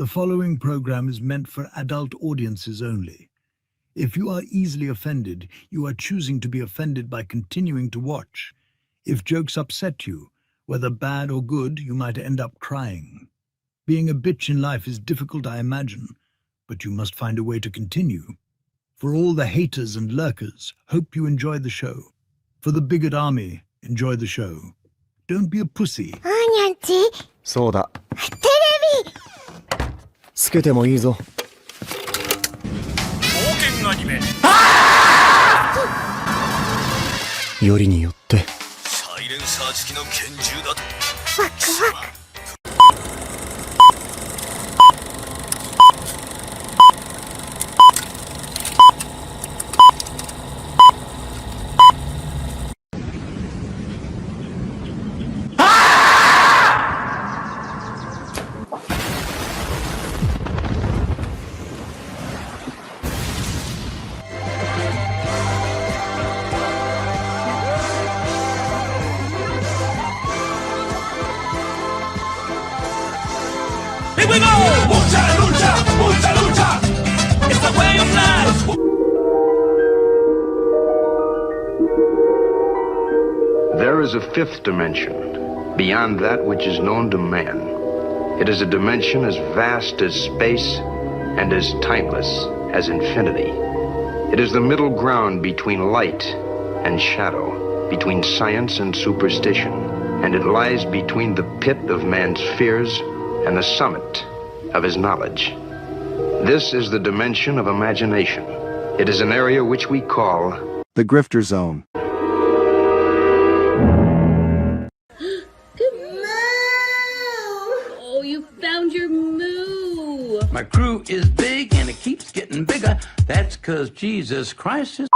The following program is meant for adult audiences only. If you are easily offended, you are choosing to be offended by continuing to watch. If jokes upset you, whether bad or good, you might end up crying. Being a bitch in life is difficult, I imagine, but you must find a way to continue. For all the haters and lurkers, hope you enjoy the show. For the Bigot Army, enjoy the show. Don't be a pussy. そうだ。テレビつけてもいいぞ。冒険アニメ。よりによって。サイレンサー付きの拳銃だと。ワクワク。Here we go! Mucha lucha, mucha lucha. It's the way of life. There is a fifth dimension, beyond that which is known to man. It is a dimension as vast as space and as timeless as infinity. It is the middle ground between light and shadow, between science and superstition, and it lies between the pit of man's fears and the summit of his knowledge. This is the dimension of imagination. It is an area which we call the Grifter Zone. Good moo! Oh, you found your moo! My crew is big and it keeps getting bigger. That's 'cause Jesus Christ is.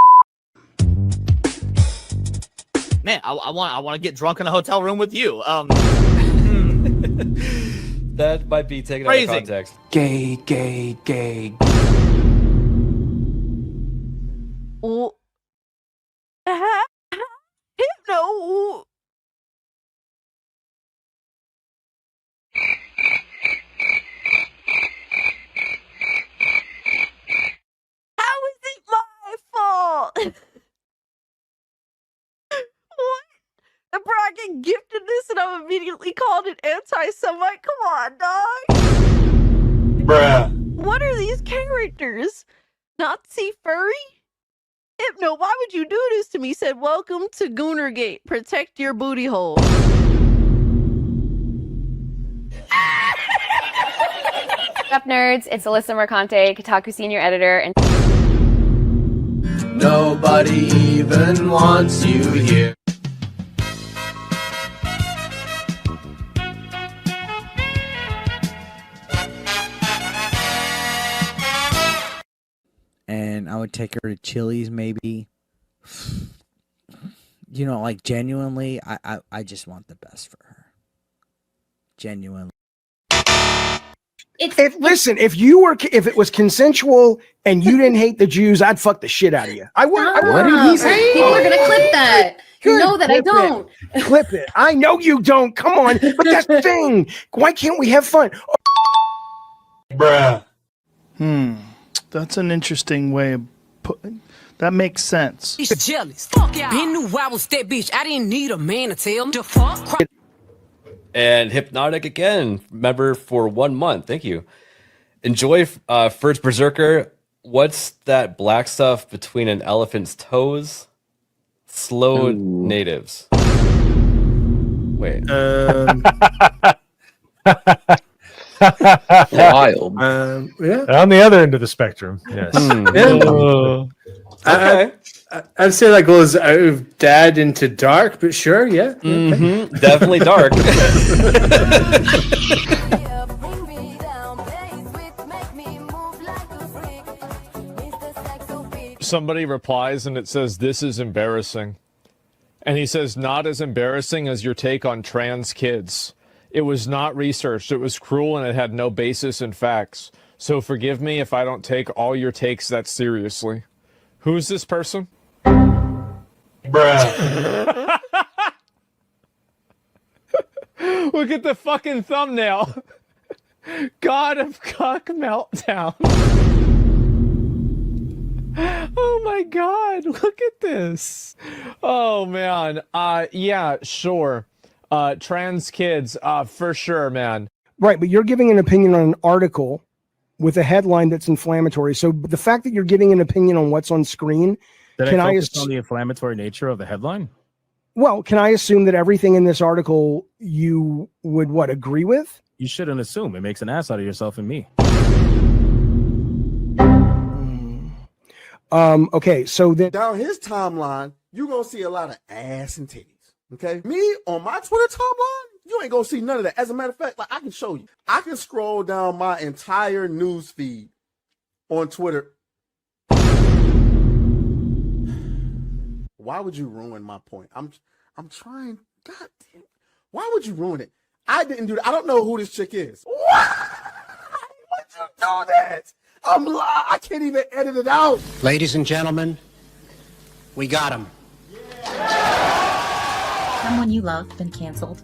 Man, I want to get drunk in a hotel room with you. That might be taken out of context. Gay, gay, gay. Oh. Hypno. How is it my fault? What? The bragging gifted this and I'm immediately called an anti-Semite? Come on, dog. Bruh. What are these characters? Nazi furry? Hypno, why would you do this to me? Said, welcome to Goonergate. Protect your booty hole. What's up, nerds? It's Alyssa Mercante, Kotaku senior editor, and nobody even wants you here. And I would take her to Chili's, maybe. You know, like, genuinely, I just want the best for her. Genuinely. Listen, if it was consensual and you didn't hate the Jews, I'd fuck the shit out of you. I would. What did he say? People are gonna clip that. You know that I don't. Clip it. I know you don't. Come on. But that's the thing. Why can't we have fun? Bruh. That's an interesting way of putting. That makes sense. He's jealous. Fuck yeah. Been knew I was that bitch. I didn't need a man to tell him to fuck. And Hypnotic again, member for 1 month. Thank you. Enjoy first Berserker. What's that black stuff between an elephant's toes? Slow natives. Wait. Wild. Yeah. On the other end of the spectrum. Yes. Okay. I'd say that goes out of dad into dark, but sure, yeah. Mm-hmm. Definitely dark. Somebody replies and it says, "This is embarrassing." And he says, "Not as embarrassing as your take on trans kids. It was not researched. It was cruel and it had no basis in facts. So forgive me if I don't take all your takes that seriously." Who's this person? Bruh. Look at the fucking thumbnail. God of Cuck meltdown. Oh my God, look at this. Oh man. Yeah, sure. Trans kids, for sure, man. Right, but you're giving an opinion on an article with a headline that's inflammatory. So the fact that you're giving an opinion on what's on screen, Did I focus on the inflammatory nature of the headline? Well, can I assume that everything in this article you would agree with? You shouldn't assume. It makes an ass out of yourself and me. Okay, so that down his timeline, you're gonna see a lot of ass and titties. Okay, me on my Twitter timeline, you ain't gonna see none of that. As a matter of fact, like I can show you, I can scroll down my entire news feed on Twitter. Why would you ruin my point? I'm trying. God damn. Why would you ruin it? I didn't do that. I don't know who this chick is. Why would you do that? I can't even edit it out. Ladies and gentlemen, we got him. Someone you love been canceled?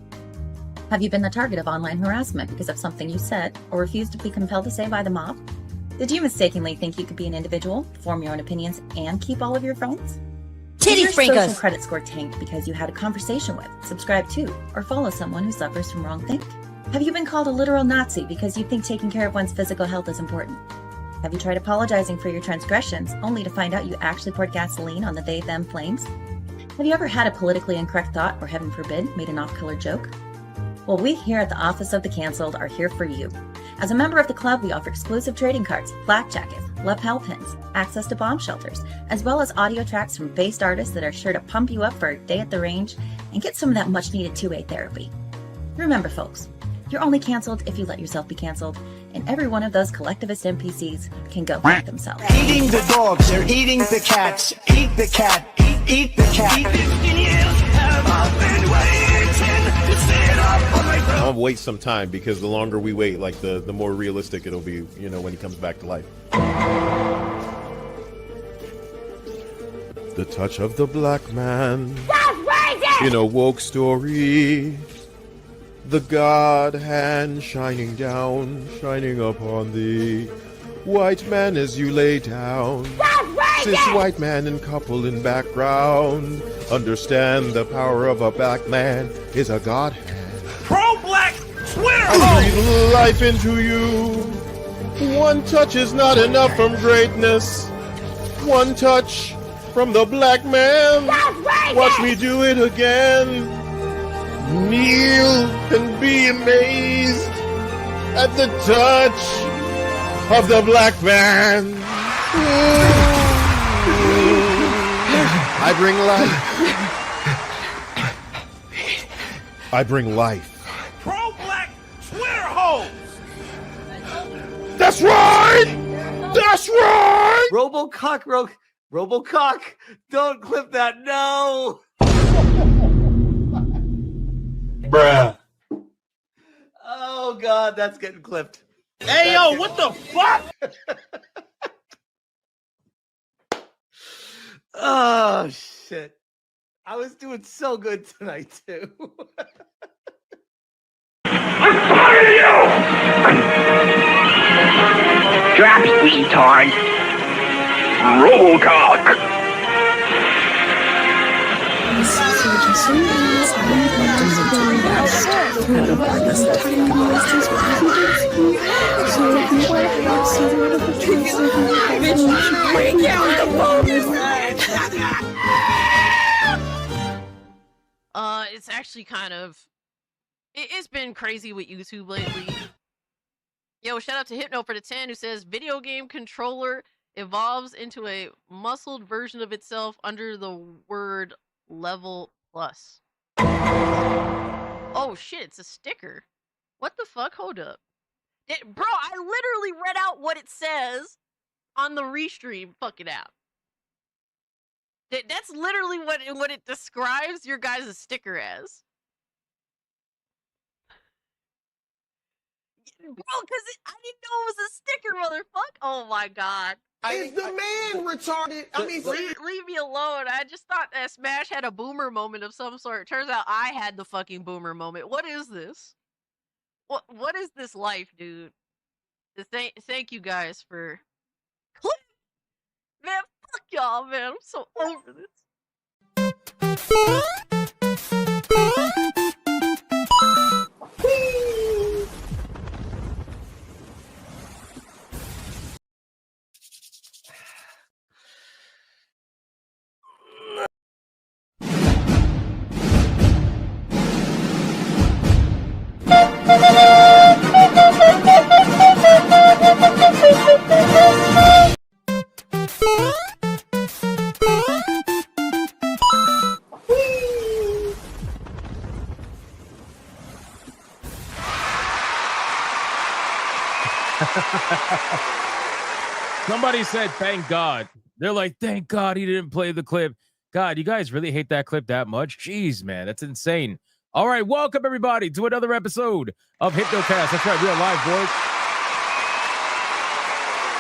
Have you been the target of online harassment because of something you said or refused to be compelled to say by the mob? Did you mistakenly think you could be an individual, form your own opinions, and keep all of your friends? Titty Did your social freakers. credit score tanked because you had a conversation with, subscribe to, or follow someone who suffers from wrongthink? Have you been called a literal Nazi because you think taking care of one's physical health is important? Have you tried apologizing for your transgressions only to find out you actually poured gasoline on the they-them flames? Have you ever had a politically incorrect thought or, heaven forbid, made an off-color joke? Well, we here at the Office of the Cancelled are here for you. As a member of the club, we offer exclusive trading cards, flak jackets, lapel pins, access to bomb shelters, as well as audio tracks from based artists that are sure to pump you up for a day at the range and get some of that much-needed two-way therapy. Remember, folks, you're only canceled if you let yourself be canceled, and every one of those collectivist NPCs can go fuck themselves. Eating the dogs, they're eating the cats. Eat the cat, eat the cat. I'll wait some time because the longer we wait, like the more realistic it'll be, you know, when he comes back to life. The touch of the black man in a woke story. The God hand shining down, shining upon thee. White man as you lay down. Cis white man and couple in background. Understand the power of a black man is a God hand. Pro-black Twitter I breathe life into you. One touch is not enough from greatness. One touch from the black man. Watch me do it again. Kneel and be amazed at the touch of the black man. I bring life. I bring life. Pro-black Twitter hoes. That's right! That's right! Robocock, don't clip that, no! Bruh. Oh God, that's getting clipped. Hey yo, what the fuck? Oh shit. I was doing so good tonight too. Drop retard. Robocock. It's actually kind of it's been crazy with YouTube lately. Yo, shout out to Hypno for the 10 who says video game controller evolves into a muscled version of itself under the word level plus. Oh shit, it's a sticker. What the fuck? Hold up. Bro, I literally read out what it says on the Restream fucking app. That's literally what it describes your guys' sticker as. Bro, because I didn't know it was a sticker, motherfucker. Oh my god. Is the man retarded? I mean, leave me alone. I just thought that Smash had a boomer moment of some sort. Turns out I had the fucking boomer moment. What is this? what is this life, dude? Thank you guys for. Man, fuck y'all, man. I'm so over this. Somebody said, thank God. They're like, thank God he didn't play the clip. God, you guys really hate that clip that much? Jeez, man, that's insane. All right, welcome everybody to another episode of Hypnocast. That's right, we are live, boys.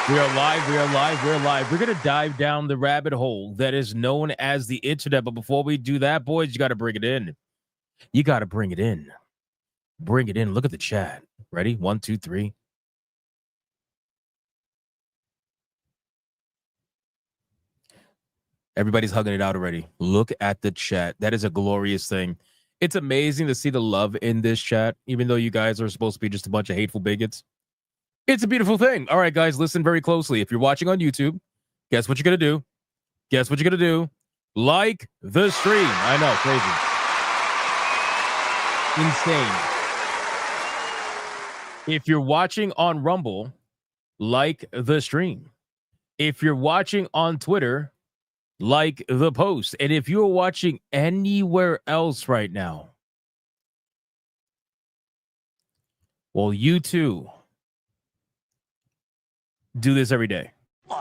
We are live, we are live, we're live. We're going to dive down the rabbit hole that is known as the internet. But before we do that, boys, you got to bring it in. You got to bring it in. Bring it in. Look at the chat. Ready? 1, 2, 3. Everybody's hugging it out already. Look at the chat. That is a glorious thing. It's amazing to see the love in this chat, even though you guys are supposed to be just a bunch of hateful bigots. It's a beautiful thing. All right, guys, listen very closely. If you're watching on YouTube, guess what you're going to do? Guess what you're going to do? Like the stream. I know, crazy. Insane. If you're watching on Rumble, like the stream. If you're watching on Twitter, like the post. And if you're watching anywhere else right now, well, you too do this every day. So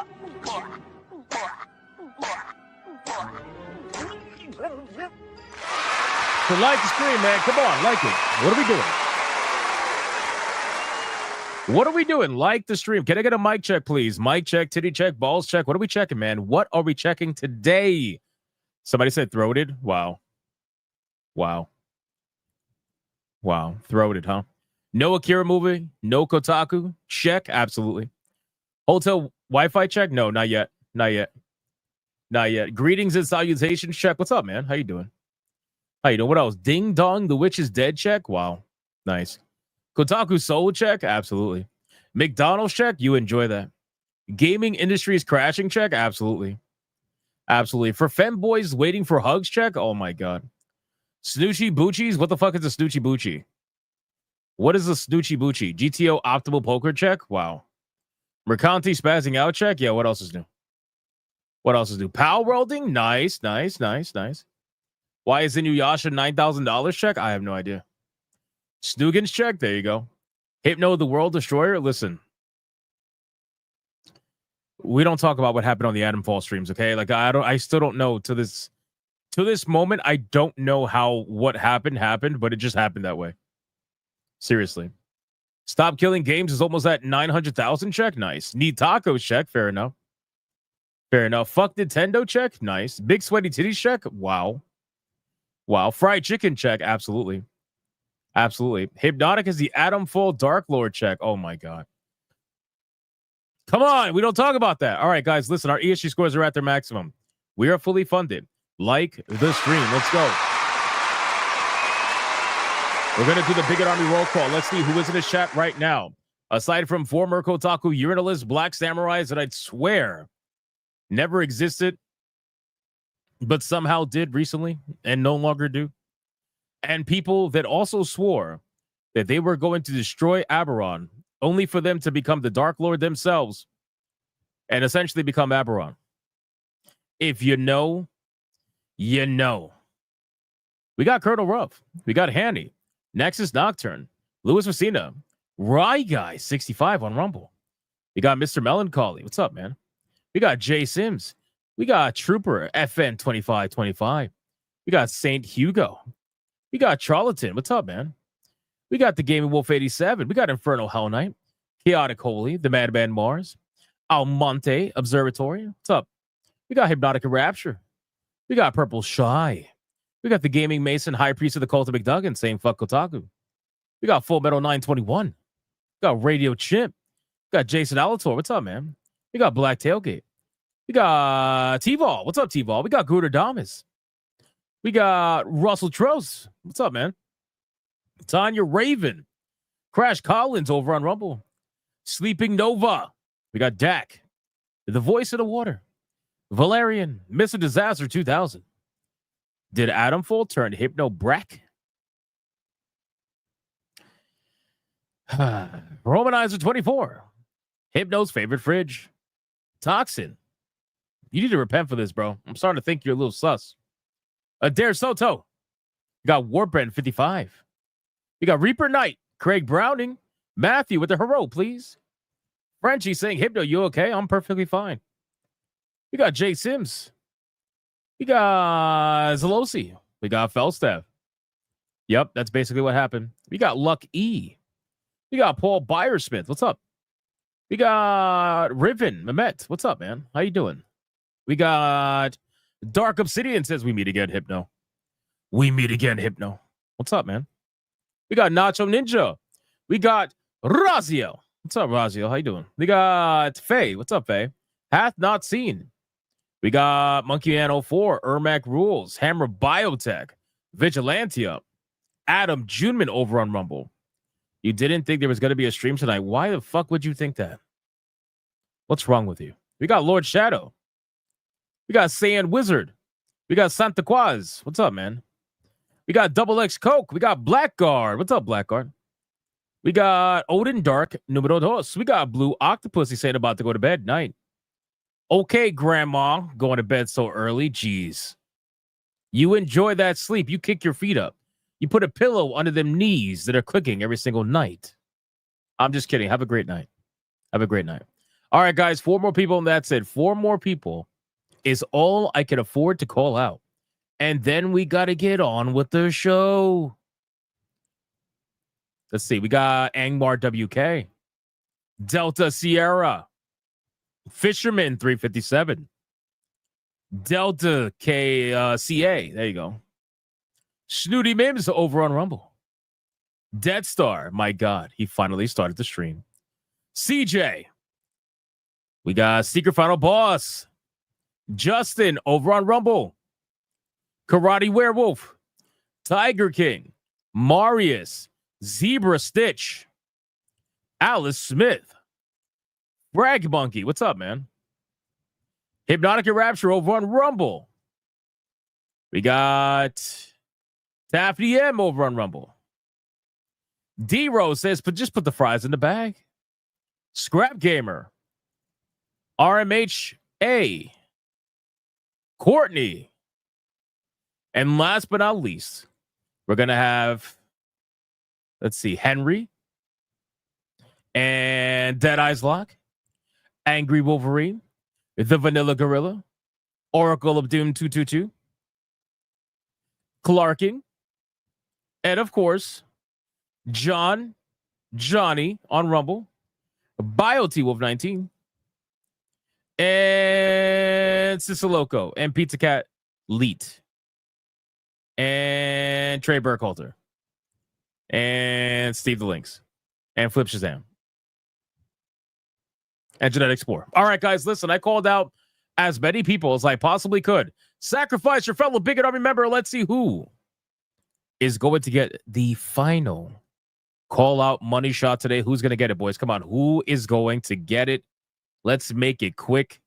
like the stream, man. Come on, like it. What are we doing? What are we doing? Like the stream. Can I get a mic check, please? Mic check, titty check, balls check. What are we checking, man? What are we checking today? Somebody said throated. Wow. Wow. Wow. Throated, huh? No Akira movie. No Kotaku. Check. Absolutely. Hotel Wi-Fi check. No, not yet. Not yet. Not yet. Greetings and salutations check. What's up, man? How you doing? How you doing? What else? Ding dong. The witch is dead check. Wow. Nice. Kotaku Soul check? Absolutely. McDonald's check? You enjoy that. Gaming industry's crashing check? Absolutely. Absolutely. For femboys waiting for hugs check? Oh my God. Snoochie Boochies? What the fuck is a Snoochie Boochie? What is a Snoochie Boochie? GTO Optimal Poker check? Wow. Mercanti Spazzing Out check? Yeah, what else is new? What else is new? Power Welding? Nice, nice, nice, nice. Why is Inuyasha $9,000 check? I have no idea. Snuggins check. There you go. Hypno the World Destroyer. Listen, we don't talk about what happened on the Adam Fall streams, okay? Like I still don't know to this moment. I don't know how what happened, but it just happened that way. Seriously. Stop Killing Games is almost at 900,000 check. Nice. Need tacos check. Fair enough. Fair enough. Fuck Nintendo check. Nice. Big Sweaty Titties check. Wow. Wow. Fried Chicken check. Absolutely. Absolutely. Hypnotic is the Adam Fall Dark Lord check. Oh my God. Come on. We don't talk about that. All right, guys, listen, our ESG scores are at their maximum. We are fully funded. Like the stream. Let's go. We're going to do the Bigot Army roll call. Let's see who is in the chat right now. Aside from former Kotaku urinalist Black Samurais that I'd swear never existed, but somehow did recently and no longer do. And people that also swore that they were going to destroy Aberon only for them to become the Dark Lord themselves and essentially become Aberon. If you know, you know. We got Colonel Ruff. We got Hanny. Nexus Nocturne. Louis Messina. Rye Guy 65 on Rumble. We got Mr. Melancholy. What's up, man? We got Jay Sims. We got Trooper FN 2525. We got Saint Hugo. We got Charlatan. What's up, man? We got the Gaming Wolf 87. We got Inferno Hell Knight. Chaotic Holy. The Madman Mars. Almonte Observatory. What's up? We got Hypnotic Rapture. We got Purple Shy. We got the Gaming Mason, High Priest of the Cult of McDuggan, saying fuck Kotaku. We got Full Metal 921. We got Radio Chimp. We got Jason Alator. What's up, man? We got Black Tailgate. We got T-Vol. What's up, T-Vol? We got Gruder Damas. We got Russell Trost. What's up, man? Tanya Raven. Crash Collins over on Rumble. Sleeping Nova. We got Dak. The Voice of the Water. Valerian. Mr. Disaster 2000. Did Adam Full turn Hypno Brack? Romanizer 24. Hypno's favorite fridge. Toxin. You need to repent for this, bro. I'm starting to think you're a little sus. Adair Soto. You got Warbrand 55. You got Reaper Knight. Craig Browning. Matthew with the hero, please. Frenchie saying, Hypno, you okay? I'm perfectly fine. We got Jay Sims. We got Zalosi. We got Felstaff. Yep, that's basically what happened. We got Luck E. We got Paul Byersmith. What's up? We got Riven Mehmet. What's up, man? How you doing? We got Dark Obsidian says we meet again, Hypno. We meet again, Hypno. What's up, man? We got Nacho Ninja. We got Raziel. What's up, Raziel? How you doing? We got Faye. What's up, Faye? Hath Not Seen. We got Monkey Man 04, Ermac Rules, Hammer Biotech, Vigilantia, Adam Juneman over on Rumble. You didn't think there was going to be a stream tonight. Why the fuck would you think that? What's wrong with you? We got Lord Shadow. We got Saiyan Wizard. We got Santa Quaz. What's up, man? We got Double X Coke. We got Blackguard. What's up, Blackguard? We got Odin Dark, numero dos. We got Blue Octopus. He's saying about to go to bed. Night. Okay, Grandma, going to bed so early. Jeez. You enjoy that sleep. You kick your feet up. You put a pillow under them knees that are clicking every single night. I'm just kidding. Have a great night. Have a great night. All right, guys. 4 more people, and that's it. 4 more people is all I can afford to call out. And then we got to get on with the show. Let's see. We got Angmar WK. Delta Sierra. Fisherman 357. Delta KCA. There you go. Snooty Mims over on Rumble. Dead Star. My God. He finally started the stream. CJ. We got Secret Final Boss. Justin over on Rumble. Karate Werewolf. Tiger King. Marius. Zebra Stitch. Alice Smith. Brag Monkey. What's up, man? Hypnotic and Rapture over on Rumble. We got Taffy M over on Rumble. D-Rose says, but just put the fries in the bag. Scrap Gamer. RMHA. Courtney. And last but not least, we're going to have, let's see, Henry. And Dead Eyes Lock. Angry Wolverine. The Vanilla Gorilla. Oracle of Doom 222. Clarking. And of course, Johnny on Rumble. BioT Wolf 19. And Cicaloco. And Pizza Cat Leet. And Trey Burkhalter. And Steve the Lynx. And Flip Shazam. And Genetic Spore. All right, guys, listen, I called out as many people as I possibly could. Sacrifice your fellow Bigot Army member. Let's see who is going to get the final call-out money shot today. Who's going to get it, boys? Come on. Who is going to get it? Let's make it quick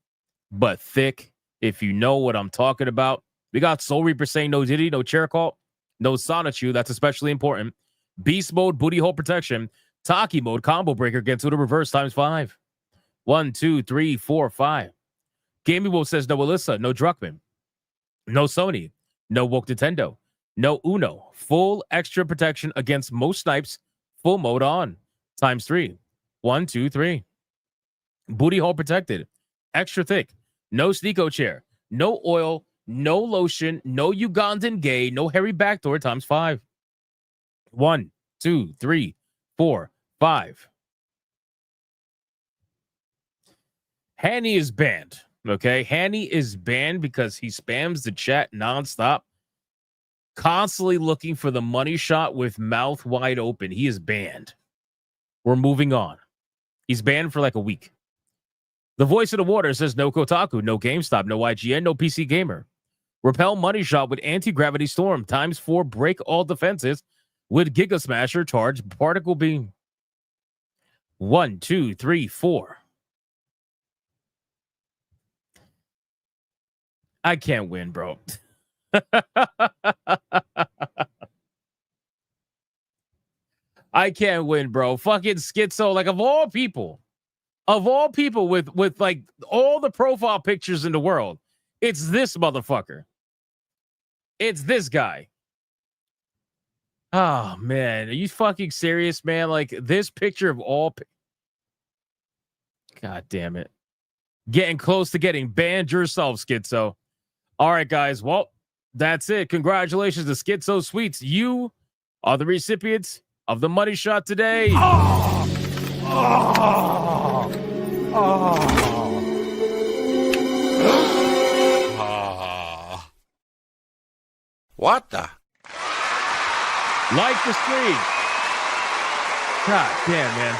but thick, if you know what I'm talking about. We got Soul Reaper saying no Diddy, no chair call, no Sonichu. That's especially important. Beast mode, booty hole protection. Taki mode, combo breaker, gets to the reverse times 5. 1, 2, 3, 4, 5. Gaming Wolf says no Alyssa, no Druckman, no Sony, no Woke Nintendo, no Uno. Full extra protection against most snipes. Full mode on. Times 3. 1, 2, 3. Booty hole protected. Extra thick. No Sneeko chair. No oil. No lotion. No Ugandan gay. No hairy backdoor times 5. 1, 2, 3, 4, 5. Hanny is banned. Okay, Hanny is banned because he spams the chat nonstop. constantly looking for the money shot with mouth wide open. He is banned. We're moving on. He's banned for like a week. The voice of the water says no Kotaku, no GameStop, no IGN, no PC Gamer. Repel money shot with anti-gravity storm ×4 break all defenses with Giga Smasher charge particle beam. 1, 2, 3, 4. I can't win, bro. I can't win, bro. Fucking schizo, like of all people with like all the profile pictures in the world, it's this motherfucker. It's this guy. Oh man, are you fucking serious, man? Like this picture of all. God damn it. Getting close to getting banned yourself, Schizo. All right, guys. Well, that's it. Congratulations to Schizo Sweets. You are the recipients of the money shot today. What the? Like the stream. God damn, man.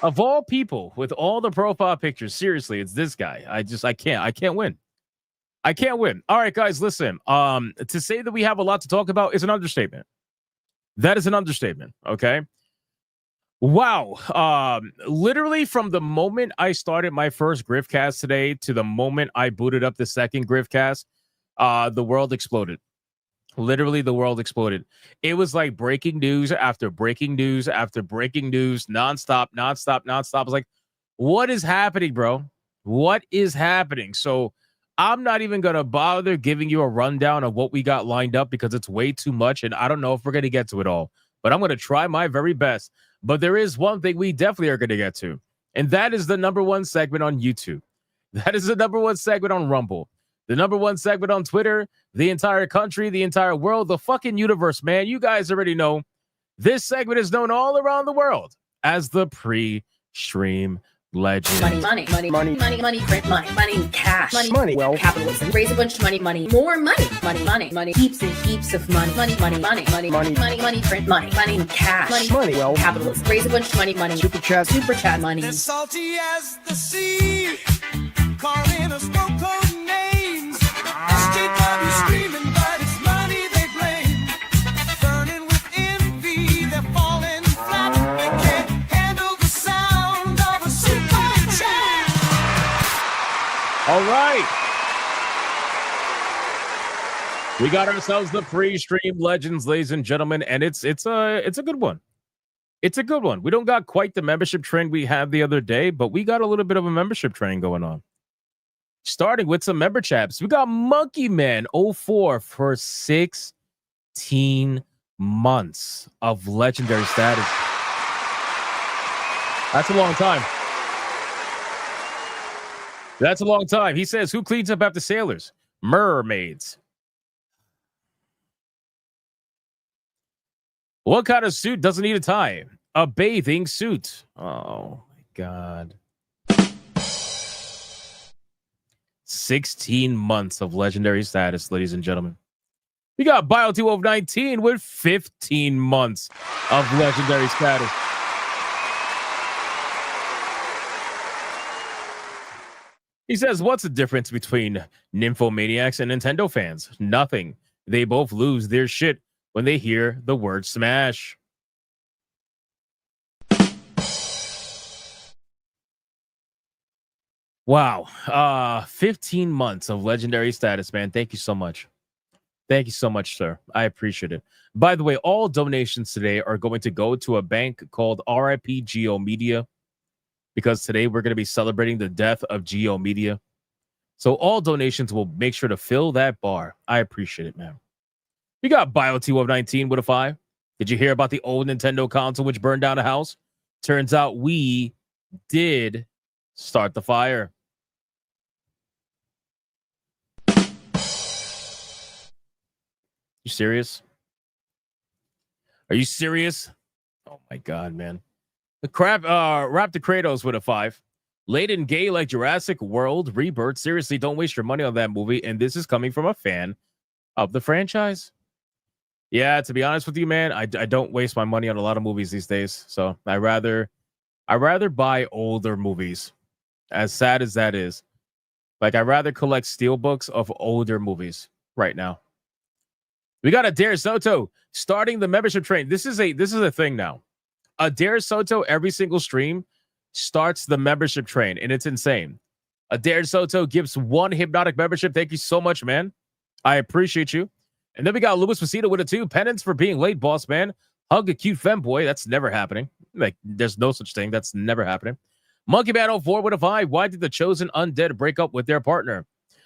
Of all people, with all the profile pictures, seriously, it's this guy. I can't win. I can't win. All right, guys, listen. To say that we have a lot to talk about is an understatement. That is an understatement, okay? Wow. Literally from the moment I started my first Griffcast today to the moment I booted up the second Griffcast, the world exploded. Literally, the world exploded. It was like breaking news after breaking news after breaking news, nonstop. I was like, what is happening, bro? What is happening? So I'm not even going to bother giving you a rundown of what we got lined up because it's way too much, and I don't know if we're going to get to it all. But I'm going to try my very best. But there is one thing we definitely are going to get to, and that is the #1 segment on YouTube. That is the #1 segment on Rumble. The #1 segment on Twitter, the entire country, the entire world, the fucking universe, man. You guys already know this segment is known all around the world as the pre-stream legend. Money, print money, cash, Money, well, capitalism, raise a bunch of money, more money, heaps and heaps of money, print money, cash, money, well, capitalism, raise a bunch of money, super chat money. As salty as the sea, calling us no-code names. SJW screaming, but it's money they blame. Burning with envy, they're falling flat. They can't handle the sound of a super chat. All right. We got ourselves the pre-stream legends, ladies and gentlemen, and it's a good one. It's a good one. We don't got quite the membership trend we had the other day, but we got a little bit of a membership trend going on. Starting with some member chaps. We got Monkey Man 04 for 16 months of legendary status. That's a long time. That's a long time. He says, who cleans up after sailors? Mermaids. What kind of suit doesn't need a tie? A bathing suit. Oh, my God. 16 months of legendary status, ladies and gentlemen. We got Bio2 of 19 with 15 months of legendary status. He says, what's the difference between nymphomaniacs and Nintendo fans? Nothing. They both lose their shit when they hear the word Smash. Wow. 15 months of legendary status, man. Thank you so much. Thank you so much, sir. I appreciate it. By the way, all donations today are going to go to a bank called RIP Geo Media, because today we're going to be celebrating the death of Geo Media. So all donations will make sure to fill that bar. I appreciate it, man. We got Bio2 of 19 with a 5. Did you hear about the old Nintendo console which burned down a house? Turns out we did start the fire. You serious? Are you serious? Oh my God, man. The crap Raptor Kratos with a 5. Late and gay like Jurassic World Rebirth. Seriously, don't waste your money on that movie. And this is coming from a fan of the franchise. Yeah, to be honest with you, man, I don't waste my money on a lot of movies these days. So I rather buy older movies. As sad as that is, like I rather collect steelbooks of older movies right now. We got Adair Soto starting the membership train. This is a thing now. Adair Soto every single stream starts the membership train, and it's insane. Adair Soto gives 1 Hypnotic membership. Thank you so much, man. I appreciate you. And then we got Louis Facito with a 2. Penance for being late, boss man. Hug a cute femboy. That's never happening. Like, there's no such thing. That's never happening. Monkey Man 04 with a 5. Why did the chosen undead break up with their partner?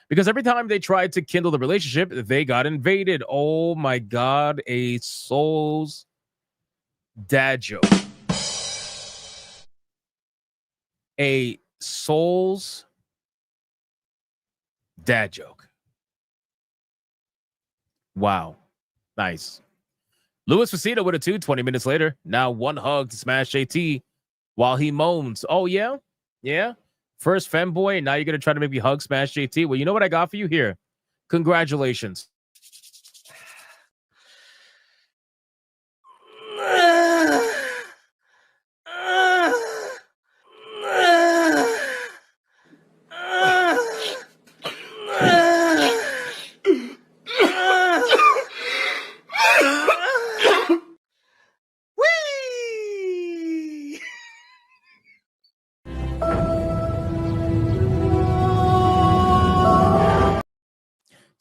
Because every time they tried to kindle the relationship, they got invaded. Oh my God. A Souls dad joke. A Souls dad joke. Wow. Nice. Louis Facito with a 2, 20 minutes later. Now 1 hug to smash JT while he moans. Oh, yeah? Yeah? First femboy, now you're going to try to make me hug smash JT? Well, you know what I got for you here? Congratulations.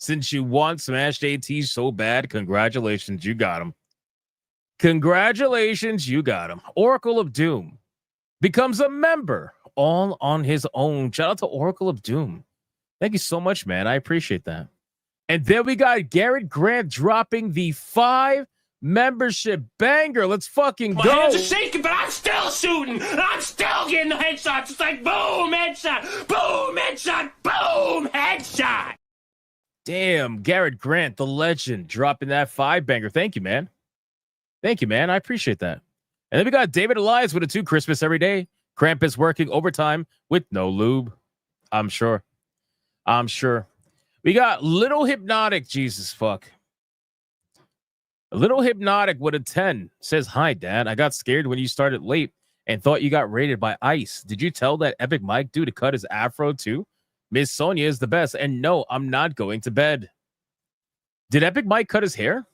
Since you want Smashed AT so bad, congratulations, you got him. Congratulations, you got him. Oracle of Doom becomes a member all on his own. Shout out to Oracle of Doom. Thank you so much, man. I appreciate that. And then we got Garrett Grant dropping the 5 membership banger. Let's fucking go. My hands are shaking, but I'm still shooting. I'm still getting the headshots. It's like boom, headshot, boom, headshot, boom, headshot. Damn, Garrett Grant, the legend, dropping that 5 banger. Thank you, man. Thank you, man. I appreciate that. And then we got David Elias with a 2 Christmas every day. Krampus working overtime with no lube. I'm sure. We got Little Hypnotic. Jesus, fuck. Little Hypnotic with a 10 says, hi, Dad. I got scared when you started late and thought you got raided by ICE. Did you tell that Epic Mike dude to cut his afro too? Miss Sonia is the best. And no, I'm not going to bed. Did Epic Mike cut his hair?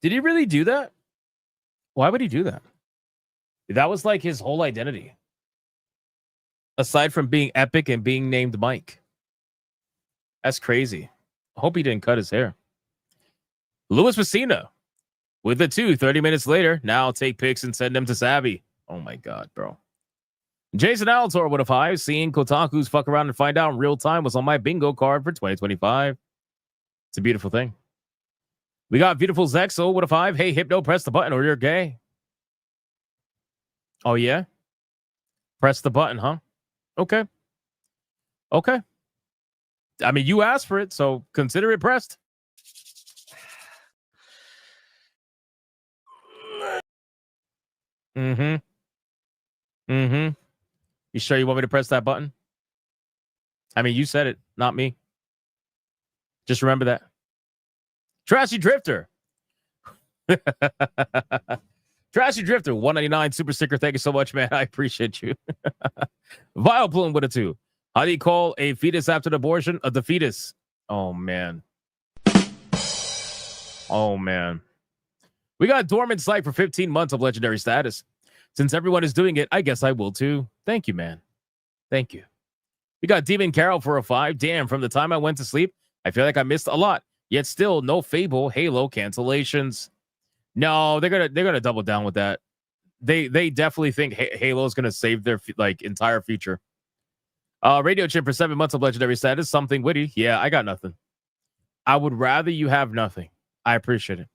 Did he really do that? Why would he do that? That was like his whole identity. Aside from being Epic and being named Mike. That's crazy. I hope he didn't cut his hair. Louis Messina with the 2, 30 minutes later. Now I'll take pics and send them to Savvy. Oh my God, bro. Jason Altor with a 5. Seeing Kotaku's fuck around and find out in real time was on my bingo card for 2025. It's a beautiful thing. We got beautiful Zexo with a 5. Hey, Hypno, press the button or you're gay. Oh, yeah? Press the button, huh? Okay. Okay. I mean, you asked for it, so consider it pressed. Mm-hmm. Mm-hmm. You sure you want me to press that button? I mean, you said it, not me. Just remember that. Trashy Drifter. Trashy Drifter, 199 super sticker. Thank you so much, man. I appreciate you. Vile Plume with a 2. How do you call a fetus after an abortion? A defetus. Oh, man. Oh, man. We got Dormant Sight for 15 months of legendary status. Since everyone is doing it, I guess I will too. Thank you, man. Thank you. We got Demon Carol for a 5. Damn, from the time I went to sleep, I feel like I missed a lot. Yet still, no Fable Halo cancellations. No, they're gonna double down with that. They definitely think Halo is gonna save their entire future. Radio Chip for 7 months of legendary status. Something witty. Yeah, I got nothing. I would rather you have nothing. I appreciate it.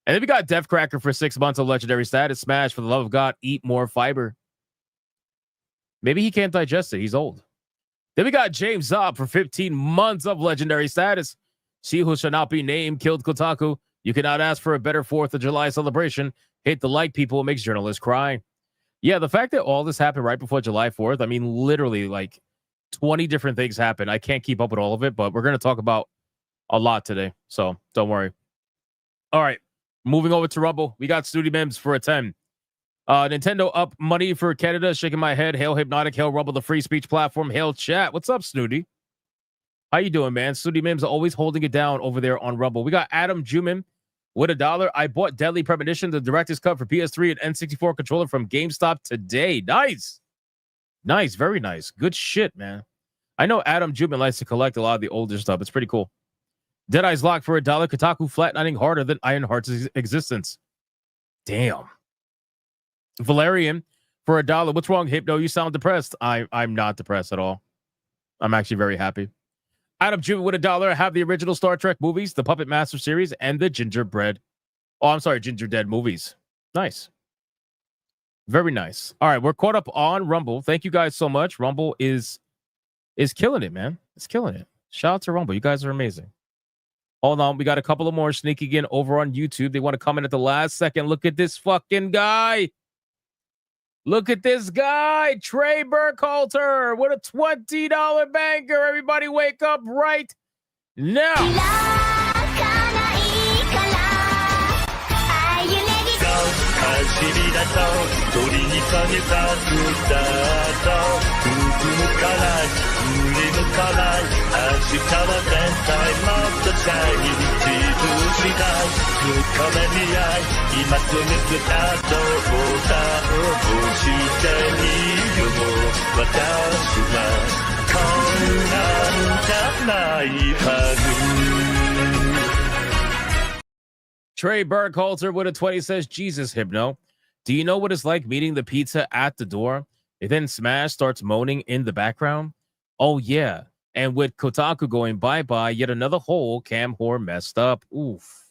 And then we got Death Cracker for 6 months of legendary status. Smash, for the love of God, eat more fiber. Maybe he can't digest it. He's old. Then we got James Zob for 15 months of legendary status. She who shall not be named killed Kotaku. You cannot ask for a better 4th of July celebration. Hate the like people makes journalists cry. Yeah, the fact that all this happened right before July 4th, I mean, literally like 20 different things happened. I can't keep up with all of it, but we're going to talk about a lot today, so don't worry. All right, moving over to Rumble. We got Studi Mims for a 10. Nintendo up money for Canada. Shaking my head. Hail Hypnotic. Hail Rumble, the free speech platform. Hail chat. What's up, Snooty? How you doing, man? Studi Mims always holding it down over there on Rumble. We got Adam Juman with $1. I bought Deadly Premonition, the director's cut for PS3 and N64 controller from GameStop today. Nice. Nice. Very nice. Good shit, man. I know Adam Juman likes to collect a lot of the older stuff. It's pretty cool. Deadeye's locked for $1. Kotaku flatlining harder than Ironheart's existence. Damn. Valerian for $1. What's wrong, Hypno? You sound depressed. I'm not depressed at all. I'm actually very happy. Adam Juman with $1. I have the original Star Trek movies, the Puppet Master series, and the Gingerbread. Oh, I'm sorry, Ginger Dead movies. Nice. Very nice. All right, we're caught up on Rumble. Thank you guys so much. Rumble is killing it, man. It's killing it. Shout out to Rumble. You guys are amazing. Hold on. We got a couple of more sneaking in over on YouTube. They want to come in at the last second. Look at this fucking guy. Look at this guy. Trey Burkhalter with a $20 banger. Everybody wake up right now. 走りだと鳥に影さすだと吹くから揺れるから明日は絶対もっとシャイニー自分次第つかめ未来今すぐスタートボタンを押してみるも私はこんなんじゃないはず Trey Burkhalter with a 20 says, Jesus, Hypno, do you know what it's like meeting the pizza at the door? And then Smash starts moaning in the background? Oh, yeah. And with Kotaku going bye-bye, yet another hole, Cam Whore messed up. Oof.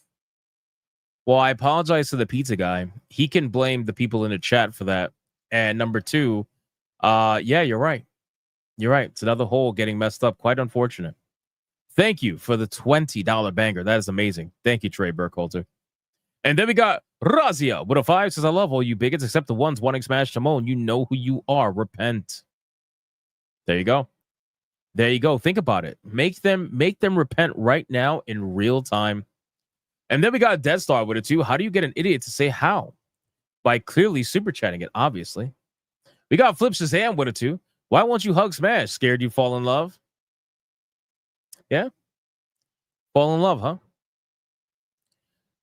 Well, I apologize to the pizza guy. He can blame the people in the chat for that. And number two, yeah, you're right. You're right. It's another hole getting messed up. Quite unfortunate. Thank you for the $20 banger. That is amazing. Thank you, Trey Burkhalter. And then we got Razia with a 5 says, I love all you bigots except the ones wanting Smash to moan. You know who you are. Repent. There you go. There you go. Think about it. Make them repent right now in real time. And then we got Dead Star with a 2. How do you get an idiot to say how? By clearly super chatting it, obviously. We got Flip Shazam with a 2. Why won't you hug Smash? Scared you fall in love? Yeah? Fall in love, huh?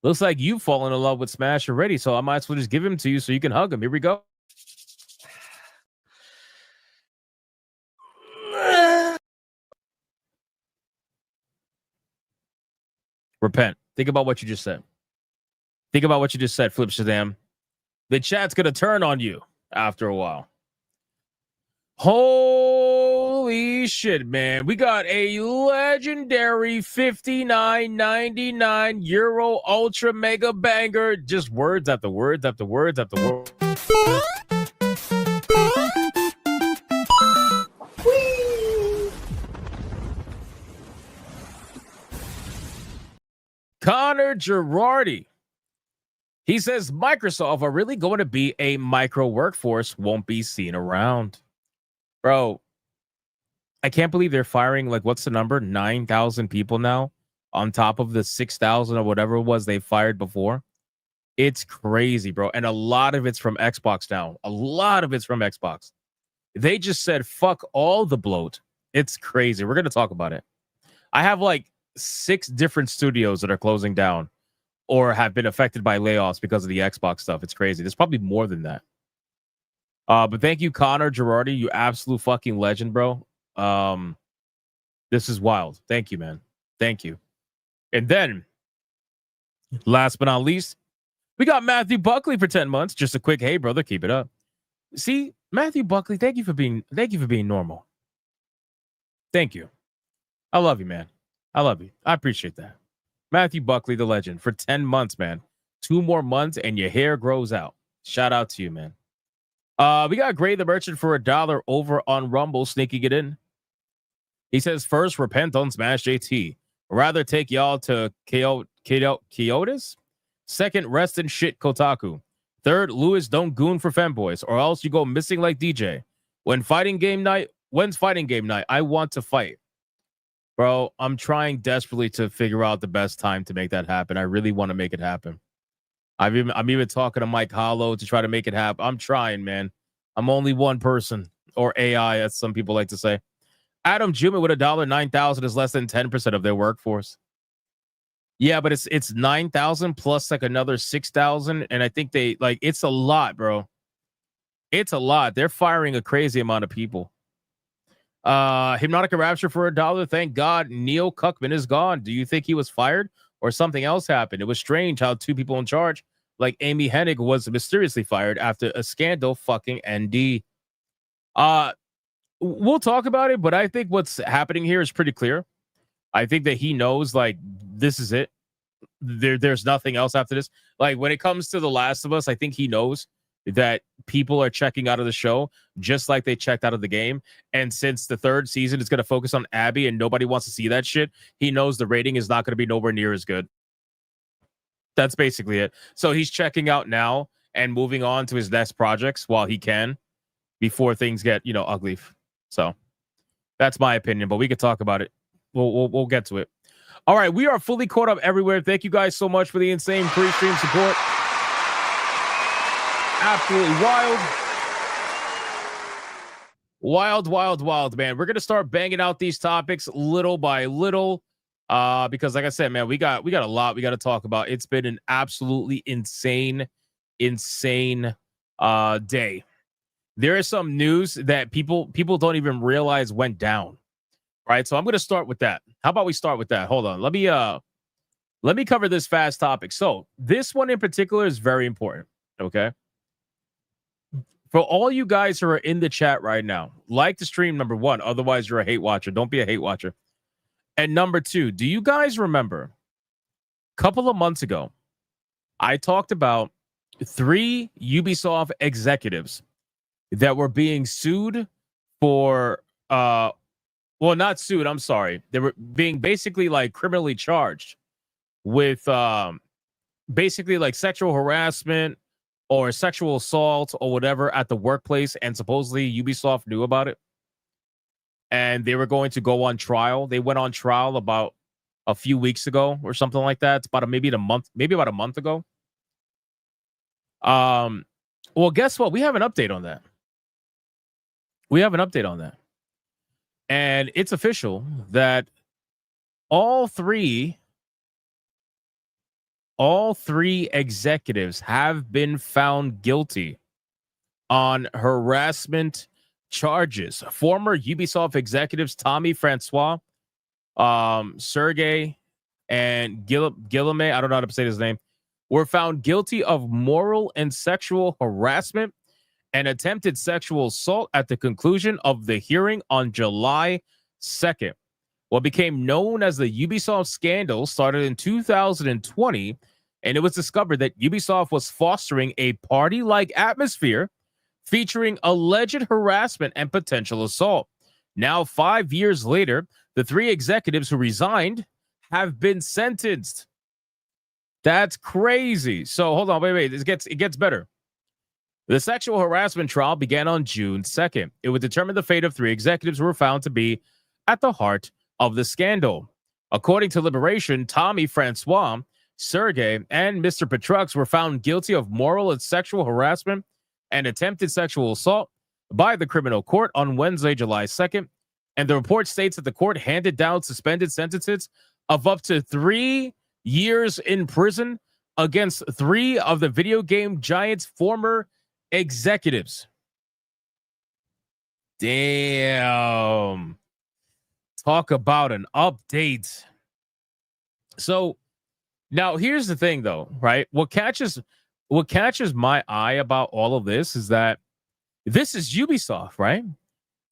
Looks like you've fallen in love with Smash already, so I might as well just give him to you so you can hug him. Here we go. Repent. Think about what you just said. Think about what you just said, Flip Shazam. The chat's going to turn on you after a while. Holy shit, man. We got a legendary 59.99 euro ultra mega banger. Just words after words after words after words. Connor Girardi. He says Microsoft are really going to be a micro workforce, won't be seen around. Bro, I can't believe they're firing, like, what's the number? 9,000 people now on top of the 6,000 or whatever it was they fired before. It's crazy, bro. And a lot of it's from Xbox now. A lot of it's from Xbox. They just said, fuck all the bloat. It's crazy. We're going to talk about it. I have like 6 different studios that are closing down or have been affected by layoffs because of the Xbox stuff. It's crazy. There's probably more than that. But thank you, Connor Girardi. You absolute fucking legend, bro. This is wild. Thank you, man. Thank you. And then, last but not least, we got Matthew Buckley for 10 months. Just a quick, hey, brother, keep it up. See, Matthew Buckley, thank you for being normal. Thank you. I love you, man. I love you. I appreciate that. Matthew Buckley, the legend, for 10 months, man. 2 more months and your hair grows out. Shout out to you, man. We got Gray the Merchant for $1 over on Rumble, sneaking it in. He says, first, repent on Smash JT. Rather take y'all to Kyotis. Second, rest in shit Kotaku. Third, Lewis don't goon for femboys, or else you go missing like DJ. When's fighting game night? I want to fight. Bro, I'm trying desperately to figure out the best time to make that happen. I really want to make it happen. I'm even talking to Mike Hollow to try to make it happen. I'm trying, man. I'm only one person, or AI, as some people like to say. Adam Juma with $9,000 is less than 10% of their workforce. Yeah, but it's 9,000 plus like another 6,000, and I think it's a lot, bro. It's a lot. They're firing a crazy amount of people. Hypnotic Rapture for $1. Thank God Neil Cuckman is gone. Do you think he was fired or something else happened? It was strange how two people in charge, like Amy Hennig, was mysteriously fired after a scandal fucking ND. We'll talk about it, but I think what's happening here is pretty clear. I think that he knows, like, this is it. There's nothing else after this. Like, when it comes to The Last of Us, I think he knows that people are checking out of the show just like they checked out of the game. And since the third season is going to focus on Abby and nobody wants to see that shit, he knows the rating is not going to be nowhere near as good. That's basically it. So he's checking out now and moving on to his next projects while he can before things get, ugly. So that's my opinion, but we could talk about it. We'll get to it. All right, we are fully caught up everywhere. Thank you guys so much for the insane pre-stream support. Absolutely wild. Wild, man. We're going to start banging out these topics little by little because, like I said, man, we got a lot we got to talk about. It's been an absolutely insane day. There is some news that people don't even realize went down. Right, so I'm going to start with that. How about we start with that? Hold on. Let me cover this fast topic. So this one in particular is very important. Okay. For all you guys who are in the chat right now, like the stream, number one. Otherwise, you're a hate watcher. Don't be a hate watcher. And number two, do you guys remember a couple of months ago, I talked about 3 Ubisoft executives that were being sued for well, not sued. I'm sorry. They were being basically like criminally charged with basically like sexual harassment or sexual assault or whatever at the workplace. And supposedly Ubisoft knew about it. And they were going to go on trial. They went on trial about a few weeks ago or something like that. It's about maybe about a month ago. Well, guess what? We have an update on that. And it's official that all three executives have been found guilty on harassment charges. Former Ubisoft executives Tommy Francois, Sergey, and Guillaume, I don't know how to say his name, were found guilty of moral and sexual harassment and attempted sexual assault at the conclusion of the hearing on July 2nd. What became known as the Ubisoft scandal started in 2020, and it was discovered that Ubisoft was fostering a party-like atmosphere featuring alleged harassment and potential assault. Now, 5 years later, the 3 executives who resigned have been sentenced. That's crazy. So hold on, wait. It gets better. The sexual harassment trial began on June 2nd. It would determine the fate of 3 executives who were found to be at the heart of the scandal. According to Liberation, Tommy Francois, Sergey, and Mr. Petrux were found guilty of moral and sexual harassment and attempted sexual assault by the criminal court on Wednesday, July 2nd. And the report states that the court handed down suspended sentences of up to 3 years in prison against 3 of the video game giant's former executives. Damn. Talk about an update. So now here's the thing though, right? What catches my eye about all of this is that this is Ubisoft, right?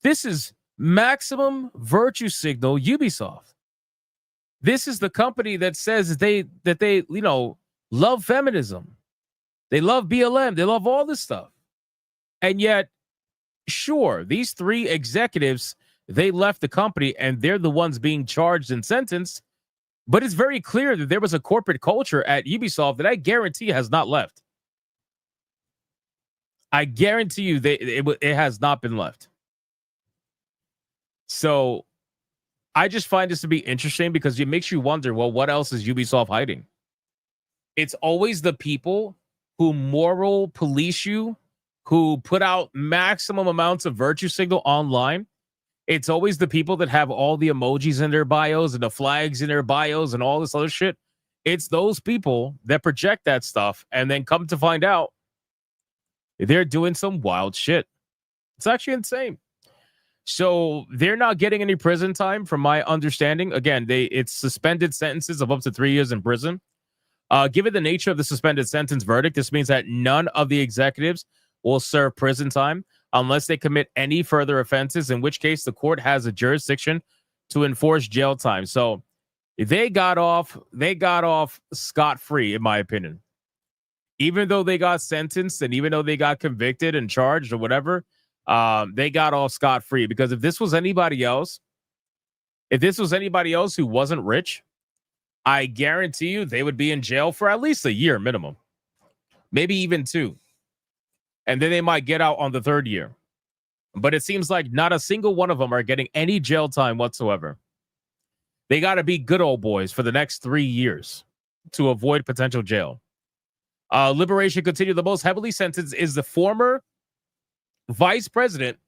This is Maximum Virtue Signal Ubisoft. This is the company that says that they love feminism. They love BLM. They love all this stuff. And yet, sure, these 3 executives, they left the company and they're the ones being charged and sentenced. But it's very clear that there was a corporate culture at Ubisoft that I guarantee has not left. I guarantee you that it has not been left. So I just find this to be interesting because it makes you wonder, well, what else is Ubisoft hiding? It's always the people who moral police you, who put out maximum amounts of virtue signal online. It's always the people that have all the emojis in their bios and the flags in their bios and all this other shit. It's those people that project that stuff and then come to find out they're doing some wild shit. It's actually insane. So they're not getting any prison time, from my understanding. Again, it's suspended sentences of up to 3 years in prison. Given the nature of the suspended sentence verdict, this means that none of the executives will serve prison time unless they commit any further offenses, in which case the court has a jurisdiction to enforce jail time. So they got off scot-free, in my opinion. Even though they got sentenced and even though they got convicted and charged or whatever, they got off scot-free. Because if this was anybody else who wasn't rich, I guarantee you they would be in jail for at least a year minimum, maybe even 2. And then they might get out on the 3rd year. But it seems like not a single one of them are getting any jail time whatsoever. They got to be good old boys for the next 3 years to avoid potential jail. Liberation continued. The most heavily sentenced is the former vice president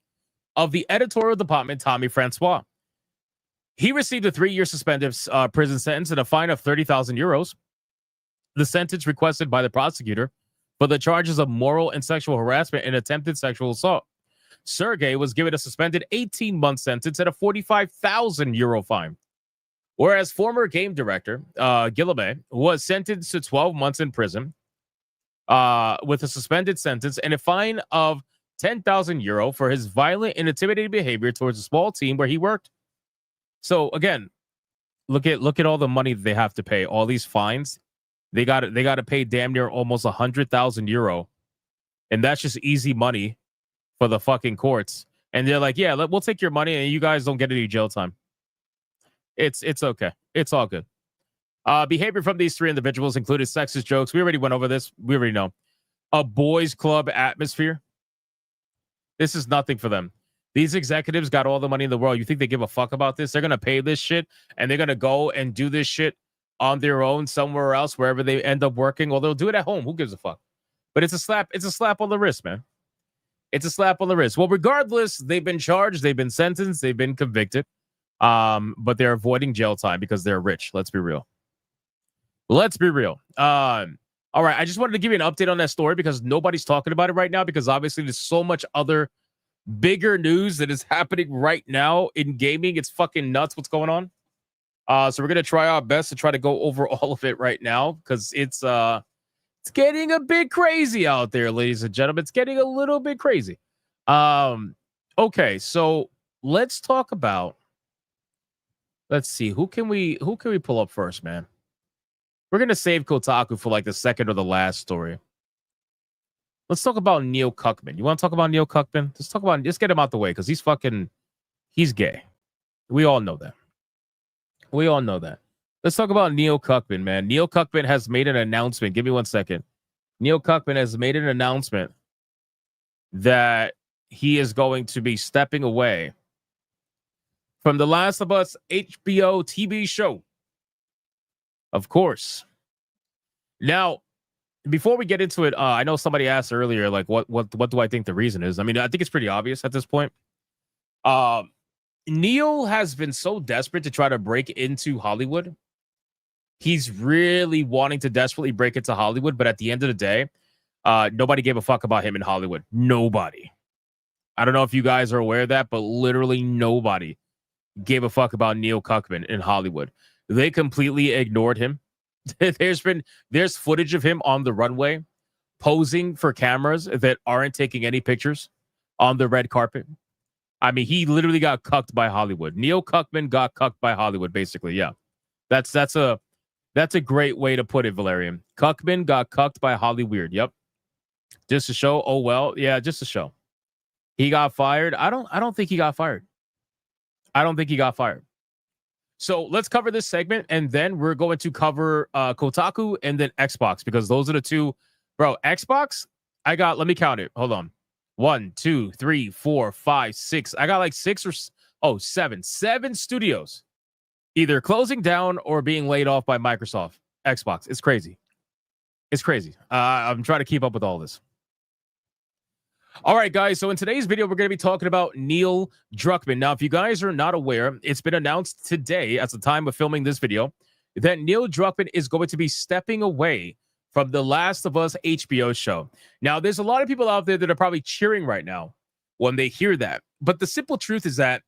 of the editorial department, Tommy Francois. He received a 3-year suspended prison sentence and a fine of 30,000 euros. The sentence requested by the prosecutor for the charges of moral and sexual harassment and attempted sexual assault. Sergey was given a suspended 18-month sentence and a 45,000 euro fine. Whereas former game director Guillemot was sentenced to 12 months in prison with a suspended sentence and a fine of 10,000 euro for his violent and intimidating behavior towards a small team where he worked. So again, look at all the money that they have to pay, all these fines. They got to pay damn near almost 100,000 euro, and that's just easy money for the fucking courts. And they're like, yeah, we'll take your money, and you guys don't get any jail time. It's okay. It's all good. Behavior from these 3 individuals included sexist jokes. We already went over this. We already know. A boys' club atmosphere. This is nothing for them. These executives got all the money in the world. You think they give a fuck about this? They're going to pay this shit, and they're going to go and do this shit on their own somewhere else, wherever they end up working. Or they'll do it at home. Who gives a fuck? But it's a slap. It's a slap on the wrist, man. It's a slap on the wrist. Well, regardless, they've been charged. They've been sentenced. They've been convicted. But they're avoiding jail time because they're rich. Let's be real. Let's be real. All right. I just wanted to give you an update on that story because nobody's talking about it right now, because obviously there's so much other bigger news that is happening right now in gaming. It's fucking nuts what's going on. So we're going to try our best to try to go over all of it right now, because it's getting a bit crazy out there, ladies and gentlemen. It's getting a little bit crazy. Okay, so let's talk about, let's see, who can we pull up first, man? We're going to save Kotaku for like the second or the last story. Let's talk about Neil Druckmann. You want to talk about Neil Druckmann? Just get him out the way, because he's gay. We all know that. Let's talk about Neil Druckmann, man. Neil Druckmann has made an announcement. Give me 1 second. Neil Druckmann has made an announcement that he is going to be stepping away from The Last of Us HBO TV show. Of course. Now, before we get into it, I know somebody asked earlier, like, what do I think the reason is? I mean, I think it's pretty obvious at this point. Neil has been so desperate to try to break into Hollywood. He's really wanting to desperately break into Hollywood, but at the end of the day, nobody gave a fuck about him in Hollywood. Nobody. I don't know if you guys are aware of that, but literally nobody gave a fuck about Neil Druckmann in Hollywood. They completely ignored him. There's footage of him on the runway posing for cameras that aren't taking any pictures on the red carpet. I mean, he literally got cucked by Hollywood. Neil Druckmann got cucked by Hollywood, basically. Yeah, that's a great way to put it, Valerian. Druckmann got cucked by Hollywood. Yep. Just to show. Oh well, yeah, just to show. He got fired. I don't think he got fired. So let's cover this segment, and then we're going to cover Kotaku and then Xbox, because those are the two. Bro, Xbox, let me count it. Hold on. 1, 2, 3, 4, 5, 6. I got like 7 studios either closing down or being laid off by Microsoft, Xbox. It's crazy. It's crazy. I'm trying to keep up with all this. All right, guys. So in today's video, we're going to be talking about Neil Druckmann. Now, if you guys are not aware, it's been announced today, at the time of filming this video, that Neil Druckmann is going to be stepping away from the Last of Us HBO show. Now, there's a lot of people out there that are probably cheering right now when they hear that. But the simple truth is that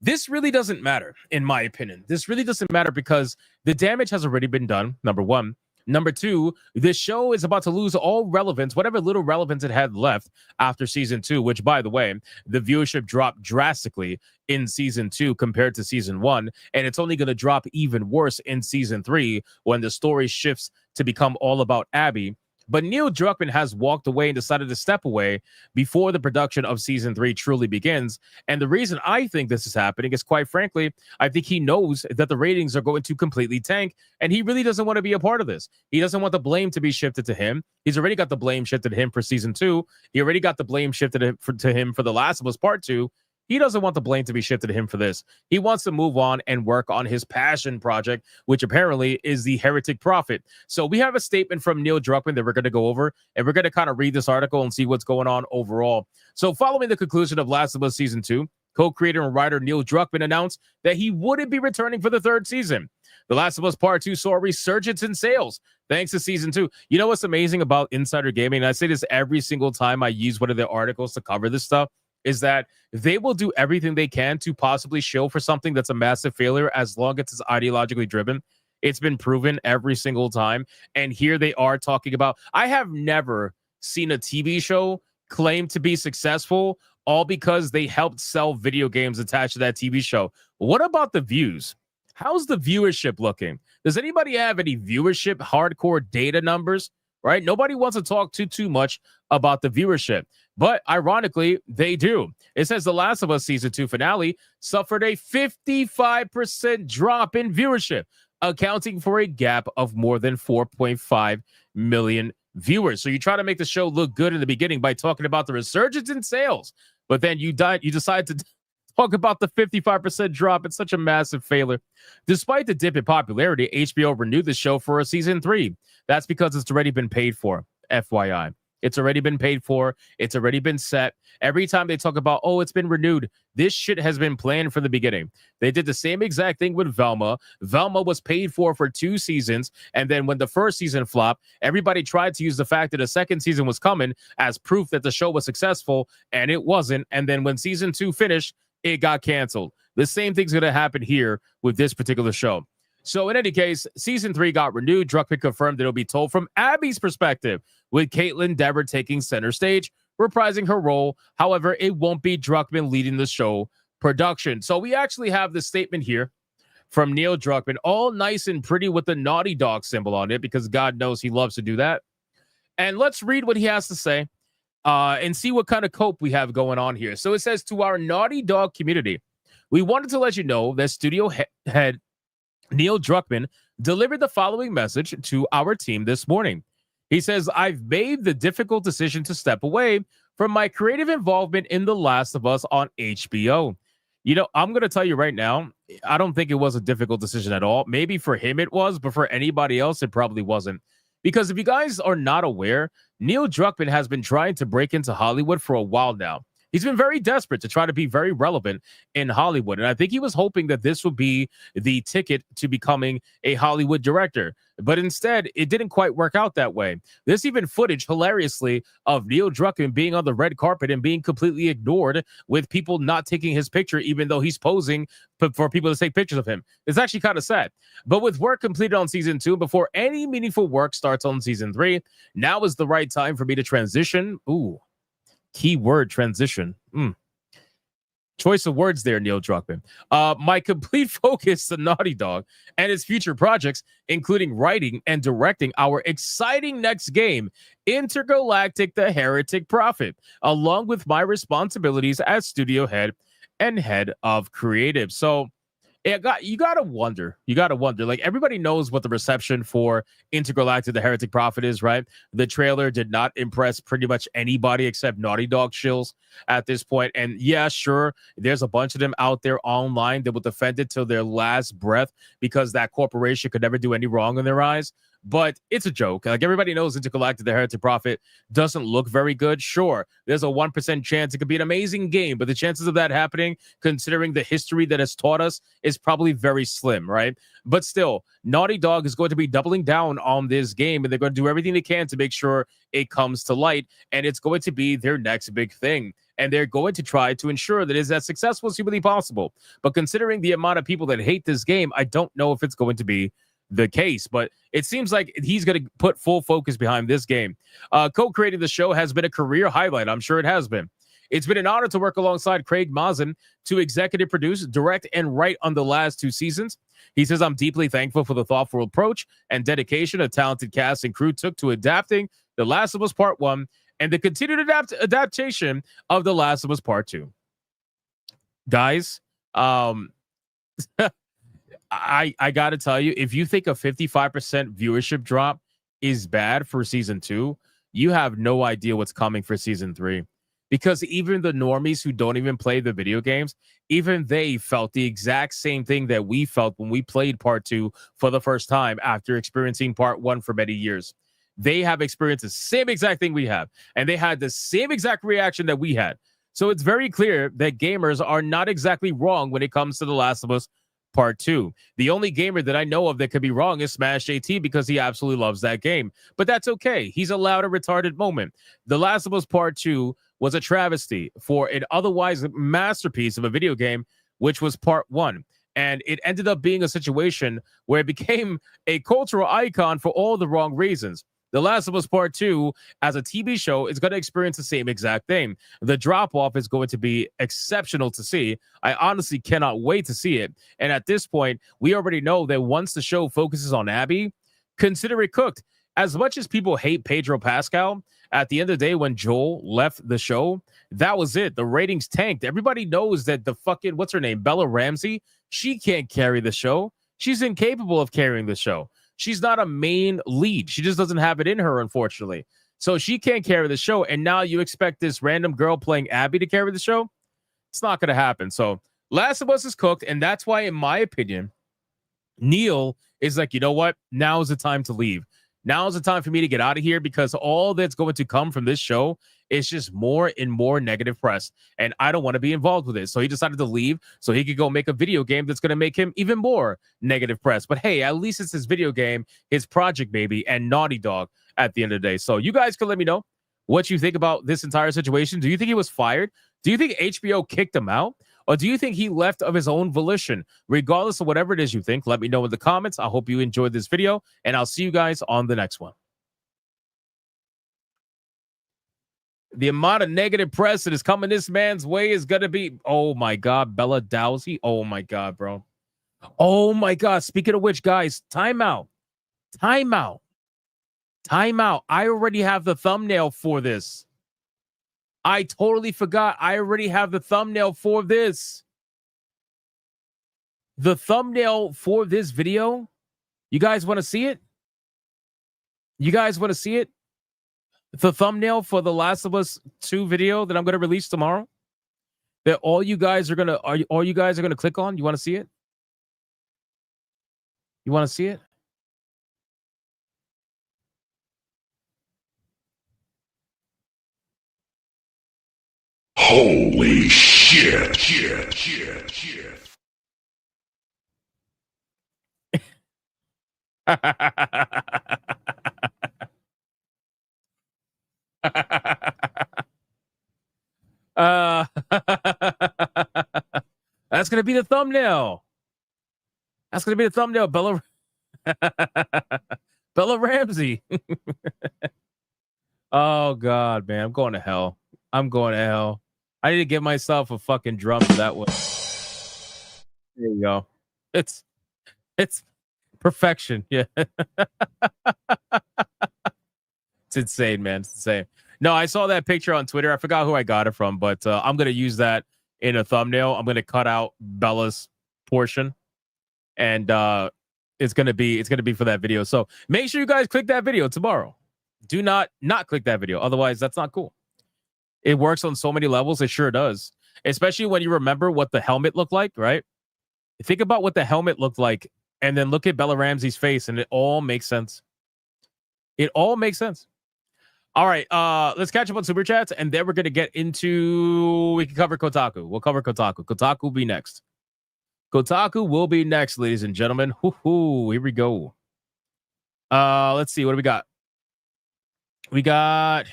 this really doesn't matter, in my opinion. This really doesn't matter because the damage has already been done, number one. Number two, this show is about to lose all relevance, whatever little relevance it had left after season 2, which, by the way, the viewership dropped drastically in season 2 compared to season 1. And it's only going to drop even worse in season 3 when the story shifts to become all about Abby. But Neil Druckmann has walked away and decided to step away before the production of season 3 truly begins. And the reason I think this is happening is, quite frankly, I think he knows that the ratings are going to completely tank, and he really doesn't want to be a part of this. He doesn't want the blame to be shifted to him. He's already got the blame shifted to him for season 2. He already got the blame shifted to him for The Last of Us Part 2. He doesn't want the blame to be shifted to him for this. He wants to move on and work on his passion project, which apparently is the Heretic Prophet. So we have a statement from Neil Druckmann that we're going to go over, and we're going to kind of read this article and see what's going on overall. So following the conclusion of Last of Us Season 2, co-creator and writer Neil Druckmann announced that he wouldn't be returning for the 3rd season. The Last of Us Part 2 saw a resurgence in sales thanks to Season 2. You know what's amazing about Insider Gaming, and I say this every single time I use one of their articles to cover this stuff, is that they will do everything they can to possibly show for something that's a massive failure as long as it's ideologically driven. It's been proven every single time. And here they are talking about, I have never seen a TV show claim to be successful all because they helped sell video games attached to that TV show. What about the views? How's the viewership looking? Does anybody have any viewership hardcore data numbers? Right? Nobody wants to talk too much about the viewership, but ironically, they do. It says The Last of Us Season 2 finale suffered a 55% drop in viewership, accounting for a gap of more than 4.5 million viewers. So you try to make the show look good in the beginning by talking about the resurgence in sales, but then you decide to talk about the 55% drop. It's such a massive failure. Despite the dip in popularity, HBO renewed the show for a season 3. That's because it's already been paid for, FYI. It's already been paid for. It's already been set. Every time they talk about, oh, it's been renewed, this shit has been planned from the beginning. They did the same exact thing with Velma. Velma was paid for 2 seasons, and then when the first season flopped, everybody tried to use the fact that a second season was coming as proof that the show was successful, and it wasn't. And then when season 2 finished, it got canceled. The same thing's going to happen here with this particular show. So in any case, season 3 got renewed. Druckmann confirmed that it'll be told from Abby's perspective, with Caitlin Dever taking center stage, reprising her role. However, it won't be Druckmann leading the show production. So we actually have this statement here from Neil Druckmann, all nice and pretty with the Naughty Dog symbol on it, because God knows he loves to do that. And let's read what he has to say and see what kind of cope we have going on here. So it says, to our Naughty Dog community, we wanted to let you know that studio head Neil Druckmann delivered the following message to our team this morning. He says, I've made the difficult decision to step away from my creative involvement in The Last of Us on HBO. You know, I'm going to tell you right now, I don't think it was a difficult decision at all. Maybe for him it was, but for anybody else, it probably wasn't. Because if you guys are not aware, Neil Druckmann has been trying to break into Hollywood for a while now. He's been very desperate to try to be very relevant in Hollywood. And I think he was hoping that this would be the ticket to becoming a Hollywood director. But instead, it didn't quite work out that way. There's even footage, hilariously, of Neil Druckmann being on the red carpet and being completely ignored, with people not taking his picture, even though he's posing for people to take pictures of him. It's actually kind of sad. But with work completed on season 2, before any meaningful work starts on season 3, now is the right time for me to transition. Ooh. Keyword transition. Choice of words there, Neil Druckmann. My complete focus to Naughty Dog and its future projects, including writing and directing our exciting next game, Intergalactic: The Heretic Prophet, along with my responsibilities as studio head and head of creative. So You gotta wonder. You gotta wonder. Like, everybody knows what the reception for Integral Act of the Heretic Prophet is, right? The trailer did not impress pretty much anybody except Naughty Dog shills at this point. And yeah, sure, there's a bunch of them out there online that will defend it till their last breath because that corporation could never do any wrong in their eyes. But it's a joke. Like, everybody knows Intergalactic the Heretic Prophet doesn't look very good. Sure, there's a 1% chance it could be an amazing game, but the chances of that happening, considering the history that has taught us, is probably very slim, right? But still, Naughty Dog is going to be doubling down on this game, and they're going to do everything they can to make sure it comes to light, and it's going to be their next big thing. And they're going to try to ensure that it is as successful as humanly possible. But considering the amount of people that hate this game, I don't know if it's going to be the case, but it seems like he's going to put full focus behind this game. Co-creating the show has been a career highlight. I'm sure it has been. It's been an honor to work alongside Craig Mazin to executive produce, direct, and write on the last 2 seasons. He says, I'm deeply thankful for the thoughtful approach and dedication a talented cast and crew took to adapting The Last of Us Part 1 and the continued adaptation of The Last of Us Part 2. Guys, I got to tell you, if you think a 55% viewership drop is bad for season 2, you have no idea what's coming for season 3. Because even the normies who don't even play the video games, even they felt the exact same thing that we felt when we played part 2 for the first time after experiencing part 1 for many years. They have experienced the same exact thing we have, and they had the same exact reaction that we had. So it's very clear that gamers are not exactly wrong when it comes to The Last of Us Part 2. The only gamer that I know of that could be wrong is Smash JT because he absolutely loves that game. But that's okay. He's allowed a retarded moment. The Last of Us Part 2 was a travesty for an otherwise masterpiece of a video game, which was Part 1. And it ended up being a situation where it became a cultural icon for all the wrong reasons. The Last of Us Part 2, as a TV show, is going to experience the same exact thing. The drop-off is going to be exceptional to see. I honestly cannot wait to see it. And at this point, we already know that once the show focuses on Abby, consider it cooked. As much as people hate Pedro Pascal, at the end of the day, when Joel left the show, that was it. The ratings tanked. Everybody knows that the fucking, what's her name, Bella Ramsey, she can't carry the show. She's incapable of carrying the show. She's not a main lead. She just doesn't have it in her, unfortunately. So she can't carry the show. And now you expect this random girl playing Abby to carry the show? It's not going to happen. So Last of Us is cooked. And that's why, in my opinion, Neil is like, you know what? Now is the time to leave. Now is the time for me to get out of here because all that's going to come from this show is just more and more negative press. And I don't want to be involved with it. So he decided to leave so he could go make a video game that's going to make him even more negative press. But hey, at least it's his video game, his project, baby, and Naughty Dog at the end of the day. So you guys can let me know what you think about this entire situation. Do you think he was fired? Do you think HBO kicked him out? Or do you think he left of his own volition? Regardless of whatever it is you think, let me know in the comments. I hope you enjoyed this video, and I'll see you guys on the next one. The amount of negative press that is coming this man's way is going to be, oh my God, Bella Dowsey. Oh my God, bro. Oh my God. Speaking of which, guys, timeout. Timeout. Timeout. I already have the thumbnail for this. I totally forgot. I already have the thumbnail for this. The thumbnail for this video. You guys want to see it? You guys want to see it? The thumbnail for the Last of Us 2 video that I'm going to release tomorrow. That all you guys are going to click on. You want to see it? You want to see it? Holy shit, shit, shit, shit. That's going to be the thumbnail. That's going to be the thumbnail. Bella Ramsey. Oh, God, man. I'm going to hell. I'm going to hell. I need to give myself a fucking drum for that one. There you go. It's perfection. Yeah. It's insane, man. It's insane. No, I saw that picture on Twitter. I forgot who I got it from, but I'm going to use that in a thumbnail. I'm going to cut out Bella's portion and it's gonna be for that video. So make sure you guys click that video tomorrow. Do not click that video, otherwise that's not cool. It works on so many levels. It sure does, especially when you remember what the helmet looked like, right? Think about what the helmet looked like, and then look at Bella Ramsey's face, and it all makes sense. It all makes sense. All right, let's catch up on Super Chats, and then we're going to get into... We can cover Kotaku. We'll cover Kotaku. Kotaku will be next. Kotaku will be next, ladies and gentlemen. Hoo-hoo, here we go. Let's see, what do we got? We got...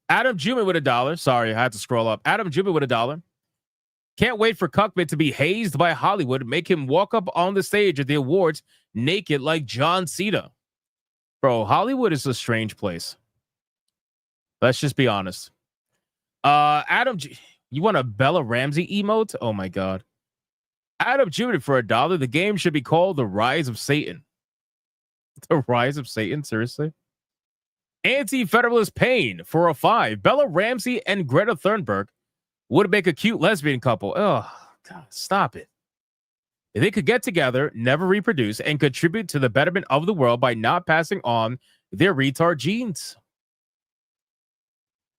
Adam Juma with $1. Sorry, I had to scroll up. Adam Juma with $1. Can't wait for Cuckman to be hazed by Hollywood, make him walk up on the stage at the awards naked like John Cena. Bro, Hollywood is a strange place. Let's just be honest. Adam, you want a Bella Ramsey emote? Oh my God. Adam Juma for $1. The game should be called The Rise of Satan. The Rise of Satan? Seriously? Anti-Federalist Pain for a $5. Bella Ramsey and Greta Thunberg would make a cute lesbian couple. Oh, God, stop it. If they could get together, never reproduce, and contribute to the betterment of the world by not passing on their retard genes.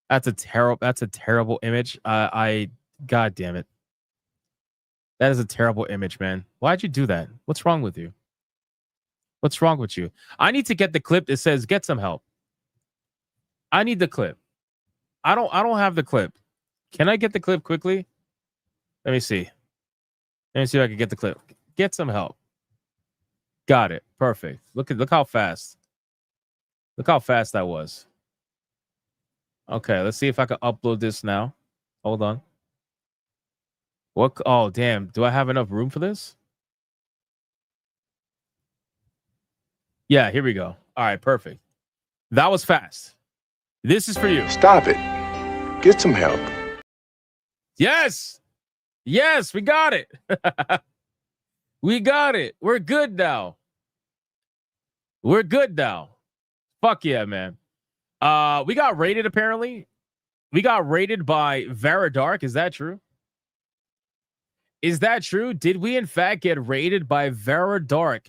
That's a terrible image. God damn it. That is a terrible image, man. Why'd you do that? What's wrong with you? What's wrong with you? I need to get the clip that says get some help. I need the clip. I don't have the clip. Can I get the clip quickly? Let me see. Let me see if I can get the clip. Get some help. Got it. Perfect. Look how fast. Look how fast that was. Okay, let's see if I can upload this now. Hold on. What? Oh, damn. Do I have enough room for this? Yeah, here we go. All right, perfect. That was fast. This is for you. Stop it. Get some help. Yes. Yes, we got it. We got it. We're good now. We're good now. Fuck yeah, man. We got rated, apparently. We got rated by Veridark. Is that true? Is that true? Did we, in fact, get rated by Veridark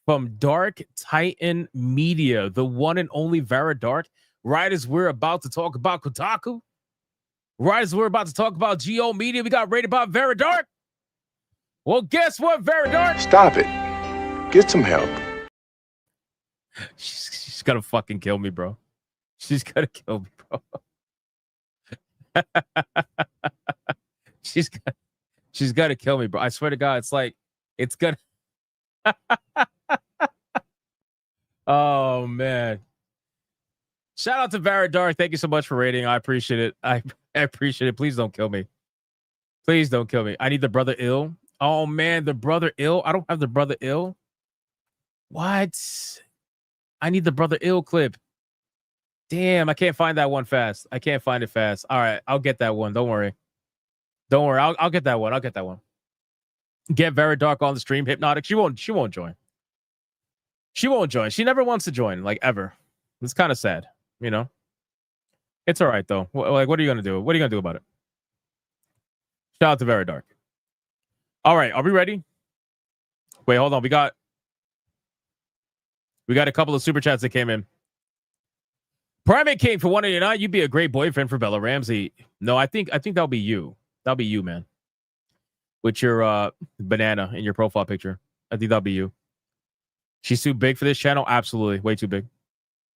from Dark Titan Media, the one and only Veridark? Right as we're about to talk about Kotaku? Right as we're about to talk about GO Media, we got rated by Veridark? Well, guess what, Veridark? Stop it. Get some help. She's gonna fucking kill me, bro. She's gonna kill me, bro. She's gonna kill me, bro. I swear to God, it's like, it's gonna... Oh, man. Shout out to Veridark. Thank you so much for rating. I appreciate it. I appreciate it. Please don't kill me. Please don't kill me. I need the Brother Ill. Oh, man, the Brother Ill. I don't have the Brother Ill. What? I need the Brother Ill clip. Damn, I can't find that one fast. I can't find it fast. All right, I'll get that one. Don't worry. Don't worry. I'll get that one. I'll get that one. Get Veridark on the stream. Hypnotic. She won't join. She won't join. She never wants to join, like, ever. It's kind of sad, you know? It's all right, though. Like, what are you going to do? What are you going to do about it? Shout out to Veridark. All right, are we ready? Wait, hold on. We got a couple of super chats that came in. Primate King for $189. You'd be a great boyfriend for Bella Ramsey. No, I think that'll be you. That'll be you, man. With your banana in your profile picture. I think that'll be you. She's too big for this channel? Absolutely. Way too big.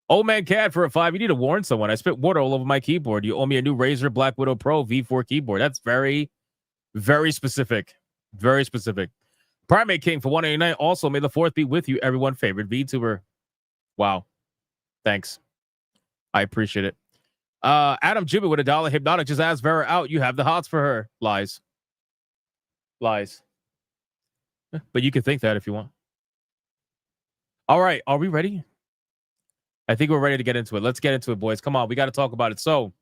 Old Man Cat for a $5. You need to warn someone. I spit water all over my keyboard. You owe me a new Razer Black Widow Pro V4 keyboard. That's very, very specific. Very specific. Primate King for $189. Also, may the fourth be with you, everyone. Favorite VTuber. Wow. Thanks. I appreciate it. Adam Jibba with $1. Hypnotic just asked Vera out. You have the hots for her. Lies. Lies. But you can think that if you want. All right. Are we ready? I think we're ready to get into it. Let's get into it, boys. Come on. We got to talk about it. So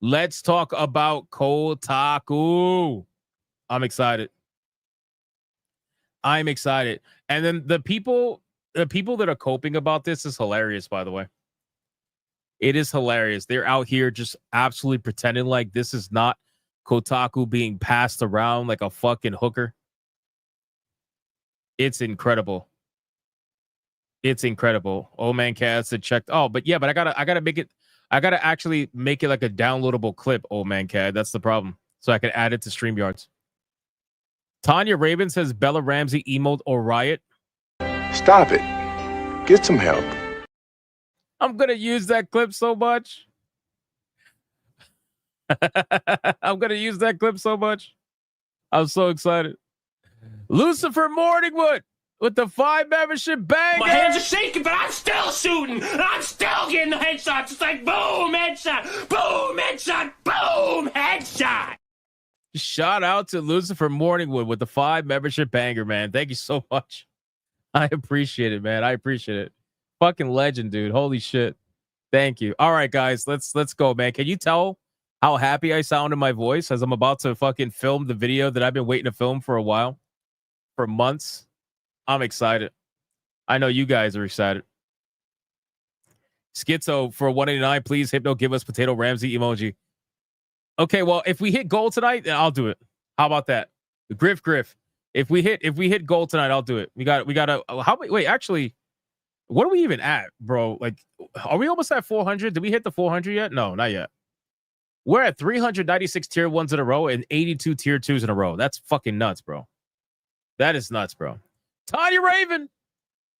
let's talk about Kotaku. I'm excited. I'm excited. And then the people that are coping about this is hilarious, by the way. It is hilarious. They're out here just absolutely pretending like this is not Kotaku being passed around like a fucking hooker. It's incredible. It's incredible. Oh man, Cats had checked. Oh, but I gotta make it. I gotta actually make it like a downloadable clip. Oh man, Cat. That's the problem. So I can add it to StreamYards. Tanya Raven says Bella Ramsey emote or riot. Stop it. Get some help. I'm gonna use that clip so much. I'm gonna use that clip so much. I'm so excited. Lucifer Morningwood with the 5 membership bang. My hands are shaking, but I'm still shooting. I'm still getting the headshots. It's like boom, headshot, boom, headshot, boom, headshot. Shout out to Lucifer Morningwood with the 5 membership banger, man. Thank you so much. I appreciate it, man. I appreciate it. Fucking legend, dude. Holy shit. Thank you. All right, guys, let's go, man. Can you tell how happy I sound in my voice as I'm about to fucking film the video that I've been waiting to film for a while, for months? I'm excited. I know you guys are excited. Schizo for 189, please, Hypno, give us Potato Ramsey emoji. Okay, well, if we hit gold tonight, then I'll do it. How about that? Griff. If we hit gold tonight, I'll do it. We got wait, actually, what are we even at, bro? Like, are we almost at 400? Did we hit the 400 yet? No, not yet. We're at 396 tier 1s in a row and 82 tier 2s in a row. That's fucking nuts, bro. That is nuts, bro. Tanya Raven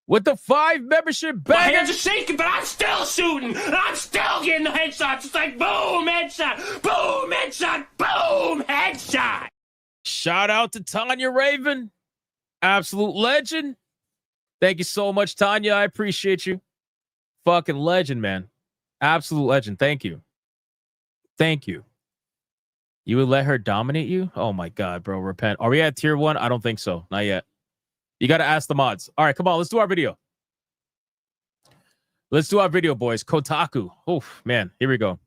with the 5 membership bang. My hands are shaking, but I'm still shooting. I'm still getting the headshots. It's like boom, headshot, boom, headshot, boom, headshot. Shout out to Tanya Raven. Absolute legend. Thank you so much, Tanya. I appreciate you. Fucking legend, man. Absolute legend. Thank you. Thank you. You would let her dominate you? Oh my God, bro. Repent. Are we at tier 1? I don't think so. Not yet. You got to ask the mods. All right, come on. Let's do our video. Let's do our video, boys. Kotaku. Oh, man. Here we go.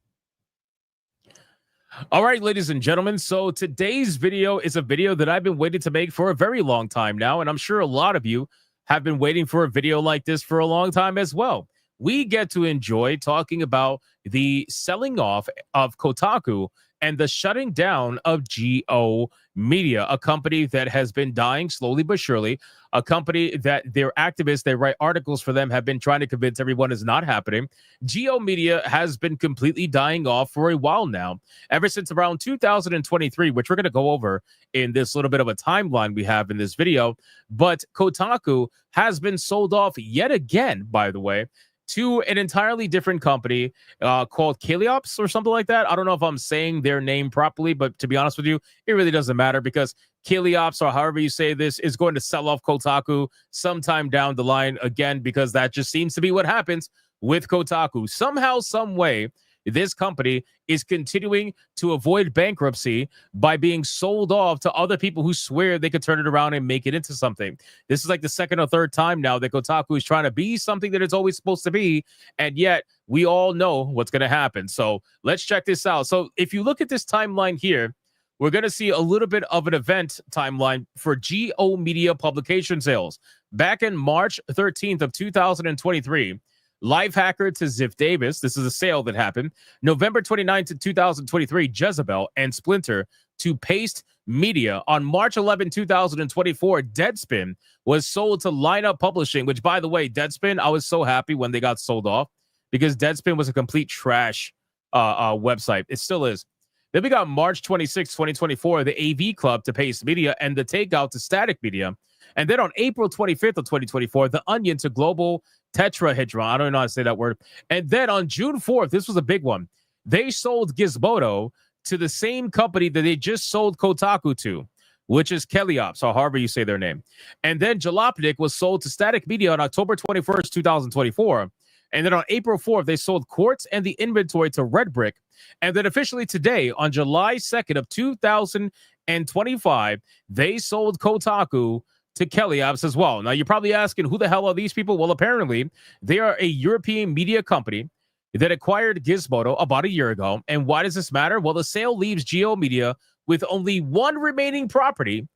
All right, ladies and gentlemen. So today's video is a video that I've been waiting to make for a very long time now. And I'm sure a lot of you have been waiting for a video like this for a long time as well. We get to enjoy talking about the selling off of Kotaku and the shutting down of GO Media, a company that has been dying slowly but surely, a company that their activists, they write articles for them, have been trying to convince everyone is not happening. GO Media has been completely dying off for a while now, ever since around 2023, which we're going to go over in this little bit of a timeline we have in this video. But Kotaku has been sold off yet again, by the way, to an entirely different company called Keliops or something like that. I don't know if I'm saying their name properly, but to be honest with you, it really doesn't matter because Keliops, or however you say this, is going to sell off Kotaku sometime down the line again, because that just seems to be what happens with Kotaku. Somehow, some way, this company is continuing to avoid bankruptcy by being sold off to other people who swear they could turn it around and make it into something. This is like the second or third time now that Kotaku is trying to be something that it's always supposed to be, and yet we all know what's going to happen. So let's check this out. So if you look at this timeline here, we're going to see a little bit of an event timeline for GO Media publication sales. Back in March 13th of 2023, Lifehacker to Ziff Davis. This is a sale that happened. November 29th to 2023, Jezebel and Splinter to Paste Media. On March 11, 2024, Deadspin was sold to Lineup Publishing, which, by the way, Deadspin, I was so happy when they got sold off because Deadspin was a complete trash website. It still is. Then we got March 26, 2024, the AV Club to Paste Media and the Takeout to Static Media. And then on April 25th of 2024, the Onion to Global Tetrahedron. I don't know how to say that word. And then on June 4th, this was a big one. They sold Gizmodo to the same company that they just sold Kotaku to, which is Keliops, or however you say their name. And then Jalopnik was sold to Static Media on October 21st, 2024. And then on April 4th, they sold Quartz and the inventory to Red Brick. And then officially today, on July 2nd of 2025, they sold Kotaku to Keliops as well. Now, you're probably asking, who the hell are these people? Well, apparently, they are a European media company that acquired Gizmodo about a year ago. And why does this matter? Well, the sale leaves GO Media with only one remaining property.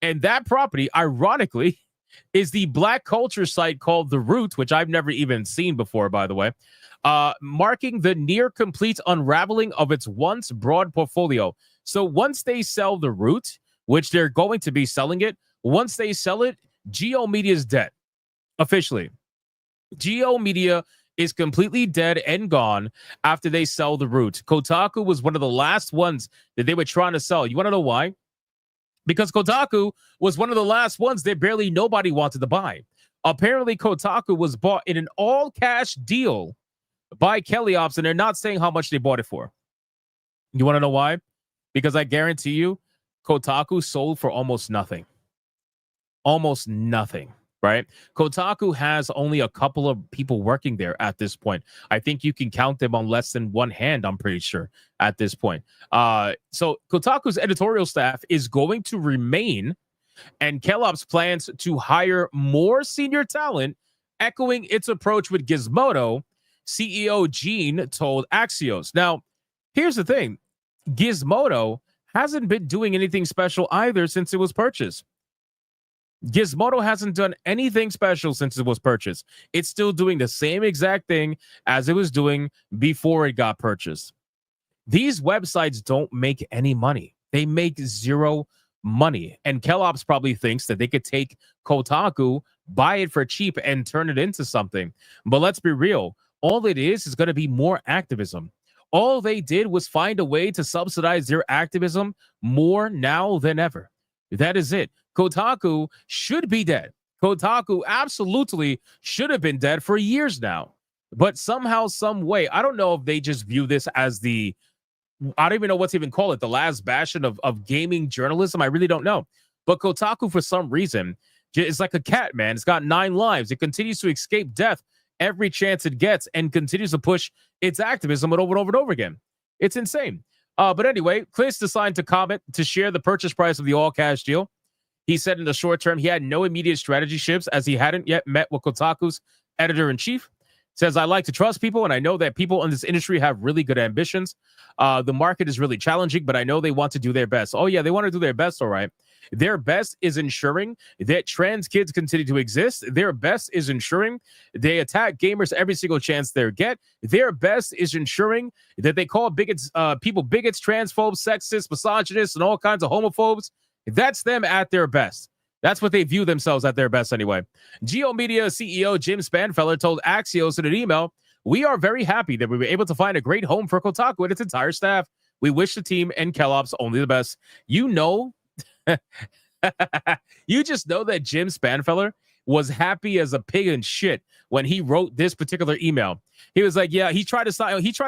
And that property, ironically, is the black culture site called The Root, which I've never even seen before, by the way, marking the near complete unraveling of its once broad portfolio. So once they sell the root, which they're going to be selling it, once they sell it, Geo Media is dead. Officially. Geo Media is completely dead and gone after they sell the root. Kotaku was one of the last ones that they were trying to sell. You want to know why? Because Kotaku was one of the last ones that barely nobody wanted to buy. Apparently, Kotaku was bought in an all-cash deal by Kelly Ops, and they're not saying how much they bought it for. You want to know why? Because I guarantee you, Kotaku sold for almost nothing. Almost nothing, right? Kotaku has only a couple of people working there at this point. I think you can count them on less than one hand, I'm pretty sure, at this point. So Kotaku's editorial staff is going to remain, and Kellogg's plans to hire more senior talent, echoing its approach with Gizmodo, CEO Gene told Axios. Now, here's the thing. Gizmodo hasn't been doing anything special either since it was purchased. Gizmodo hasn't done anything special since it was purchased. It's still doing the same exact thing as it was doing before it got purchased. These websites don't make any money. They make zero money. And Kellogg's probably thinks that they could take Kotaku, buy it for cheap, and turn it into something. But let's be real. All it is going to be more activism. All they did was find a way to subsidize their activism more now than ever. That is it. Kotaku should be dead. Kotaku absolutely should have been dead for years now. But somehow, some way, I don't know if they just view this as the, I don't even know what to even call it, the last bastion of gaming journalism. I really don't know. But Kotaku, for some reason, is like a cat, man. It's got 9 lives. It continues to escape death every chance it gets and continues to push its activism over and over and over again. It's insane. But anyway, Kliss decided to comment to share the purchase price of the all-cash deal. He said in the short term, he had no immediate strategy shifts as he hadn't yet met with Kotaku's editor-in-chief. Says, I like to trust people, and I know that people in this industry have really good ambitions. The market is really challenging, but I know they want to do their best. Oh, yeah, they want to do their best, all right. Their best is ensuring that trans kids continue to exist. Their best is ensuring they attack gamers every single chance they get. Their best is ensuring that they call bigots, people bigots, transphobes, sexists, misogynists, and all kinds of homophobes. That's them at their best. That's what they view themselves at their best anyway. Geo Media CEO Jim Spanfeller told Axios in an email, we are very happy that we were able to find a great home for Kotaku and its entire staff. We wish the team and Kellogg's only the best. You know, you just know that Jim Spanfeller was happy as a pig in shit when he wrote this particular email. He was like, yeah, he tried to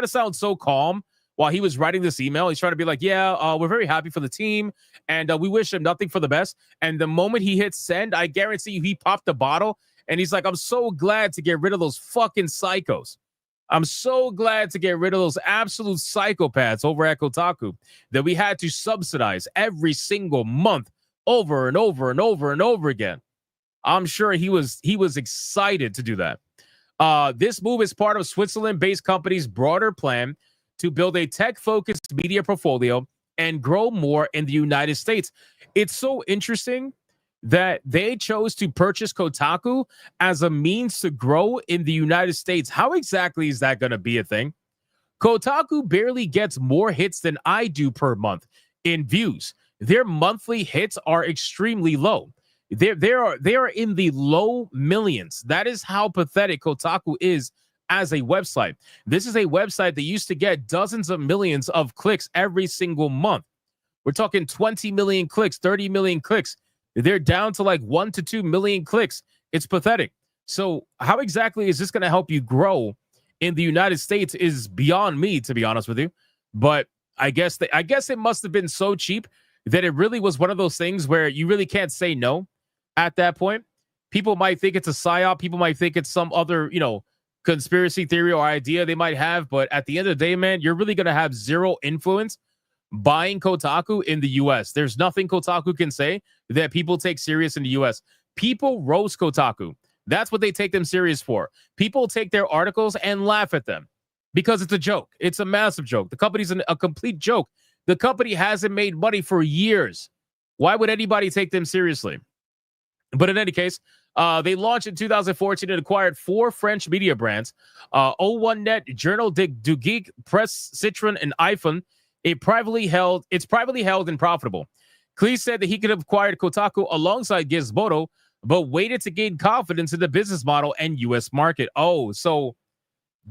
sound so calm while he was writing this email. He's trying to be like, yeah, we're very happy for the team, and we wish him nothing for the best. And the moment he hit send, I guarantee you he popped the bottle, and he's like, I'm so glad to get rid of those fucking psychos. I'm so glad to get rid of those absolute psychopaths over at Kotaku that we had to subsidize every single month over and over and over and over again. I'm sure he was excited to do that. This move is part of Switzerland-based company's broader plan to build a tech-focused media portfolio and grow more in the United States. It's so interesting that they chose to purchase Kotaku as a means to grow in the United States. How exactly is that going to be a thing? Kotaku barely gets more hits than I do per month in views. Their monthly hits are extremely low. They are in the low millions. That is how pathetic Kotaku is as a website. This is a website that used to get dozens of millions of clicks every single month. We're talking 20 million clicks, 30 million clicks. They're down to like 1 to 2 million clicks. It's pathetic. So how exactly is this going to help you grow in the United States is beyond me, to be honest with you. But I guess it must have been so cheap that it really was one of those things where you really can't say no at that point. People might think it's a psyop. People might think it's some other, conspiracy theory or idea they might have. But at the end of the day, man, you're really going to have zero influence buying Kotaku in the U.S. There's nothing Kotaku can say that people take serious in the U.S. People roast Kotaku. That's what they take them serious for. People take their articles and laugh at them because it's a joke. It's a massive joke. The company's a complete joke. The company hasn't made money for years. Why would anybody take them seriously? But in any case, they launched in 2014 and acquired 4 French media brands, O1net, Journal du Geek, Presse Citron, and iPhone. It's privately held and profitable. Cleese said that he could have acquired Kotaku alongside Gizmodo, but waited to gain confidence in the business model and U.S. market. Oh, so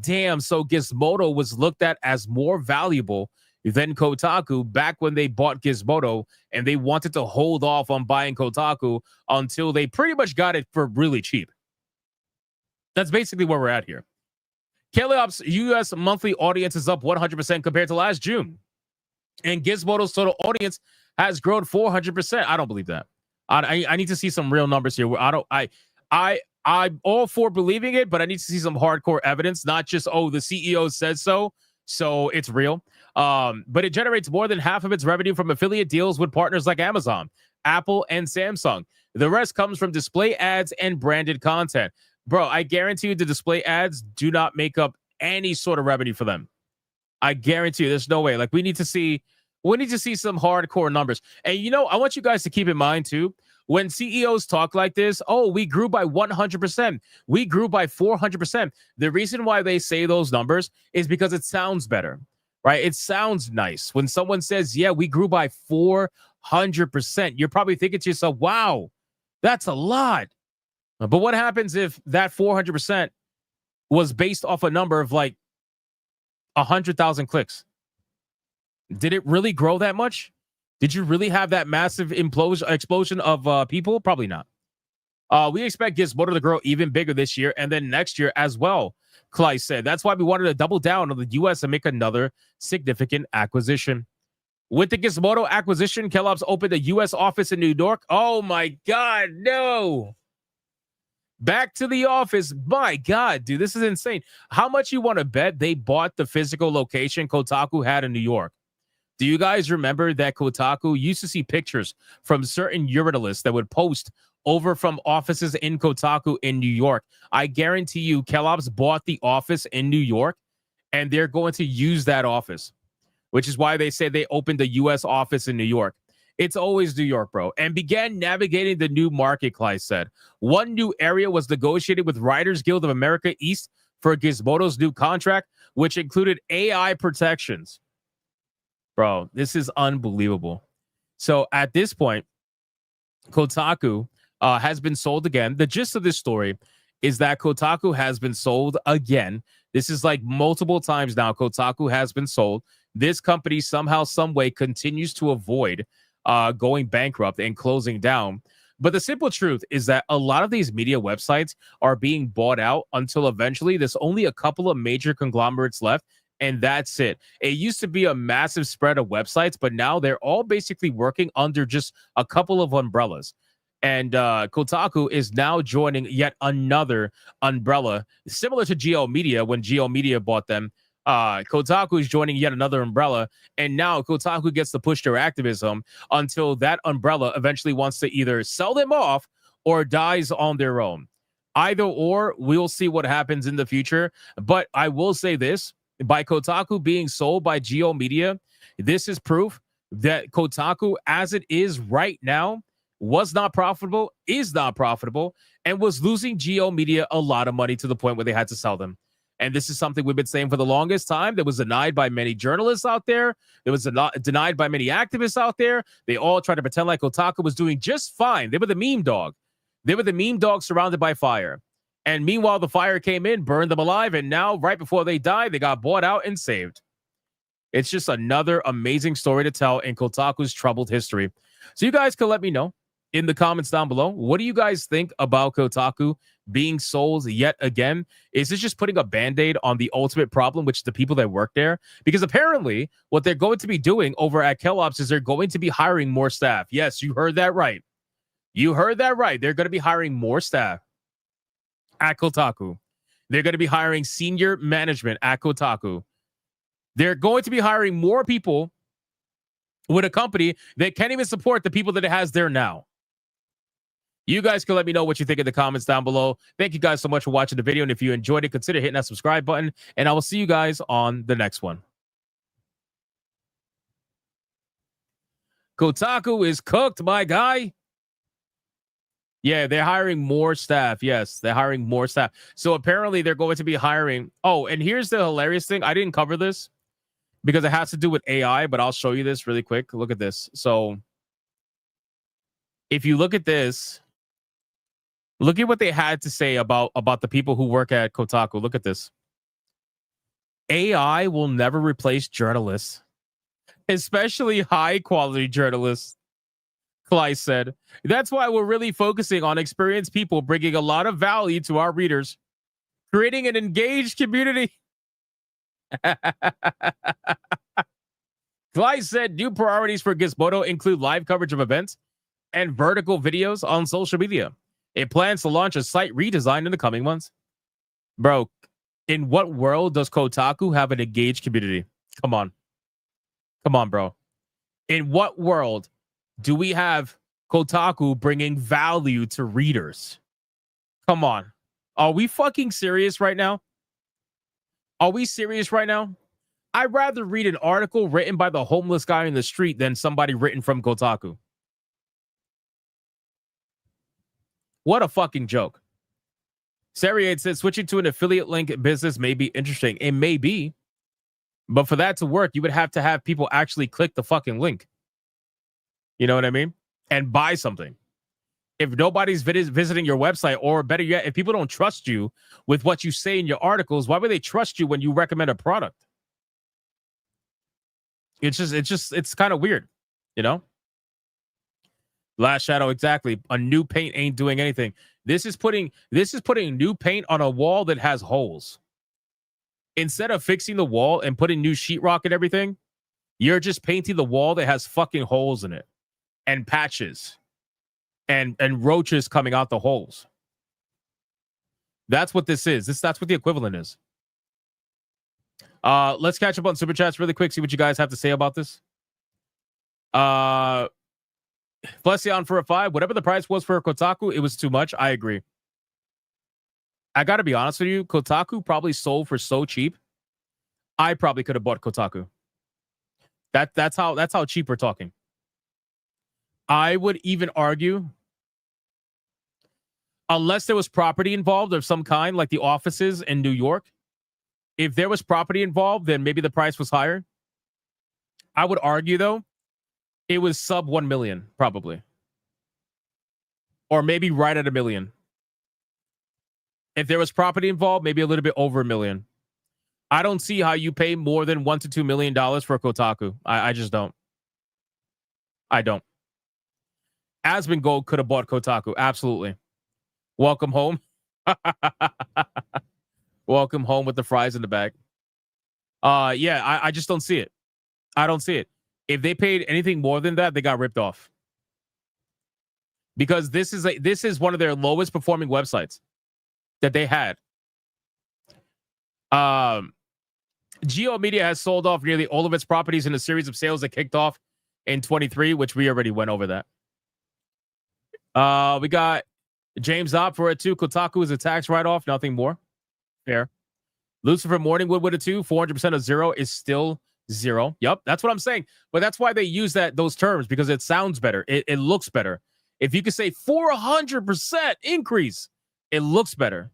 damn. So Gizmodo was looked at as more valuable than Kotaku back when they bought Gizmodo, and they wanted to hold off on buying Kotaku until they pretty much got it for really cheap. That's basically where we're at here. K-Op's U.S. monthly audience is up 100% compared to last June. And Gizmodo's total audience has grown 400%. I don't believe that. I need to see some real numbers here. I'm all for believing it, but I need to see some hardcore evidence, not just, oh, the CEO says so it's real. But it generates more than half of its revenue from affiliate deals with partners like Amazon, Apple, and Samsung. The rest comes from display ads and branded content. Bro, I guarantee you the display ads do not make up any sort of revenue for them. I guarantee you there's no way. Like, we need to see some hardcore numbers. And I want you guys to keep in mind too, when CEOs talk like this, oh, we grew by 100%, we grew by 400%. The reason why they say those numbers is because it sounds better, right? It sounds nice. When someone says, yeah, we grew by 400%, you're probably thinking to yourself, wow, that's a lot. But what happens if that 400% was based off a number of like 100,000 clicks? Did it really grow that much? Did you really have that massive explosion of people? Probably not. We expect Gizmodo to grow even bigger this year and then next year as well, Clay said. That's why we wanted to double down on the U.S. and make another significant acquisition. With the Gizmodo acquisition, Kellogg's opened a U.S. office in New York. Oh, my God, no. Back to the office. My God, dude, this is insane. How much you want to bet they bought the physical location Kotaku had in New York? Do you guys remember that Kotaku used to see pictures from certain journalists that would post over from offices in Kotaku in New York? I guarantee you Kellogg's bought the office in New York, and they're going to use that office, which is why they say they opened a U.S. office in New York. It's always New York, bro. And began navigating the new market, Clay said. One new area was negotiated with Writers Guild of America East for Gizmodo's new contract, which included AI protections. Bro, this is unbelievable. So at this point, Kotaku has been sold again. The gist of this story is that Kotaku has been sold again. This is like multiple times now. Kotaku has been sold. This company somehow, some way continues to avoid going bankrupt and closing down. But the simple truth is that a lot of these media websites are being bought out until eventually there's only a couple of major conglomerates left, and that's it. It used to be a massive spread of websites, but now they're all basically working under just a couple of umbrellas. And Kotaku is now joining yet another umbrella, similar to Geo Media when Geo Media bought them. Kotaku is joining yet another umbrella, and now Kotaku gets to push their activism until that umbrella eventually wants to either sell them off or dies on their own. Either or, we'll see what happens in the future. But I will say this, by Kotaku being sold by Geo Media, this is proof that Kotaku, as it is right now, was not profitable, is not profitable, and was losing Geo Media a lot of money to the point where they had to sell them. And this is something we've been saying for the longest time. That was denied by many journalists out there. It was denied by many activists out there. They all tried to pretend like Kotaku was doing just fine. They were the meme dog. They were the meme dog surrounded by fire. And meanwhile, the fire came in, burned them alive, and now, right before they died, they got bought out and saved. It's just another amazing story to tell in Kotaku's troubled history. So you guys can let me know in the comments down below. What do you guys think about Kotaku being sold yet again? Is this just putting a band-aid on the ultimate problem, which is the people that work there? Because apparently what they're going to be doing over at Kellogg's is they're going to be hiring more staff. Yes, you heard that right. You heard that right. They're going to be hiring more staff at Kotaku. They're going to be hiring senior management at Kotaku. They're going to be hiring more people with a company that can't even support the people that it has there now. You guys can let me know what you think in the comments down below. Thank you guys so much for watching the video. And if you enjoyed it, consider hitting that subscribe button. And I will see you guys on the next one. Kotaku is cooked, my guy. Yeah, they're hiring more staff. Yes, they're hiring more staff. So apparently they're going to be hiring. Oh, and here's the hilarious thing. I didn't cover this. because it has to do with AI, but I'll show you this really quick. Look at this. So if you look at this, look at what they had to say about the people who work at Kotaku. Look at this. AI will never replace journalists, especially high-quality journalists, Clay said. That's why we're really focusing on experienced people bringing a lot of value to our readers, creating an engaged community. Clay said new priorities for Gizmodo include live coverage of events and vertical videos on social media. It plans to launch a site redesign in the coming months. Bro, in what world does Kotaku have an engaged community? Come on. Come on, bro. In what world do we have Kotaku bringing value to readers? Come on. Are we fucking serious right now? Are we serious right now? I'd rather read an article written by the homeless guy in the street than somebody written from Kotaku. What a fucking joke. Sariade said switching to an affiliate link business may be interesting. It may be. But for that to work, you would have to have people actually click the fucking link. You know what I mean? And buy something. If nobody's visiting your website, or better yet, if people don't trust you with what you say in your articles, why would they trust you when you recommend a product? It's kind of weird, you know? Last Shadow, exactly. A new paint ain't doing anything. This is putting new paint on a wall that has holes. Instead of fixing the wall and putting new sheetrock and everything, you're just painting the wall that has fucking holes in it and patches and roaches coming out the holes. That's what this is. That's what the equivalent is. Let's catch up on Super Chats really quick, see what you guys have to say about this. Flesion for a 5. Whatever the price was for Kotaku, it was too much. I agree. I got to be honest with you. Kotaku probably sold for so cheap. I probably could have bought Kotaku. That's how cheap we're talking. I would even argue, unless there was property involved of some kind, like the offices in New York, if there was property involved, then maybe the price was higher. I would argue, though, it was sub 1 million, probably. Or maybe right at $1 million. If there was property involved, maybe a little bit over $1 million. I don't see how you pay more than $1 to $2 million for Kotaku. I just don't. I don't. Aspen Gold could have bought Kotaku. Absolutely. Welcome home. Welcome home with the fries in the bag. Yeah, I just don't see it. I don't see it. If they paid anything more than that, they got ripped off. Because this is one of their lowest performing websites that they had. Geo Media has sold off nearly all of its properties in a series of sales that kicked off in 23, which we already went over that. We got James Opp for a 2. Kotaku is a tax write-off, nothing more. Fair. Lucifer Morningwood with a 2. 400% of 0 is still 0. Yep, that's what I'm saying. But that's why they use those terms, because it sounds better. It looks better. If you could say 400% increase, it looks better.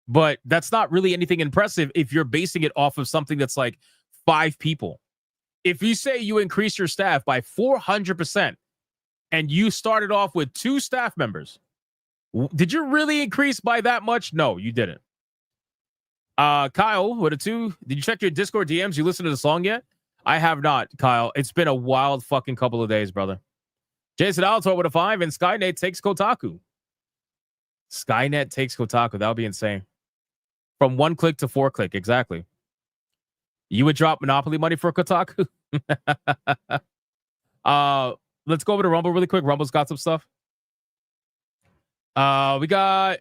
But that's not really anything impressive if you're basing it off of something that's like 5 people. If you say you increase your staff by 400% and you started off with 2 staff members, did you really increase by that much? No, you didn't. Kyle with a 2. Did you check your Discord DMs? You listen to the song yet? I have not, Kyle. It's been a wild fucking couple of days, brother. Jason Altor with a 5, and Skynet takes Kotaku. Skynet takes Kotaku. That would be insane. From 1 click to 4 click, exactly. You would drop Monopoly money for Kotaku? Let's go over to Rumble really quick. Rumble's got some stuff. We got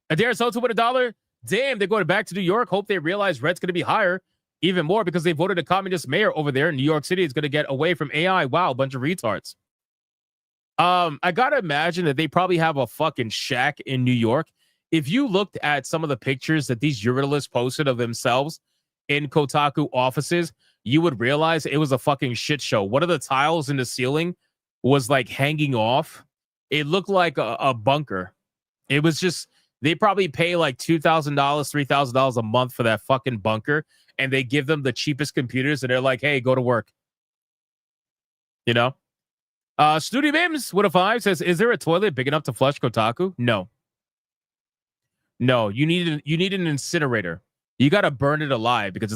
Adair Soto with $1. Damn, they're going back to New York. Hope they realize rent's going to be higher even more because they voted a communist mayor over there in New York City. Is going to get away from AI. Wow, a bunch of retards. I got to imagine that they probably have a fucking shack in New York. If you looked at some of the pictures that these journalists posted of themselves in Kotaku offices, you would realize it was a fucking shit show. One of the tiles in the ceiling was like hanging off. It looked like a bunker. It was just, They probably pay like $2,000, $3,000 a month for that fucking bunker, and they give them the cheapest computers, and they're like, "Hey, go to work." You know. Studio Mims with a 5 says, "Is there a toilet big enough to flush Kotaku?" No. No, you need an incinerator. You got to burn it alive because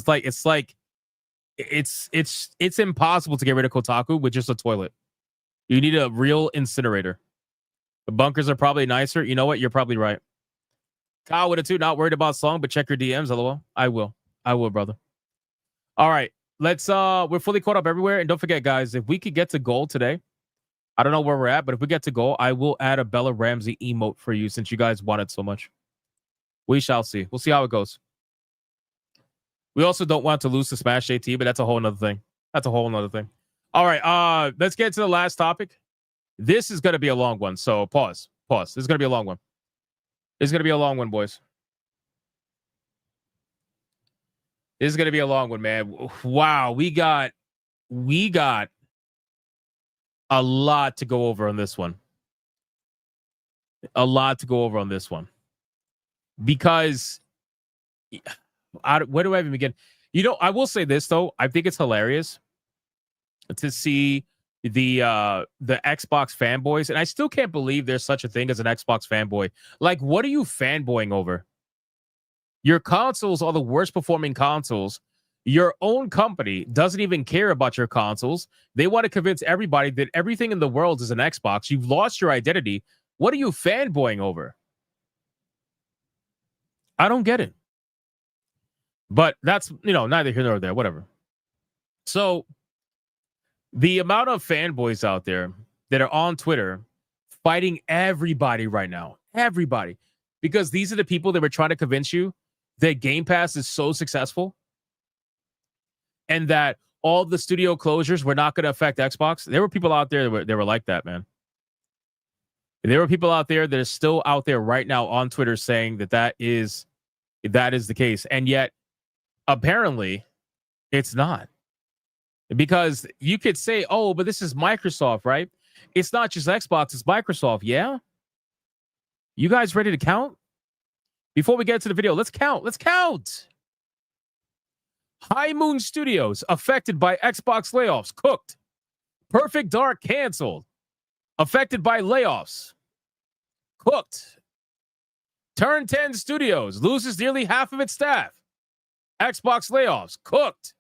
it's impossible to get rid of Kotaku with just a toilet. You need a real incinerator. The bunkers are probably nicer. You know what? You're probably right. Kyle with a 2, not worried about song, but check your DMs, lol. I will, brother. All right. We're fully caught up everywhere. And don't forget, guys, if we could get to goal today, I don't know where we're at, but if we get to goal, I will add a Bella Ramsey emote for you since you guys want it so much. We shall see. We'll see how it goes. We also don't want to lose to Smash JT, but that's a whole nother thing. All right. Let's get to the last topic. This is going to be a long one. So pause. This is going to be a long one. Boys. This is going to be a long one, man. Wow. We got a lot to go over on this one. Because where do I even begin? You know, I will say this though. I think it's hilarious to see the Xbox fanboys, and I still can't believe there's such a thing as an Xbox fanboy. Like, what are you fanboying over? Your consoles are the worst performing consoles. Your own company doesn't even care about your consoles. They want to convince everybody that everything in the world is an Xbox. You've lost your identity. What are you fanboying over? I don't get it. But that's, neither here nor there, whatever. So the amount of fanboys out there that are on Twitter fighting everybody right now, because these are the people that were trying to convince you that Game Pass is so successful and that all the studio closures were not going to affect Xbox. There were people out there that were like that, man. There were people out there that are still out there right now on Twitter saying that is the case. And yet, apparently, it's not. Because you could say, oh, but this is Microsoft, right? It's not just Xbox, it's Microsoft. Yeah? You guys ready to count? Before we get to the video, let's count. High Moon Studios affected by Xbox layoffs. Cooked. Perfect Dark canceled. Affected by layoffs. Cooked. Turn 10 Studios loses nearly half of its staff. Xbox layoffs. Cooked.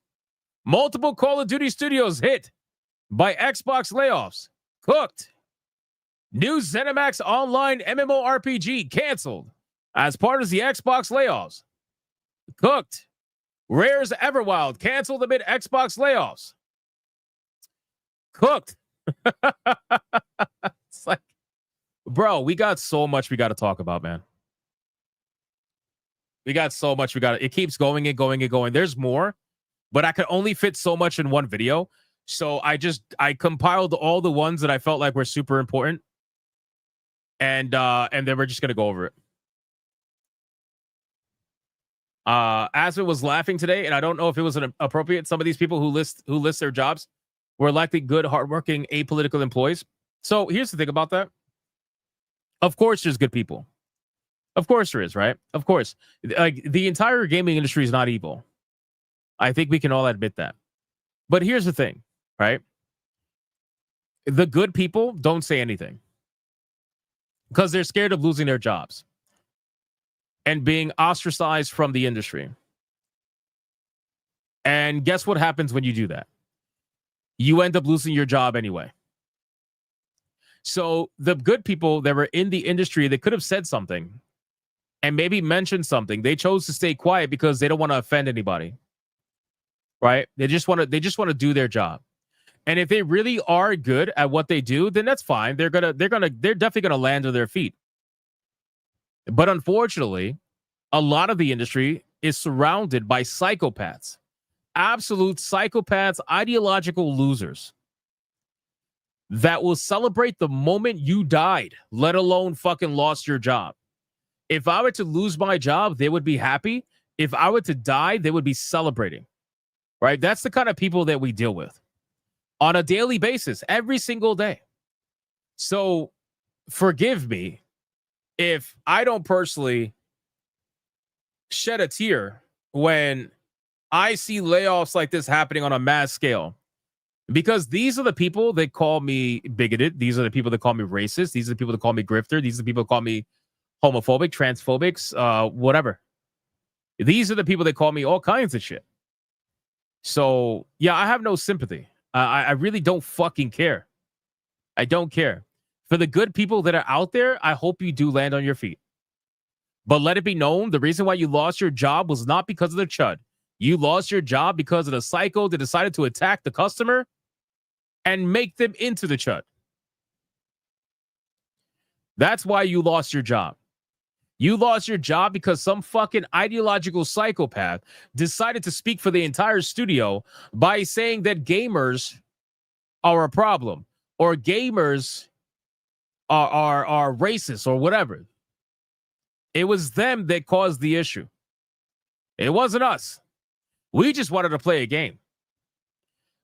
Multiple Call of Duty studios hit by Xbox layoffs. Cooked. New ZeniMax Online MMORPG canceled as part of the Xbox layoffs. Cooked. Rare's Everwild canceled amid Xbox layoffs. Cooked. It's like, bro, we got so much we got to talk about, man. We got so much it keeps going and going and going. There's more, but I could only fit so much in one video. So I compiled all the ones that I felt like were super important. And then we're just going to go over it. Aspen was laughing today, and I don't know if it was appropriate. Some of these people who list their jobs were likely good, hardworking, apolitical employees. So here's the thing about that. Of course, there's good people. Of course there is, right? Of course. Like, the entire gaming industry is not evil. I think we can all admit that. But here's the thing, right? The good people don't say anything because they're scared of losing their jobs and being ostracized from the industry. And guess what happens when you do that? You end up losing your job anyway. So the good people that were in the industry that could have said something and maybe mentioned something, they chose to stay quiet because they don't want to offend anybody. Right? They just want to do their job. And if they really are good at what they do, then that's fine. They're definitely gonna land on their feet. But unfortunately, a lot of the industry is surrounded by psychopaths. Absolute psychopaths, ideological losers that will celebrate the moment you died, let alone fucking lost your job. If I were to lose my job, they would be happy. If I were to die, they would be celebrating. Right? That's the kind of people that we deal with on a daily basis, every single day. So forgive me if I don't personally shed a tear when I see layoffs like this happening on a mass scale, because these are the people that call me bigoted. These are the people that call me racist. These are the people that call me grifter. These are the people that call me homophobic, transphobics, whatever. These are the people that call me all kinds of shit. So, yeah, I have no sympathy. I really don't fucking care. I don't care. For the good people that are out there, I hope you do land on your feet. But let it be known, the reason why you lost your job was not because of the chud. You lost your job because of the psycho that decided to attack the customer and make them into the chud. That's why you lost your job. You lost your job because some fucking ideological psychopath decided to speak for the entire studio by saying that gamers are a problem or gamers are racist or whatever. It was them that caused the issue. It wasn't us. We just wanted to play a game.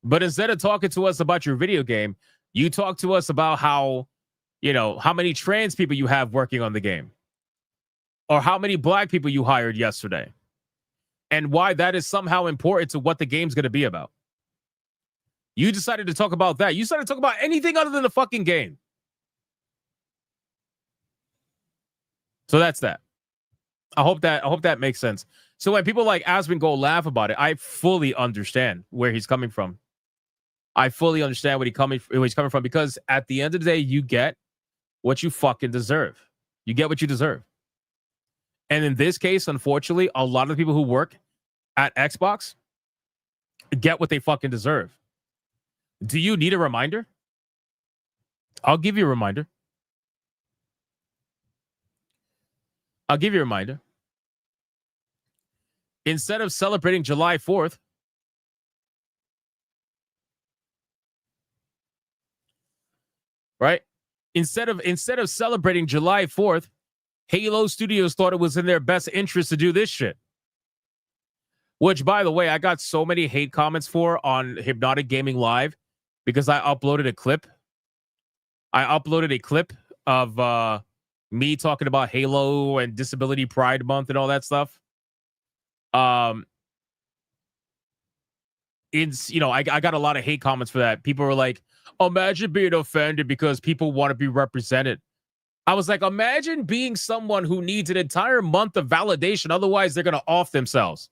But instead of talking to us about your video game, you talk to us about how many trans people you have working on the game. Or how many black people you hired yesterday. And why that is somehow important to what the game's going to be about. You decided to talk about that. You decided to talk about anything other than the fucking game. So that's that. I hope that makes sense. So when people like Aspen go laugh about it, I fully understand where he's coming from. I fully understand where he's coming from, because at the end of the day, you get what you fucking deserve. You get what you deserve. And in this case, unfortunately, a lot of the people who work at Xbox get what they fucking deserve. Do you need a reminder? I'll give you a reminder. I'll give you a reminder. Instead of celebrating July 4th, right? Instead of celebrating July 4th, Halo Studios thought it was in their best interest to do this shit. Which, by the way, I got so many hate comments for on Hypnotic Gaming Live because I uploaded a clip. I uploaded a clip of me talking about Halo and Disability Pride Month and all that stuff. I got a lot of hate comments for that. People were like, imagine being offended because people want to be represented. I was like, imagine being someone who needs an entire month of validation. Otherwise, they're going to off themselves.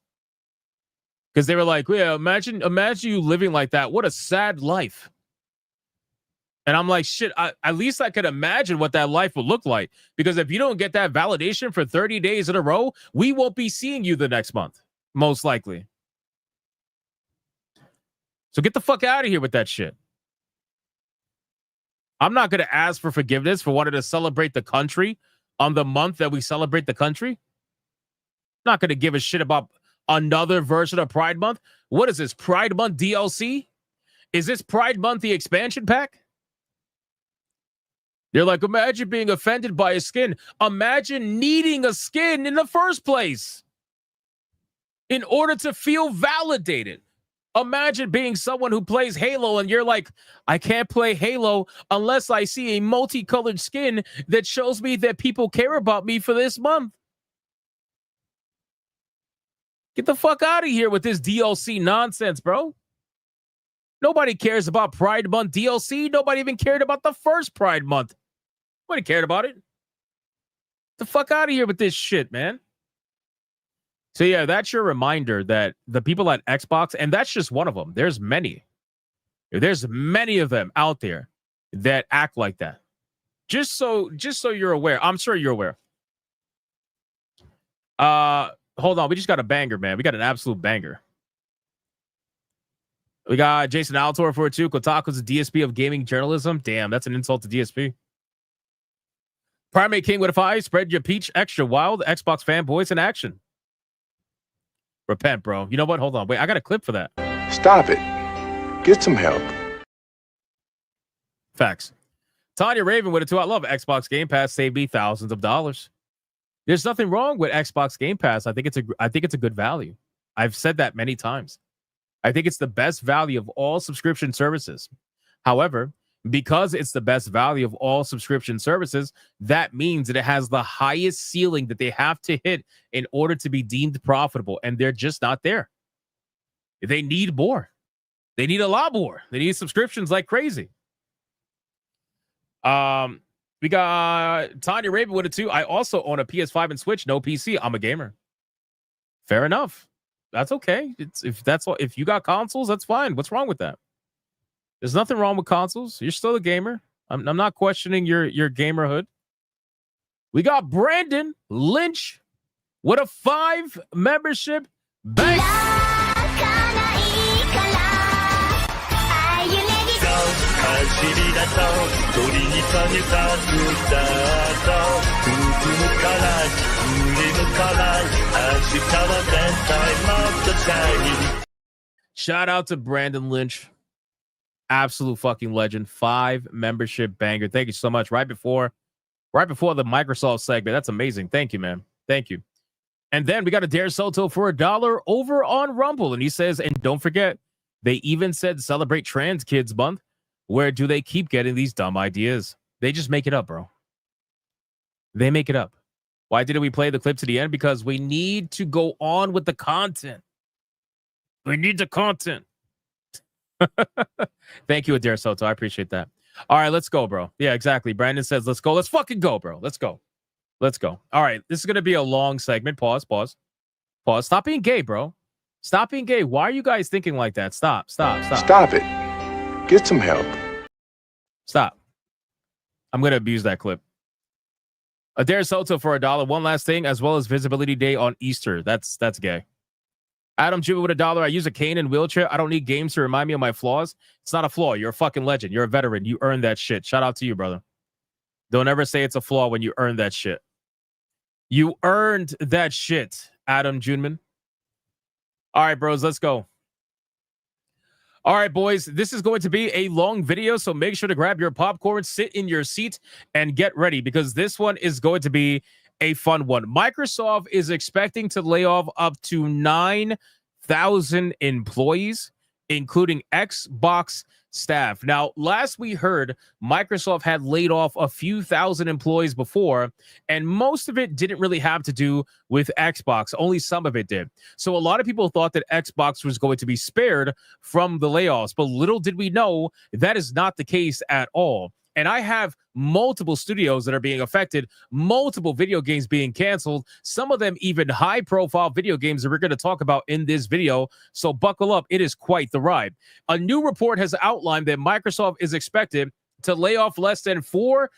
Because they were like, yeah, imagine you living like that. What a sad life. And I'm like, shit, at least I could imagine what that life would look like. Because if you don't get that validation for 30 days in a row, we won't be seeing you the next month. Most likely. So get the fuck out of here with that shit. I'm not going to ask for forgiveness for wanting to celebrate the country on the month that we celebrate the country. Not going to give a shit about another version of Pride Month. What is this, Pride Month DLC? Is this Pride Month the expansion pack? They're like, imagine being offended by a skin. Imagine needing a skin in the first place in order to feel validated. Imagine being someone who plays Halo and you're like, I can't play Halo unless I see a multicolored skin that shows me that people care about me for this month. Get the fuck out of here with this DLC nonsense, bro. Nobody cares about Pride Month DLC. Nobody even cared about the first Pride Month. Nobody cared about it. Get the fuck out of here with this shit, man. So yeah, that's your reminder that the people at Xbox, and that's just one of them. There's many. There's many of them out there that act like that. Just so you're aware. I'm sure you're aware. Hold on. We just got a banger, man. We got an absolute banger. We got Jason Altor for it too. Kotaku's a DSP of gaming journalism. Damn, that's an insult to DSP. Primate King with a 5. Spread your peach extra wild. Xbox fanboys in action. Repent, bro. You know what? Hold on. Wait, I got a clip for that. Stop it. Get some help. Facts. Tanya Raven with a 2. I love Xbox Game Pass. Saved me thousands of dollars. There's nothing wrong with Xbox Game Pass. I think it's a good value. I've said that many times. I think it's the best value of all subscription services. However, Because it's the best value of all subscription services, that means that it has the highest ceiling that they have to hit in order to be deemed profitable, and they're just not there. They need more. They need a lot more. They need subscriptions like crazy. We got Tanya Raven with it too. I also own a PS5 and Switch, no PC. I'm a gamer. Fair enough. That's okay. If you got consoles, that's fine. What's wrong with that? There's nothing wrong with consoles. You're still a gamer. I'm not questioning your gamerhood. We got Brandon Lynch with a 5 membership bank. Shout out to Brandon Lynch. Absolute fucking legend. 5 membership banger. Thank you so much. Right before the Microsoft segment. That's amazing. Thank you, man. Thank you. And then we got a Dare Soto for $1 over on Rumble. And he says, and don't forget, they even said celebrate Trans Kids Month. Where do they keep getting these dumb ideas? They just make it up, bro. They make it up. Why didn't we play the clip to the end? Because we need to go on with the content. We need the content. Thank you, Adair Soto. I appreciate that. All right, let's go, bro. Yeah, exactly. Brandon says, let's go. Let's fucking go, bro. Let's go. Let's go. All right, this is going to be a long segment. Pause. Stop being gay, bro. Stop being gay. Why are you guys thinking like that? Stop. Stop it. Get some help. Stop. I'm going to abuse that clip. Adair Soto for $1. One last thing, as well as Visibility Day on Easter. That's gay. Adam Juba with $1. I use a cane and wheelchair. I don't need games to remind me of my flaws. It's not a flaw. You're a fucking legend. You're a veteran. You earned that shit. Shout out to you, brother. Don't ever say it's a flaw when you earned that shit. You earned that shit, Adam Juneman. All right, bros, let's go. All right, boys, this is going to be a long video, so make sure to grab your popcorn, sit in your seat, and get ready, because this one is going to be a fun one. Microsoft is expecting to lay off up to 9,000 employees, including Xbox staff. Now, last we heard, Microsoft had laid off a few thousand employees before, and most of it didn't really have to do with Xbox. Only some of it did. So a lot of people thought that Xbox was going to be spared from the layoffs, but little did we know that is not the case at all. And I have multiple studios that are being affected, multiple video games being canceled, some of them even high-profile video games that we're going to talk about in this video. So buckle up. It is quite the ride. A new report has outlined that Microsoft is expected to lay off less than 4%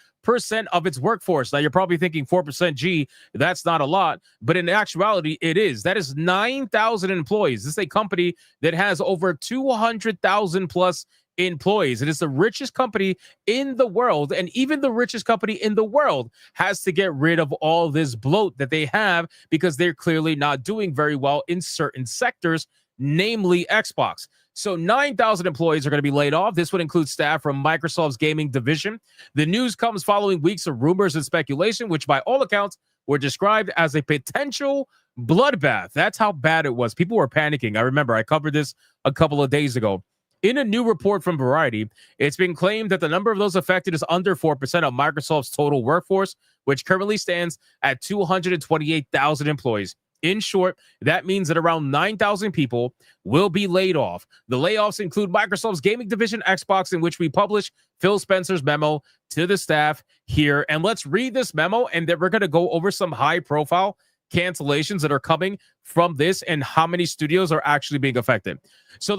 of its workforce. Now, you're probably thinking 4%, gee, that's not a lot. But in actuality, it is. That is 9,000 employees. This is a company that has over 200,000 plus employees. It is the richest company in the world, and even the richest company in the world has to get rid of all this bloat that they have because they're clearly not doing very well in certain sectors, namely Xbox. So 9,000 employees are going to be laid off. This would include staff from Microsoft's gaming division. The news comes following weeks of rumors and speculation, which by all accounts were described as a potential bloodbath. That's how bad it was. People were panicking. I remember I covered this a couple of days ago. In a new report from Variety, it's been claimed that the number of those affected is under 4% of Microsoft's total workforce, which currently stands at 228,000 employees. In short, that means that around 9,000 people will be laid off. The layoffs include Microsoft's gaming division, Xbox, in which we publish Phil Spencer's memo to the staff here. And let's read this memo, and then we're going to go over some high-profile cancellations that are coming from this and how many studios are actually being affected. So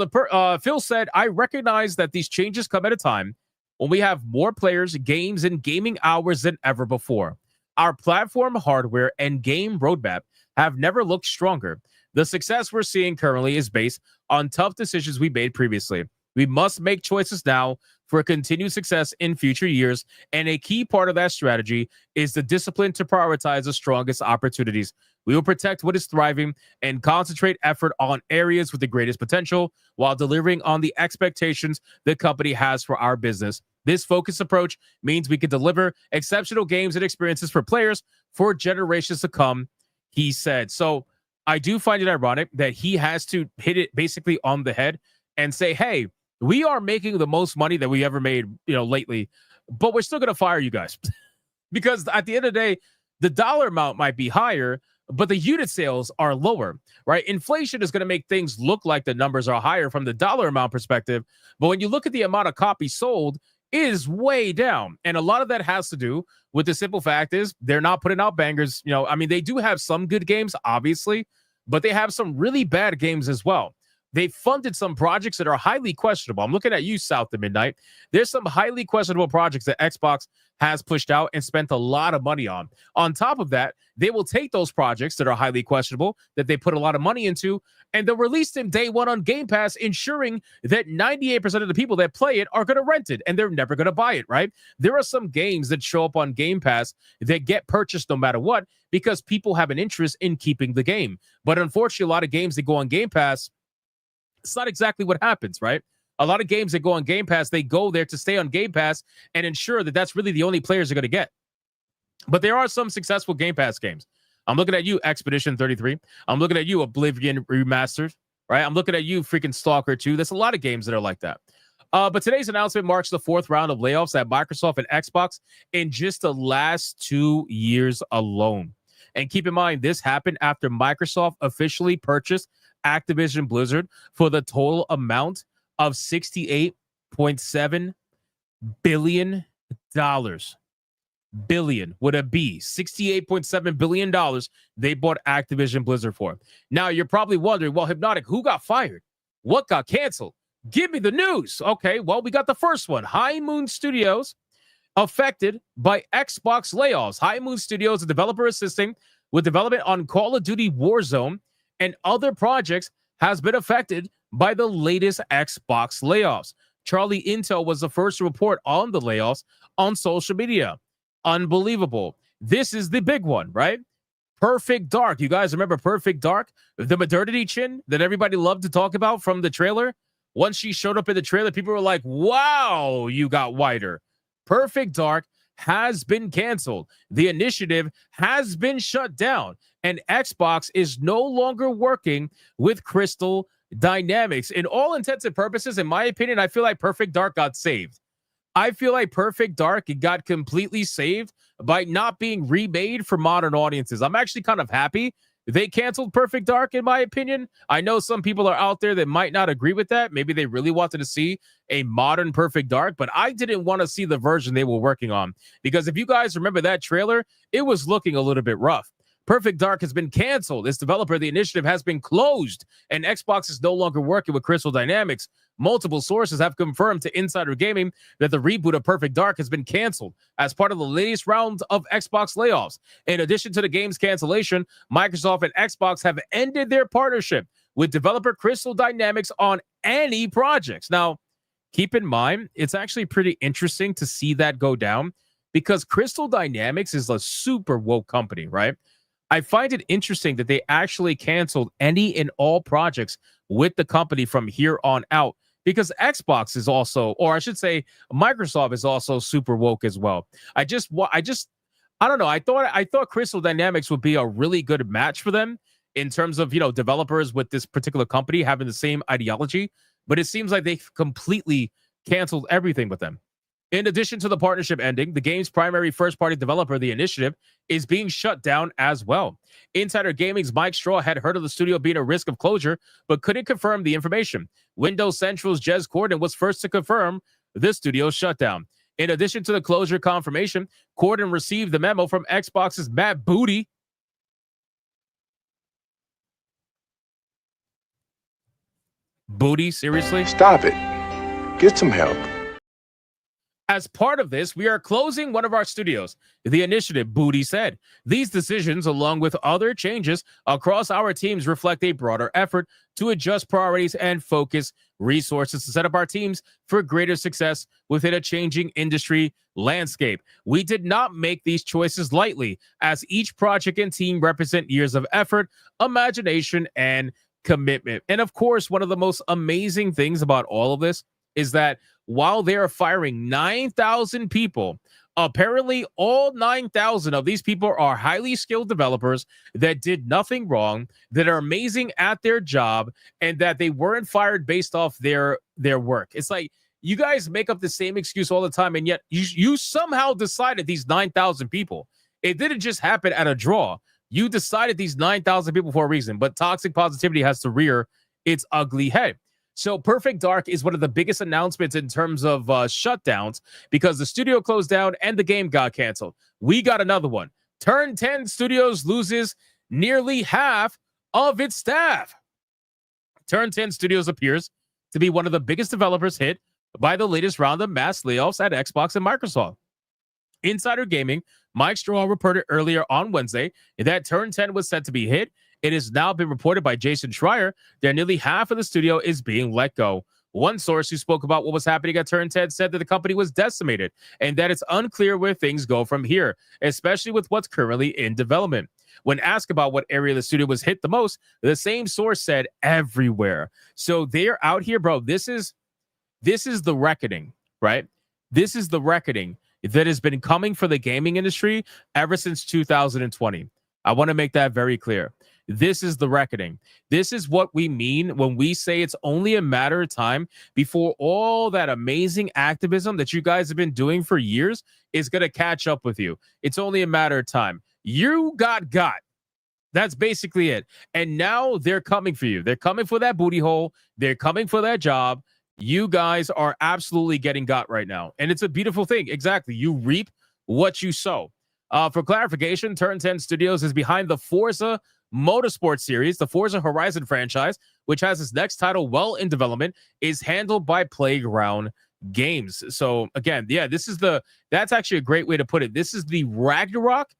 Phil said, I recognize that these changes come at a time when we have more players, games, and gaming hours than ever before. Our platform, hardware, and game roadmap have never looked stronger. The success we're seeing currently is based on tough decisions we made previously. We must make choices now for continued success in future years, and a key part of that strategy is the discipline to prioritize the strongest opportunities. We will protect what is thriving and concentrate effort on areas with the greatest potential while delivering on the expectations the company has for our business. This focused approach means we can deliver exceptional games and experiences for players for generations to come, he said. So I do find it ironic that he has to hit it basically on the head and say, hey, We are making the most money that we ever made, lately, but we're still going to fire you guys because at the end of the day, the dollar amount might be higher, but the unit sales are lower, right? Inflation is going to make things look like the numbers are higher from the dollar amount perspective. But when you look at the amount of copies sold, it is way down. And a lot of that has to do with the simple fact is they're not putting out bangers. They do have some good games, obviously, but they have some really bad games as well. They funded some projects that are highly questionable. I'm looking at you, South to Midnight. There's some highly questionable projects that Xbox has pushed out and spent a lot of money on. On top of that, they will take those projects that are highly questionable, that they put a lot of money into, and they'll release them day one on Game Pass, ensuring that 98% of the people that play it are going to rent it, and they're never going to buy it, right? There are some games that show up on Game Pass that get purchased no matter what because people have an interest in keeping the game. But unfortunately, a lot of games that go on Game Pass, it's not exactly what happens, right? A lot of games that go on Game Pass, they go there to stay on Game Pass and ensure that that's really the only players they're going to get. But there are some successful Game Pass games. I'm looking at you, Expedition 33. I'm looking at you, Oblivion Remastered, right? I'm looking at you, freaking Stalker 2. There's a lot of games that are like that. But today's announcement marks the fourth round of layoffs at Microsoft and Xbox in just the last 2 years alone. And keep in mind, this happened after Microsoft officially purchased Activision Blizzard for the total amount of $68.7 billion. Billion with a B. $68.7 billion they bought Activision Blizzard for. Now, you're probably wondering, well, Hypnotic, who got fired? What got canceled? Give me the news. Okay, well, we got the first one. High Moon Studios affected by Xbox layoffs. High Moon Studios, a developer assisting with development on Call of Duty Warzone and other projects, has been affected by the latest Xbox layoffs. Charlie Intel was the first to report on the layoffs on social media. Unbelievable. This is the big one, right? Perfect Dark. You guys remember Perfect Dark? The modernity chin that everybody loved to talk about from the trailer? Once she showed up in the trailer, people were like, wow, you got whiter. Perfect Dark has been canceled. The initiative has been shut down, and Xbox is no longer working with Crystal Dynamics. In all intents and purposes, in my opinion, I feel like Perfect Dark got saved. I feel like Perfect Dark got completely saved by not being remade for modern audiences. I'm actually kind of happy they canceled Perfect Dark, in my opinion. I know some people are out there that might not agree with that. Maybe they really wanted to see a modern Perfect Dark, but I didn't want to see the version they were working on, because if you guys remember that trailer, it was looking a little bit rough. Perfect Dark has been canceled. Its developer, the initiative, has been closed, and Xbox is no longer working with Crystal Dynamics. Multiple sources have confirmed to Insider Gaming that the reboot of Perfect Dark has been canceled as part of the latest round of Xbox layoffs. In addition to the game's cancellation, Microsoft and Xbox have ended their partnership with developer Crystal Dynamics on any projects. Now, keep in mind, it's actually pretty interesting to see that go down, because Crystal Dynamics is a super woke company, right? I find it interesting that they actually canceled any and all projects with the company from here on out, because Xbox is also, or I should say, Microsoft is also super woke as well. I don't know. I thought Crystal Dynamics would be a really good match for them in terms of, developers with this particular company having the same ideology, but it seems like they completely canceled everything with them. In addition to the partnership ending, the game's primary first-party developer, The Initiative, is being shut down as well. Insider Gaming's Mike Straw had heard of the studio being at risk of closure, but couldn't confirm the information. Windows Central's Jez Corden was first to confirm the studio's shutdown. In addition to the closure confirmation, Corden received the memo from Xbox's Matt Booty. Booty, seriously? Stop it. Get some help. As part of this, we are closing one of our studios, The Initiative, Booty said. These decisions, along with other changes across our teams, reflect a broader effort to adjust priorities and focus resources to set up our teams for greater success within a changing industry landscape. We did not make these choices lightly, as each project and team represent years of effort, imagination, and commitment. And of course, one of the most amazing things about all of this is that while they are firing 9,000 people, apparently all 9,000 of these people are highly skilled developers that did nothing wrong, that are amazing at their job, and that they weren't fired based off their their work. It's like you guys make up the same excuse all the time, and yet you somehow decided these 9,000 people. It didn't just happen at a draw. You decided these 9,000 people for a reason, but toxic positivity has to rear its ugly head. So Perfect Dark is one of the biggest announcements in terms of shutdowns because the studio closed down and the game got canceled. We got another one. Turn 10 Studios loses nearly half of its staff. Turn 10 Studios appears to be one of the biggest developers hit by the latest round of mass layoffs at Xbox and Microsoft. Insider Gaming, Mike Straw reported earlier on Wednesday that Turn 10 was set to be hit. It has now been reported by Jason Schreier that nearly half of the studio is being let go. One source who spoke about what was happening at Turn 10 said that the company was decimated and that it's unclear where things go from here, especially with what's currently in development. When asked about what area the studio was hit the most, the same source said everywhere. So they're out here, bro. This is the reckoning, right? This is the reckoning that has been coming for the gaming industry ever since 2020. I want to make that very clear. This is the reckoning. This is what we mean when we say it's only a matter of time before all that amazing activism that you guys have been doing for years is going to catch up with you. It's only a matter of time. You got. That's basically it. And now they're coming for you. They're coming for that booty hole. They're coming for that job. You guys are absolutely getting got right now. And it's a beautiful thing. Exactly. You reap what you sow. For clarification, Turn 10 Studios is behind the Forza Motorsport series. The Forza Horizon franchise, which has its next title well in development, is handled by Playground Games. So again, yeah, that's actually a great way to put it. This is the Ragnarok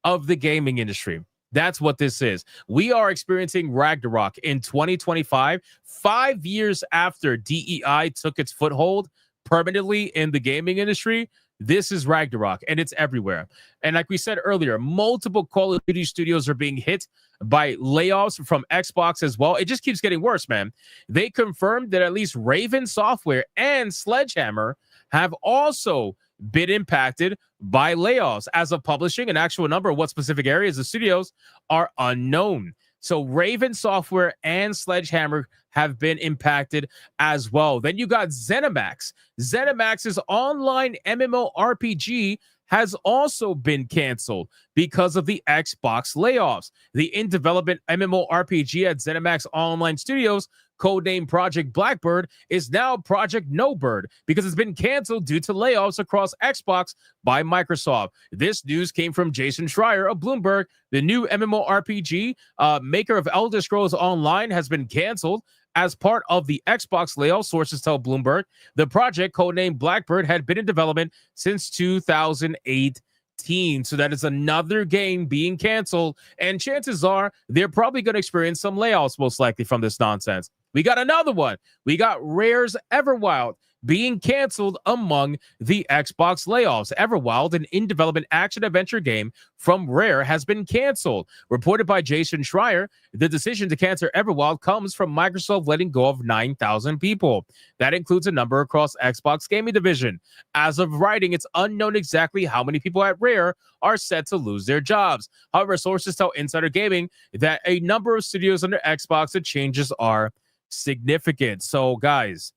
of the gaming industry. That's what this is. We are experiencing Ragnarok in 2025, 5 years after DEI took its foothold permanently in the gaming industry. This is Ragnarok, and it's everywhere. And like we said earlier, multiple Call of Duty studios are being hit by layoffs from Xbox as well. It just keeps getting worse, man. They confirmed that at least Raven Software and Sledgehammer have also been impacted by layoffs. As of publishing, an actual number of what specific areas of studios are unknown. So Raven Software and Sledgehammer have been impacted as well. Then you got ZeniMax. ZeniMax's online MMORPG has also been canceled because of the Xbox layoffs. The in-development MMORPG at ZeniMax Online Studios, codenamed Project Blackbird, is now Project Snowbird because it's been canceled due to layoffs across Xbox by Microsoft. This news came from Jason Schreier of Bloomberg. The new MMORPG, maker of Elder Scrolls Online, has been canceled as part of the Xbox layoff, sources tell Bloomberg. The project, codenamed Blackbird, had been in development since 2018. So that is another game being canceled. And chances are they're probably going to experience some layoffs, most likely, from this nonsense. We got another one. We got Rare's Everwild being canceled among the Xbox layoffs. Everwild, an in-development action-adventure game from Rare, has been canceled. Reported by Jason Schreier, the decision to cancel Everwild comes from Microsoft letting go of 9,000 people. That includes a number across Xbox gaming division. As of writing, it's unknown exactly how many people at Rare are set to lose their jobs. However, sources tell Insider Gaming that a number of studios under Xbox, the changes are significant. So, guys,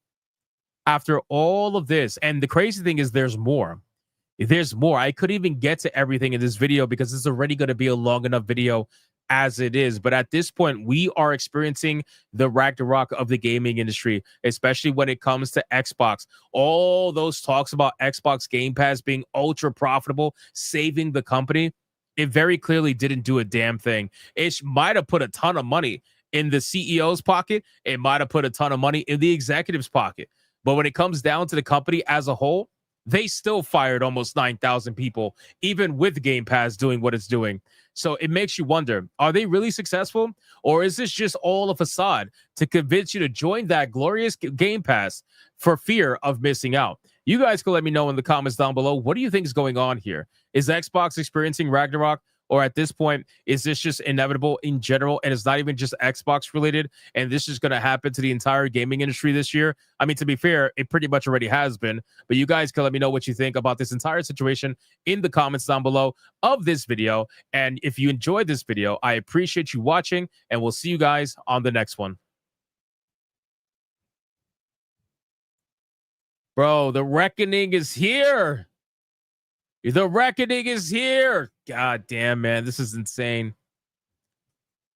after all of this, and the crazy thing is there's more. There's more. I couldn't even get to everything in this video because it's already going to be a long enough video as it is. But at this point, we are experiencing the Ragnarok of the gaming industry, especially when it comes to Xbox. All those talks about Xbox Game Pass being ultra profitable, saving the company, it very clearly didn't do a damn thing. It might have put a ton of money in the CEO's pocket. It might have put a ton of money in the executive's pocket. But when it comes down to the company as a whole, they still fired almost 9,000 people, even with Game Pass doing what it's doing. So it makes you wonder, are they really successful? Or is this just all a facade to convince you to join that glorious Game Pass for fear of missing out? You guys can let me know in the comments down below. What do you think is going on here? Is Xbox experiencing Ragnarok? Or at this point, is this just inevitable in general? And it's not even just Xbox related. And this is going to happen to the entire gaming industry this year. I mean, to be fair, it pretty much already has been. But you guys can let me know what you think about this entire situation in the comments down below of this video. And if you enjoyed this video, I appreciate you watching. And we'll see you guys on the next one. Bro, the reckoning is here. The reckoning is here. God damn, man. This is insane.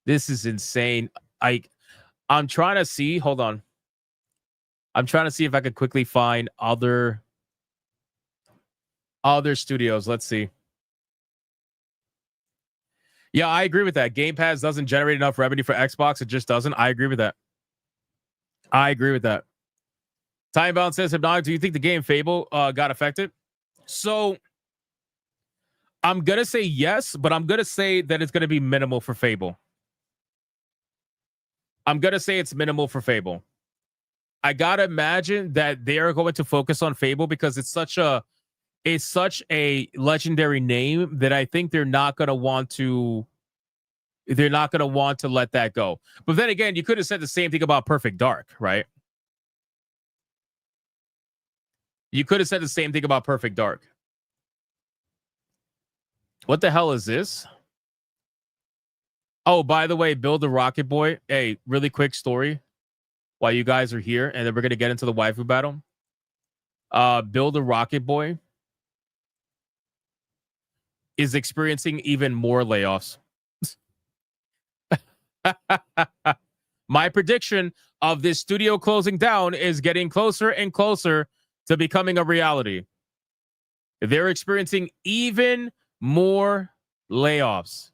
This is insane. I'm trying to see. Hold on. I'm trying to see if I could quickly find other studios. Let's see. Yeah, I agree with that. Game Pass doesn't generate enough revenue for Xbox. It just doesn't. I agree with that. Timebound says, Hypnotic, do you think the game Fable got affected? So I'm going to say yes, but I'm going to say that it's going to be minimal for Fable. I'm going to say it's minimal for Fable. I got to imagine that they are going to focus on Fable because it's such a legendary name that I think they're not going to want to let that go. But then again, you could have said the same thing about Perfect Dark, right? You could have said the same thing about Perfect Dark. What the hell is this? Oh, by the way, Build the Rocket Boy. Hey, really quick story while you guys are here, and then we're going to get into the waifu battle. Build the Rocket Boy is experiencing even more layoffs. My prediction of this studio closing down is getting closer and closer to becoming a reality. They're experiencing even more layoffs.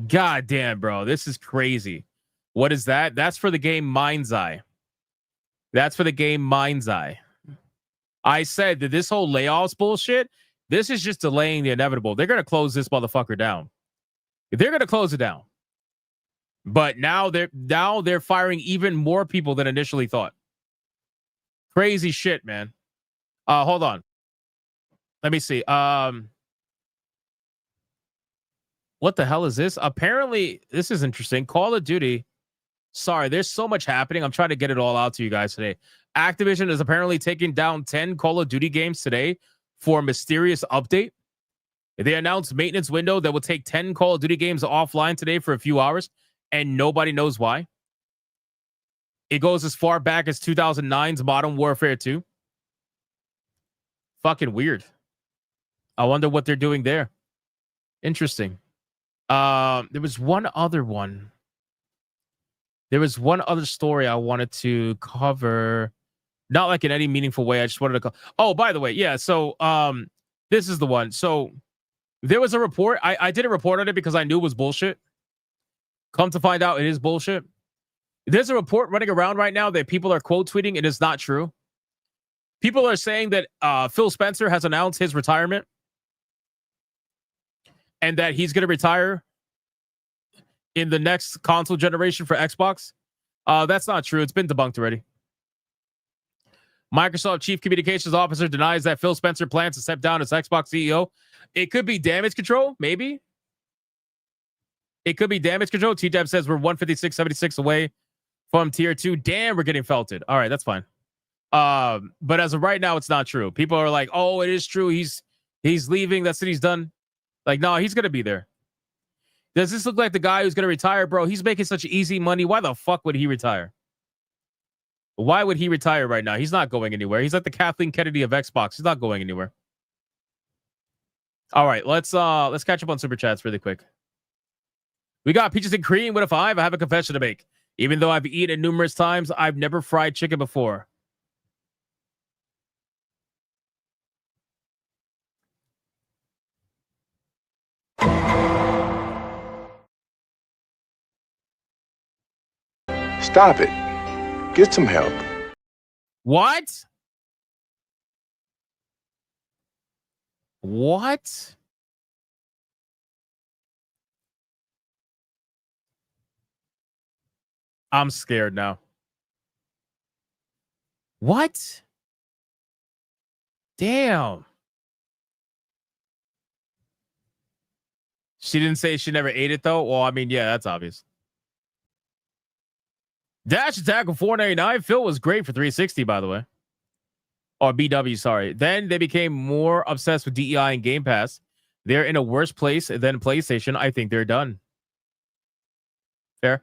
God damn, bro. This is crazy. What is that? That's for the game Mind's Eye. I said that this whole layoffs bullshit, this is just delaying the inevitable. They're going to close this motherfucker down. They're going to close it down. But now they're firing even more people than initially thought. Crazy shit, man. Hold on. Let me see. What the hell is this? Apparently, this is interesting. Call of Duty. Sorry, there's so much happening. I'm trying to get it all out to you guys today. Activision is apparently taking down 10 Call of Duty games today for a mysterious update. They announced maintenance window that will take 10 Call of Duty games offline today for a few hours, and nobody knows why. It goes as far back as 2009's Modern Warfare 2. Fucking weird. I wonder what they're doing there. Interesting. There was one other one. There was one other story I wanted to cover. Not like in any meaningful way. I just wanted to Oh, by the way, yeah. So this is the one. So there was a report. I didn't report on it because I knew it was bullshit. Come to find out, it is bullshit. There's a report running around right now that people are quote tweeting. It is not true. People are saying that Phil Spencer has announced his retirement and that he's going to retire in the next console generation for Xbox. That's not true. It's been debunked already. Microsoft Chief Communications Officer denies that Phil Spencer plans to step down as Xbox CEO. It could be damage control, maybe. It could be damage control. T-Dab says we're 156.76 away from tier 2. Damn, we're getting felted. All right, that's fine. But as of right now, it's not true. People are like, oh, it is true. He's leaving. That's what he's done. Like, no, he's going to be there. Does this look like the guy who's going to retire, bro? He's making such easy money. Why the fuck would he retire? Why would he retire right now? He's not going anywhere. He's like the Kathleen Kennedy of Xbox. He's not going anywhere. All right, let's catch up on Super Chats really quick. We got Peaches and Cream with a 5. I have a confession to make. Even though I've eaten it numerous times, I've never fried chicken before. Stop it. Get some help. What? What? I'm scared now. What? Damn. She didn't say she never ate it, though? Well, I mean, yeah, that's obvious. Dash attack of $4.99. Phil was great for 360, by the way. Or BW, sorry. Then they became more obsessed with DEI and Game Pass. They're in a worse place than PlayStation. I think they're done. Fair.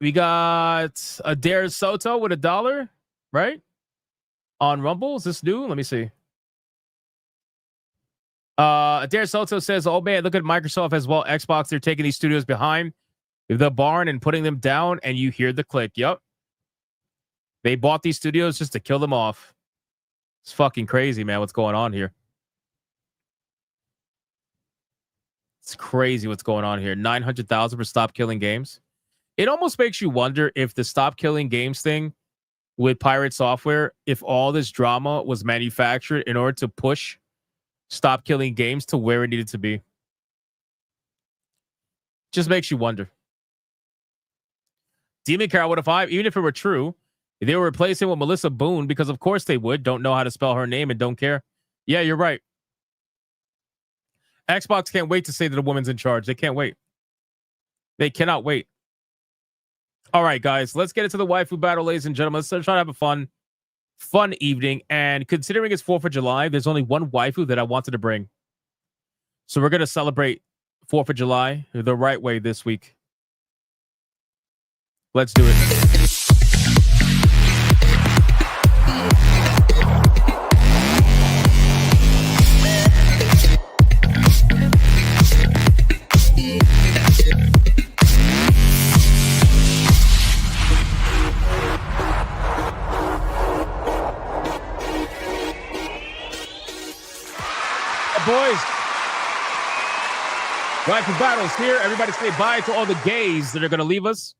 We got Adair Soto with $1, right? On Rumble. Is this new? Let me see. Adair Soto says, oh man, look at Microsoft as well. Xbox, they're taking these studios behind the barn and putting them down, and you hear the click. Yep. They bought these studios just to kill them off. It's fucking crazy, man, what's going on here. It's crazy what's going on here. 900,000 for Stop Killing Games. It almost makes you wonder if the Stop Killing Games thing with Pirate Software, if all this drama was manufactured in order to push Stop Killing Games to where it needed to be. Just makes you wonder. Demon Carol with a 5, even if it were true, they were replacing with Melissa Boone because of course they would. Don't know how to spell her name and don't care. Yeah, you're right. Xbox can't wait to say that a woman's in charge. They can't wait. They cannot wait. All right, guys, let's get into the waifu battle, ladies and gentlemen. Let's try to have a fun evening. And considering it's 4th of July, there's only one waifu that I wanted to bring. So we're going to celebrate 4th of July the right way this week. Let's do it. Boys, Waifu Battle's here. Everybody say bye to all the gays that are going to leave us.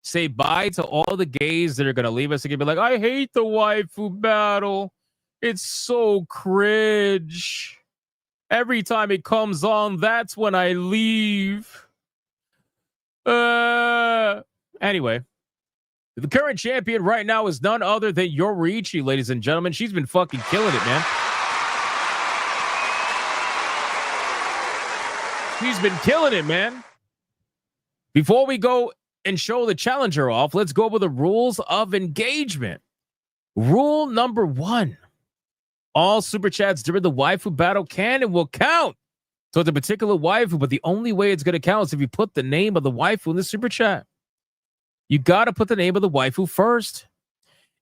Say bye to all the gays that are going to leave us. They can be like, I hate the Waifu Battle. It's so cringe. Every time it comes on, that's when I leave. Anyway, the current champion right now is none other than Yoriichi, ladies and gentlemen. She's been fucking killing it, man. She's been killing it, man. Before we go and show the challenger off, let's go over the rules of engagement. Rule number 1. All super chats during the waifu battle can and will count towards a particular waifu, but the only way it's going to count is if you put the name of the waifu in the super chat. You got to put the name of the waifu first.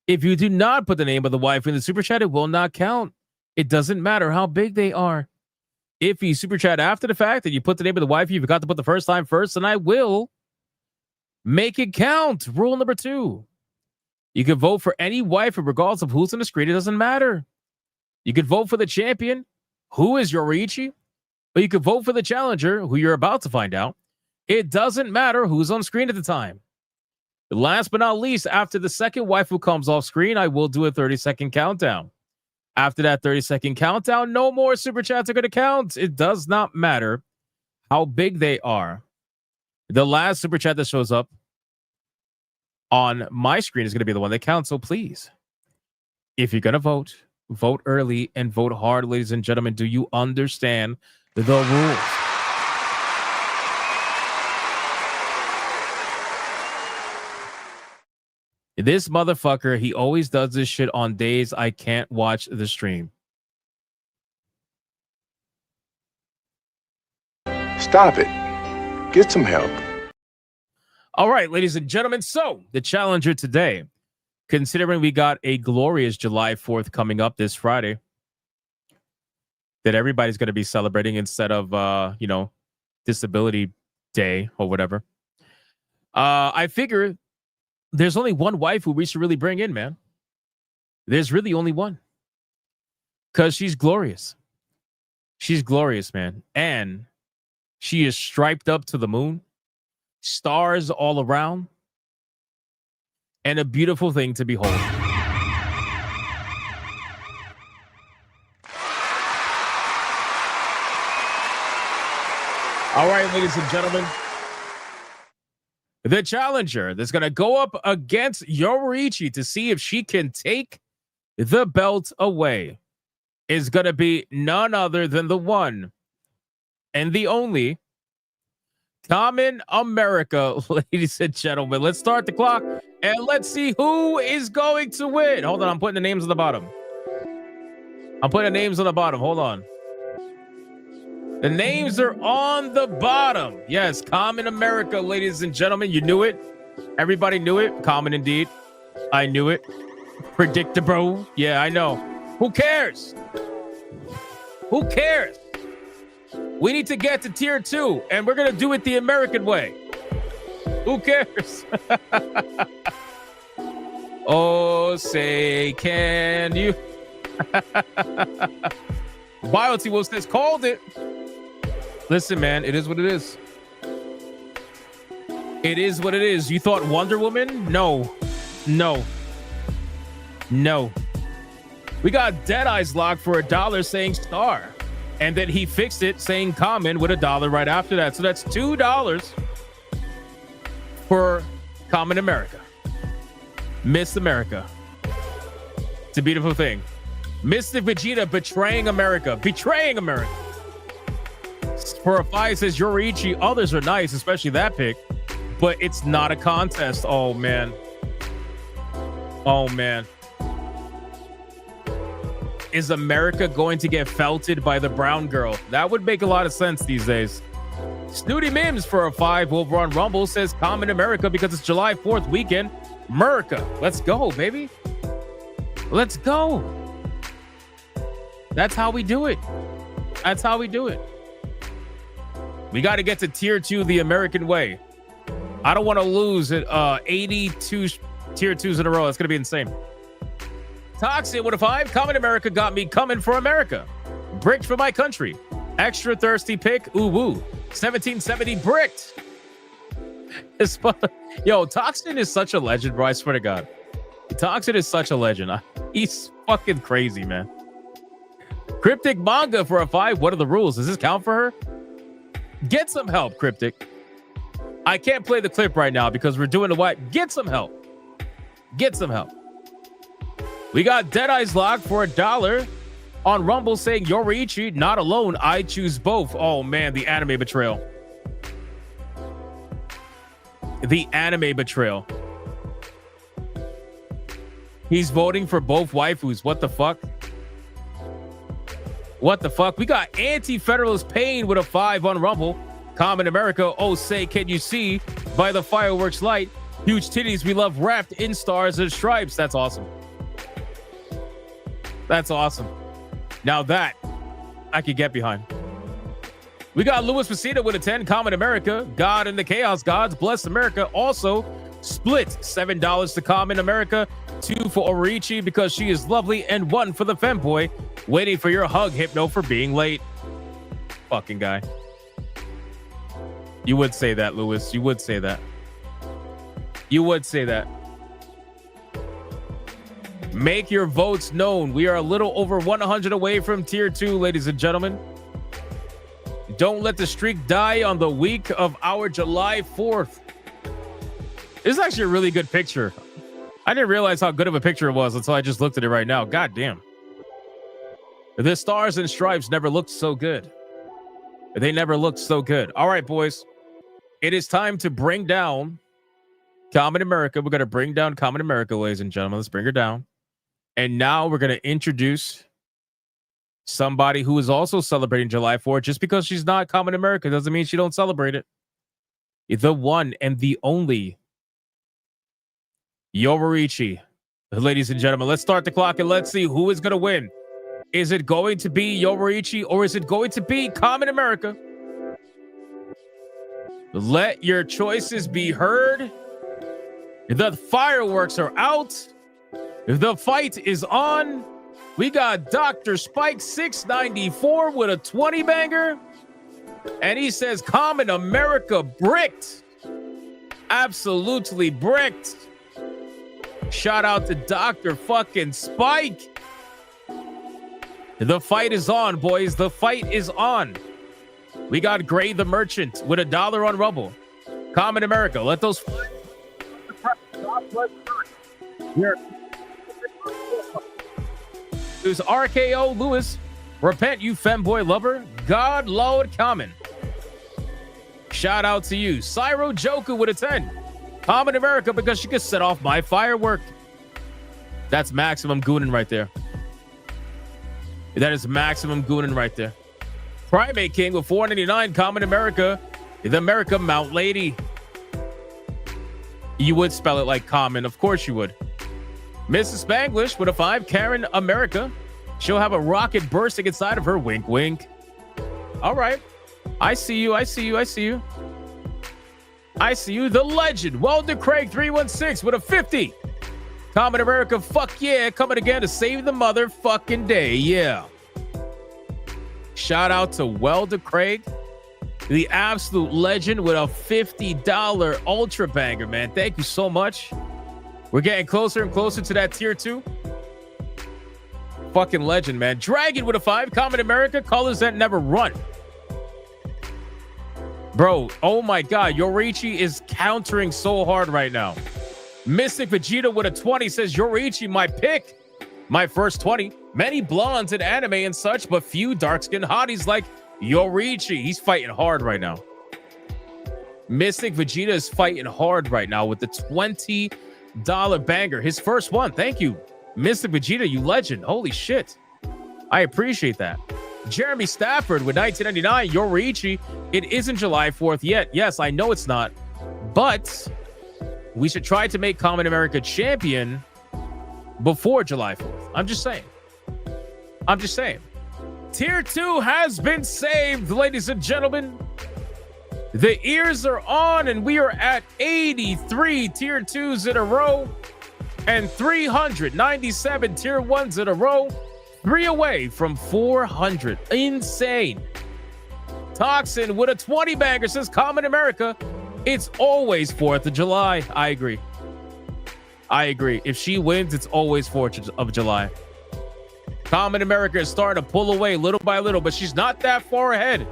If you do not put the name of the waifu in the super chat, it will not count. It doesn't matter how big they are. If you super chat after the fact and you put the name of the waifu you forgot to put the first time first, then I will make it count. Rule number 2. You can vote for any waifu regardless of who's on the screen. It doesn't matter. You can vote for the champion, who is Yoriichi, or you can vote for the challenger, who you're about to find out. It doesn't matter who's on screen at the time. Last but not least, after the second waifu comes off screen, I will do a 30-second countdown. After that 30-second countdown, no more super chats are going to count. It does not matter how big they are. The last super chat that shows up on my screen is going to be the one that counts. So please, if you're going to vote, vote early and vote hard, ladies and gentlemen. Do you understand the rules? This motherfucker, he always does this shit on days I can't watch the stream. Stop it. Get some help. All right, ladies and gentlemen. So, the challenger today, considering we got a glorious July 4th coming up this Friday, that everybody's going to be celebrating instead of, Disability Day or whatever. I figure there's only one waifu we should really bring in, man. There's really only one. Because she's glorious. She's glorious, man. And she is striped up to the moon. Stars all around. And a beautiful thing to behold. All right, ladies and gentlemen. The challenger that's going to go up against Yoriichi to see if she can take the belt away is going to be none other than the one and the only Common America, ladies and gentlemen. Let's start the clock and let's see who is going to win. Hold on, I'm putting the names on the bottom. Hold on. The names are on the bottom. Yes, Common America, ladies and gentlemen. You knew it. Everybody knew it. Common indeed. I knew it. Predictable. Yeah, I know. Who cares? Who cares? We need to get to tier 2, and we're going to do it the American way. Who cares? Oh, say, can you? Biotty Wolf says, called it. Listen, man, it is what it is. It is what it is. You thought Wonder Woman? No. No. No. We got Deadeye's locked for $1 saying star. And then he fixed it saying common with $1 right after that. So that's $2 for Common America. Miss America. It's a beautiful thing. Mr. Vegeta betraying America. Betraying America. For a 5 says Yoriichi. Others are nice, especially that pick. But it's not a contest. Oh, man. Oh, man. Is America going to get felted by the brown girl? That would make a lot of sense these days. Snooty Mims for a 5 over on Rumble says Common America because it's July 4th weekend. America. Let's go, baby. Let's go. That's how we do it. That's how we do it. We got to get to tier 2 the American way. I don't want to lose at 82 tier 2s in a row. That's going to be insane. Toxic with a 5. Common America got me coming for America. Bricked for my country. Extra thirsty pick. Ooh woo. 1770 bricked. Yo, Toxin is such a legend, bro. I swear to God. Toxin is such a legend. He's fucking crazy, man. Cryptic Manga for a 5. What are the rules? Does this count for her? Get some help, Cryptic. I can't play the clip right now because we're doing the what? Get some help. Get some help. We got Deadeye's locked for $1 on Rumble saying Yoriichi, not alone. I choose both. Oh man, the anime betrayal. The anime betrayal. He's voting for both waifus. What the fuck? What the fuck? We got Anti-Federalist Pain with a 5 on Rumble. Common America, oh say, can you see by the fireworks light? Huge titties we love wrapped in stars and stripes. That's awesome. That's awesome. Now that I could get behind. We got Louis Facita with a 10. Common America, God and the Chaos Gods, bless America. Also split $7 to Common America, 2 for Oriichi because she is lovely, and 1 for the femboy. Waiting for your hug, Hypno, for being late. Fucking guy. You would say that, Louis. You would say that. You would say that. Make your votes known. We are a little over 100 away from tier 2, ladies and gentlemen. Don't let the streak die on the week of our July 4th. This is actually a really good picture. I didn't realize how good of a picture it was until I just looked at it right now. God damn. The stars and stripes never looked so good. They never looked so good. All right, boys. It is time to bring down Common America. We're going to bring down Common America, ladies and gentlemen. Let's bring her down. And now we're going to introduce somebody who is also celebrating July 4th. Just because she's not Common America doesn't mean she don't celebrate it. The one and the only Yoriichi. Ladies and gentlemen, let's start the clock and let's see who is going to win. Is it going to be Yoriichi or is it going to be Common America? Let your choices be heard. The fireworks are out. The fight is on. We got Dr. Spike 694 with a 20 banger. And he says Common America bricked. Absolutely bricked. Shout out to Dr. fucking Spike. The fight is on, boys. The fight is on. We got Gray the Merchant with $1 on Rumble. Common America, let those fly. There's RKO Lewis. Repent, you femboy lover. God Lord Common. Shout out to you. Cyro Joku with a 10. Common America because she could set off my firework. That's maximum goonin right there. That is maximum goonin right there. Primate King with 499. Common America. The America Mount Lady. You would spell it like common. Of course you would. Mrs. Spanglish with a 5. Karen America. She'll have a rocket bursting inside of her. Wink, wink. All right. I see you. I see you. I see you. I see you. The legend. Welder Craig 316 with a 50. Common America. Fuck yeah. Coming again to save the motherfucking day. Yeah. Shout out to Welder Craig, the absolute legend, with a $50 ultra banger, man. Thank you so much. We're getting closer and closer to that tier 2. Fucking legend, man. Dragon with a 5. Common America. Colors that never run. Bro, oh my God. Yoriichi is countering so hard right now. Mystic Vegeta with a 20 says, Yoriichi, my pick. My first 20. Many blondes in anime and such, but few dark-skinned hotties like Yoriichi. He's fighting hard right now. Mystic Vegeta is fighting hard right now with the $20 banger. His first one. Thank you, Mystic Vegeta, you legend. Holy shit. I appreciate that. Jeremy Stafford with 1999. Yoriichi. It isn't July 4th yet. Yes, I know it's not. But we should try to make Common America champion before July 4th. I'm just saying. I'm just saying. Tier 2 has been saved, ladies and gentlemen. The ears are on, and we are at 83 tier 2s in a row and 397 tier 1s in a row. 3 away from 400. Insane. Toxin with a 20 banger says, Common America, it's always 4th of July. I agree. I agree. If she wins, it's always 4th of July. Common America is starting to pull away little by little, but she's not that far ahead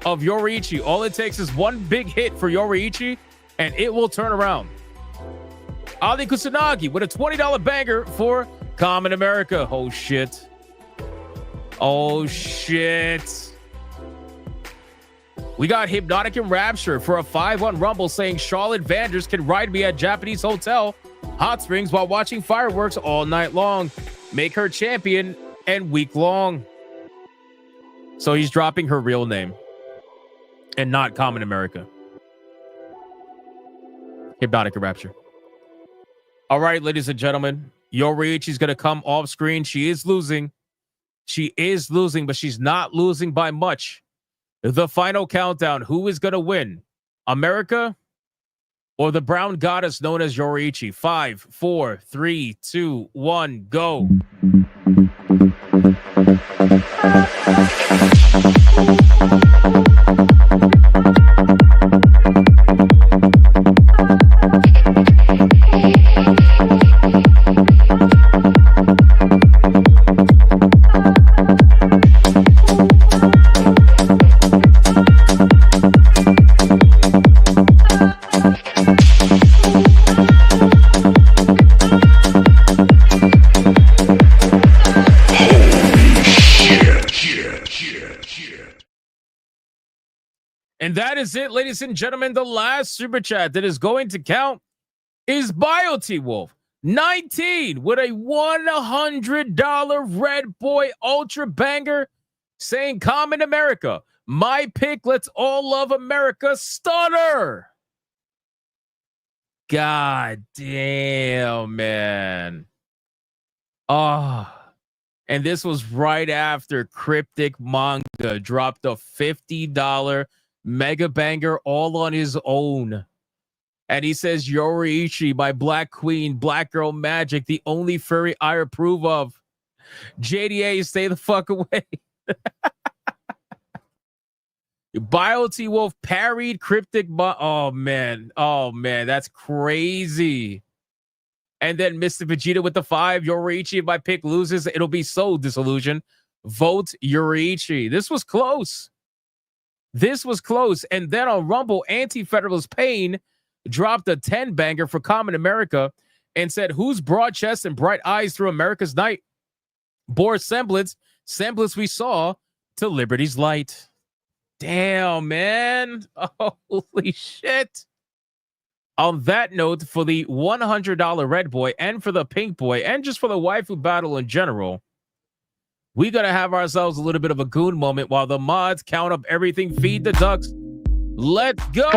of Yoriichi. All it takes is one big hit for Yoriichi, and it will turn around. Ali Kusanagi with a $20 banger for Common America. Oh, shit. Oh, shit. We got Hypnotic and Rapture for a 5-1 Rumble saying Charlotte Vanders can ride me at Japanese hotel hot springs while watching fireworks all night long. Make her champion and week long. So he's dropping her real name and not Common America. Hypnotic and Rapture. All right, ladies and gentlemen, Yoriichi's going to come off screen. She is losing. She is losing, but she's not losing by much. The final countdown. Who is going to win? America or the brown goddess known as Yoriichi? 5, 4, 3, 2, 1, go. And that is it, ladies and gentlemen. The last super chat that is going to count is BioT Wolf 19 with a $100 Red Boy Ultra Banger saying Common America. My pick. Let's all love America. Stunner. God damn, man. Oh. And this was right after Cryptic Manga dropped a $50 mega banger all on his own. And he says, Yoriichi, my Black Queen, Black Girl Magic, the only furry I approve of. JDA, stay the fuck away. BioT Wolf parried Cryptic oh man, that's crazy. And then Mr. Vegeta with the 5. Yoriichi, if my pick loses, it'll be so disillusioned. Vote Yoriichi. This was close. This was close. And then on Rumble, Anti-Federalist Pain dropped a 10 banger for Common America and said, whose broad chest and bright eyes through America's night bore semblance we saw to liberty's light. Damn, man. Holy shit. On that note, for the $100 Red Boy and for the Pink Boy and just for the Waifu Battle in general, we got to have ourselves a little bit of a goon moment while the mods count up everything. Feed the ducks. Let's go.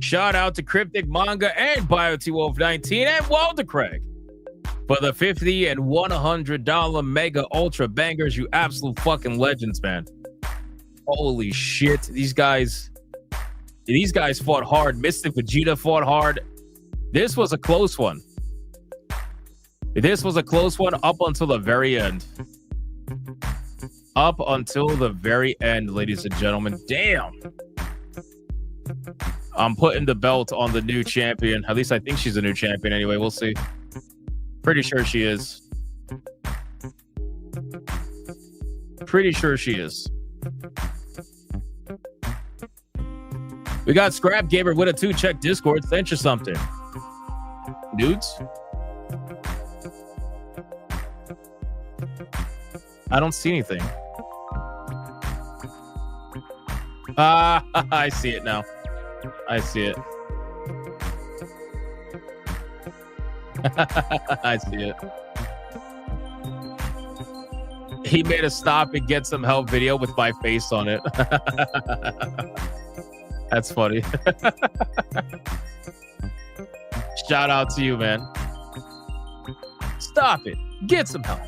Shout out to Cryptic Manga and BioT-Wolf19 and Walter Craig for the $50 and $100 mega ultra bangers. You absolute fucking legends, man. Holy shit. These guys fought hard. Mystic Vegeta fought hard. This was a close one. This was a close one up until the very end. Up until the very end, ladies and gentlemen. Damn. I'm putting the belt on the new champion. At least I think she's a new champion anyway. We'll see. Pretty sure she is. Pretty sure she is. We got Scrap Gamer with a 2. Check Discord. Sent you something. Dudes? I don't see anything. I see it now. I see it. I see it. He made a stop and get some help video with my face on it. That's funny. Shout out to you, man. Stop it. Get some help.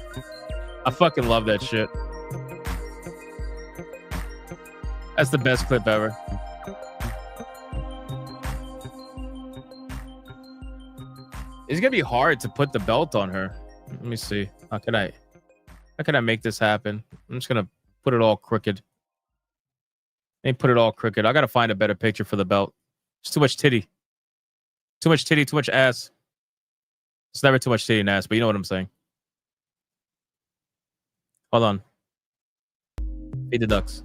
I fucking love that shit. That's the best clip ever. It's gonna be hard to put the belt on her. Let me see. How can I make this happen? I'm just gonna put it all crooked. I gotta find a better picture for the belt. It's too much titty. Too much titty, too much ass. It's never too much titty and ass, but you know what I'm saying. Hold on. Feed the ducks.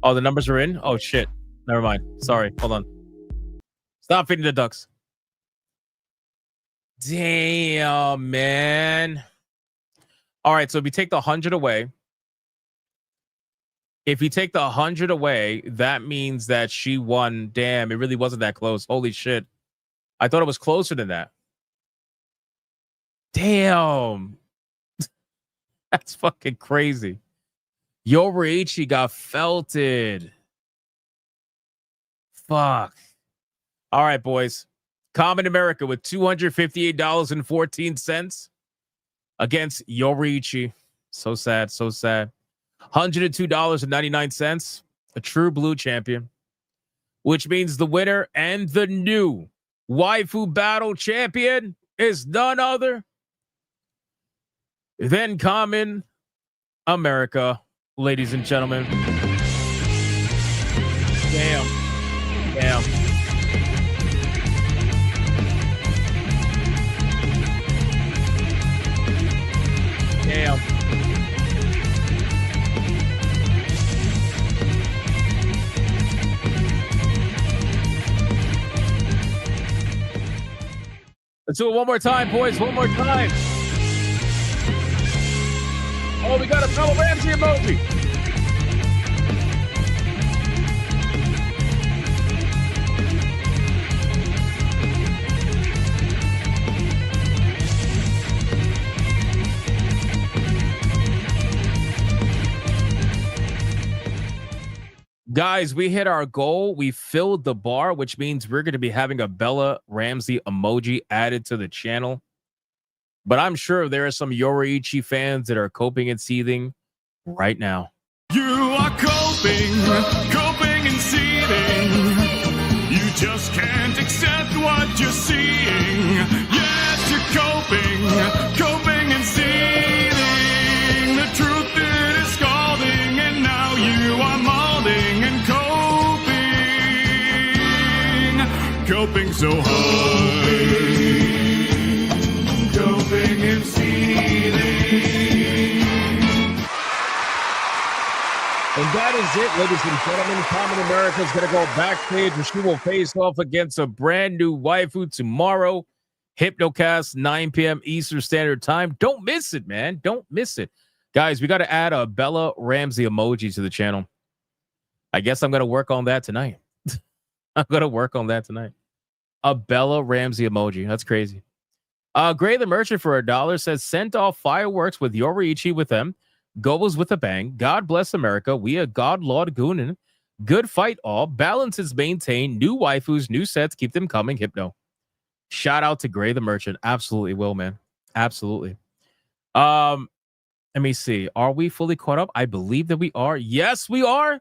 Oh, the numbers are in? Oh, shit. Never mind. Sorry. Hold on. Stop feeding the ducks. Damn, man. All right, so if you take the 100 away, that means that she won. Damn, it really wasn't that close. Holy shit. I thought it was closer than that. Damn. That's fucking crazy. Yoriichi got felted. Fuck. All right, boys. Common America with $258.14 against Yoriichi. So sad, so sad. $102.99. A true blue champion. Which means the winner and the new Waifu Battle champion is none other than Common America, ladies and gentlemen. Damn. Damn. Damn. Let's do it one more time, boys. One more time. Oh, we got a Bella Ramsey emoji. Guys, we hit our goal. We filled the bar, which means we're going to be having a Bella Ramsey emoji added to the channel. But I'm sure there are some Yoriichi fans that are coping and seething right now. You are coping and seething. You just can't accept what you're seeing. Yes, you're coping and seething. The truth is scalding, and now you are molding and coping so hard. Coping and seething. And that is it, ladies and gentlemen. Common America is going to go backstage, where she will face off against a brand new waifu tomorrow. Hypnocast, 9 p.m. Eastern Standard Time. Don't miss it, man. Don't miss it. Guys, we got to add a Bella Ramsey emoji to the channel. I guess I'm going to work on that tonight. I'm going to work on that tonight. A Bella Ramsey emoji. That's crazy. Gray the Merchant for $1 says, sent off fireworks with Yoriichi with them. Goes with a bang. God bless America. We are God Lord Goonin. Good fight all. Balance is maintained. New waifus, new sets. Keep them coming. Hypno. Shout out to Gray the Merchant. Absolutely will, man. Absolutely. Let me see. Are we fully caught up? I believe that we are. Yes, we are.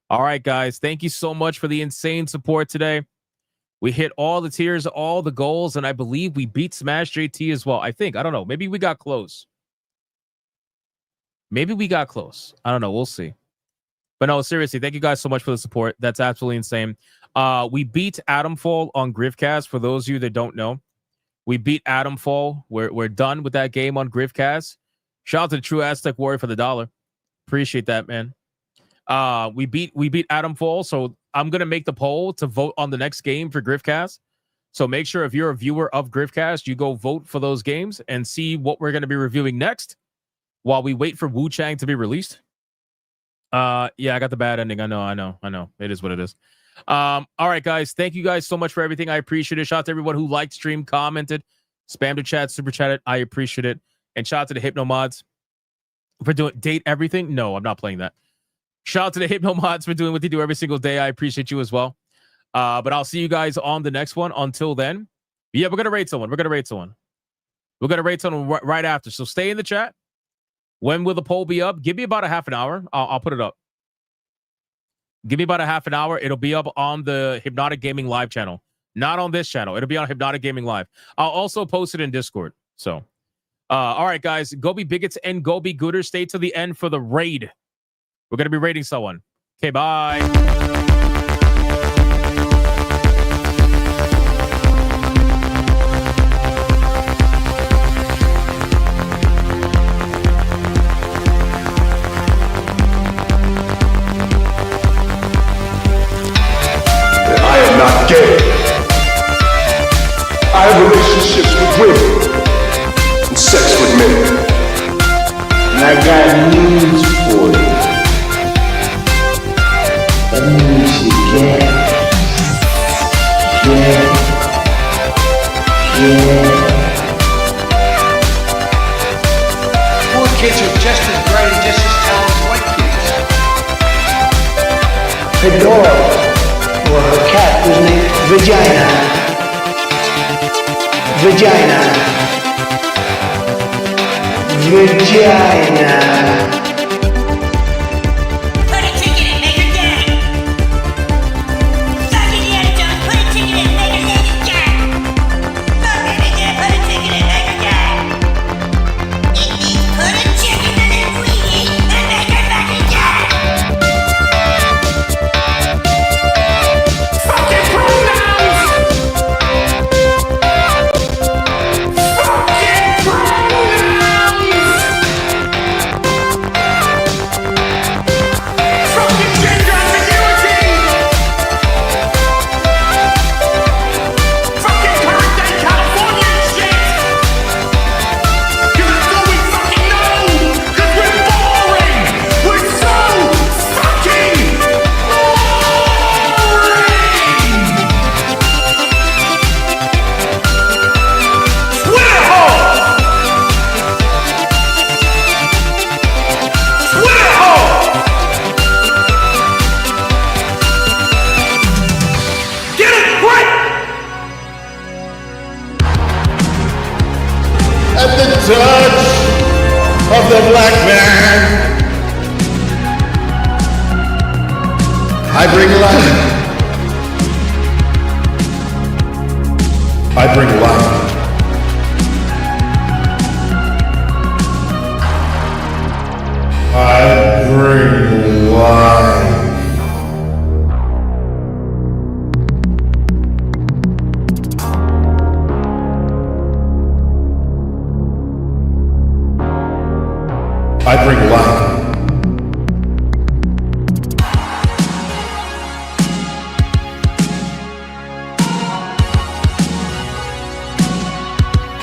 All right, guys. Thank you so much for the insane support today. We hit all the tiers, all the goals, and I believe we beat Smash JT as well. I think. I don't know. Maybe we got close. Maybe we got close. I don't know. We'll see. But no, seriously, thank you guys so much for the support. That's absolutely insane. We beat Atomfall on Griffcast. For those of you that don't know, we beat Atomfall. We're done with that game on Griffcast. Shout out to the True Aztec Warrior for the $1. Appreciate that, man. We beat Atomfall, so I'm gonna make the poll to vote on the next game for Griffcast. So make sure if you're a viewer of Griffcast, you go vote for those games and see what we're gonna be reviewing next while we wait for Wu Chang to be released. Yeah, I got the bad ending. I know. It is what it is. All right, guys. Thank you guys so much for everything. I appreciate it. Shout out to everyone who liked, streamed, commented, spammed the chat, super chatted. I appreciate it. And shout out to the Hypno Mods for doing date everything. No, I'm not playing that. Shout out to the Hypno Mods for doing what they do every single day. I appreciate you as well. But I'll see you guys on the next one. Until then, yeah, we're gonna rate someone. We're gonna rate someone right after. So stay in the chat. When will the poll be up? Give me about a half an hour. I'll put it up. Give me about a half an hour. It'll be up on the Hypnotic Gaming Live channel. Not on this channel. It'll be on Hypnotic Gaming Live. I'll also post it in Discord. So, all right, guys. Go be bigots and go be gooders. Stay till the end for the raid. We're going to be raiding someone. Okay, bye. I am not gay. I have relationships with women and sex with men. And I got news for you. That means you get. Poor kids are just as bright and just as talented as white kids. Her dog, or her cat, was named Vagina. Put a ticket in, make her gay. Suck Indiana Jones, put a ticket in, make her gay. Fuck baby gay, put a ticket in, make her gay. It means put a chicken in it, we eat, and make her fucking gay. Fucking pronouns! Fucking pronouns! Fucking gender ambiguity! Fucking current day Californian shit! 'Cause it's all we fucking know! 'Cause we're boring! We're so fucking boring! Twitter hole! Twitter hole! Get it right! At the touch of the black man, I bring life. I bring life. I bring life. I bring life.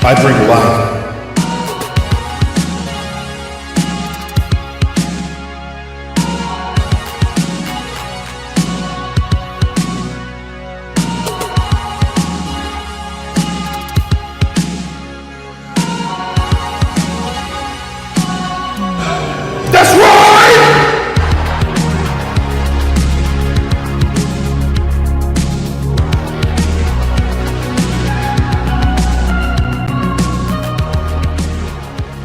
I bring life.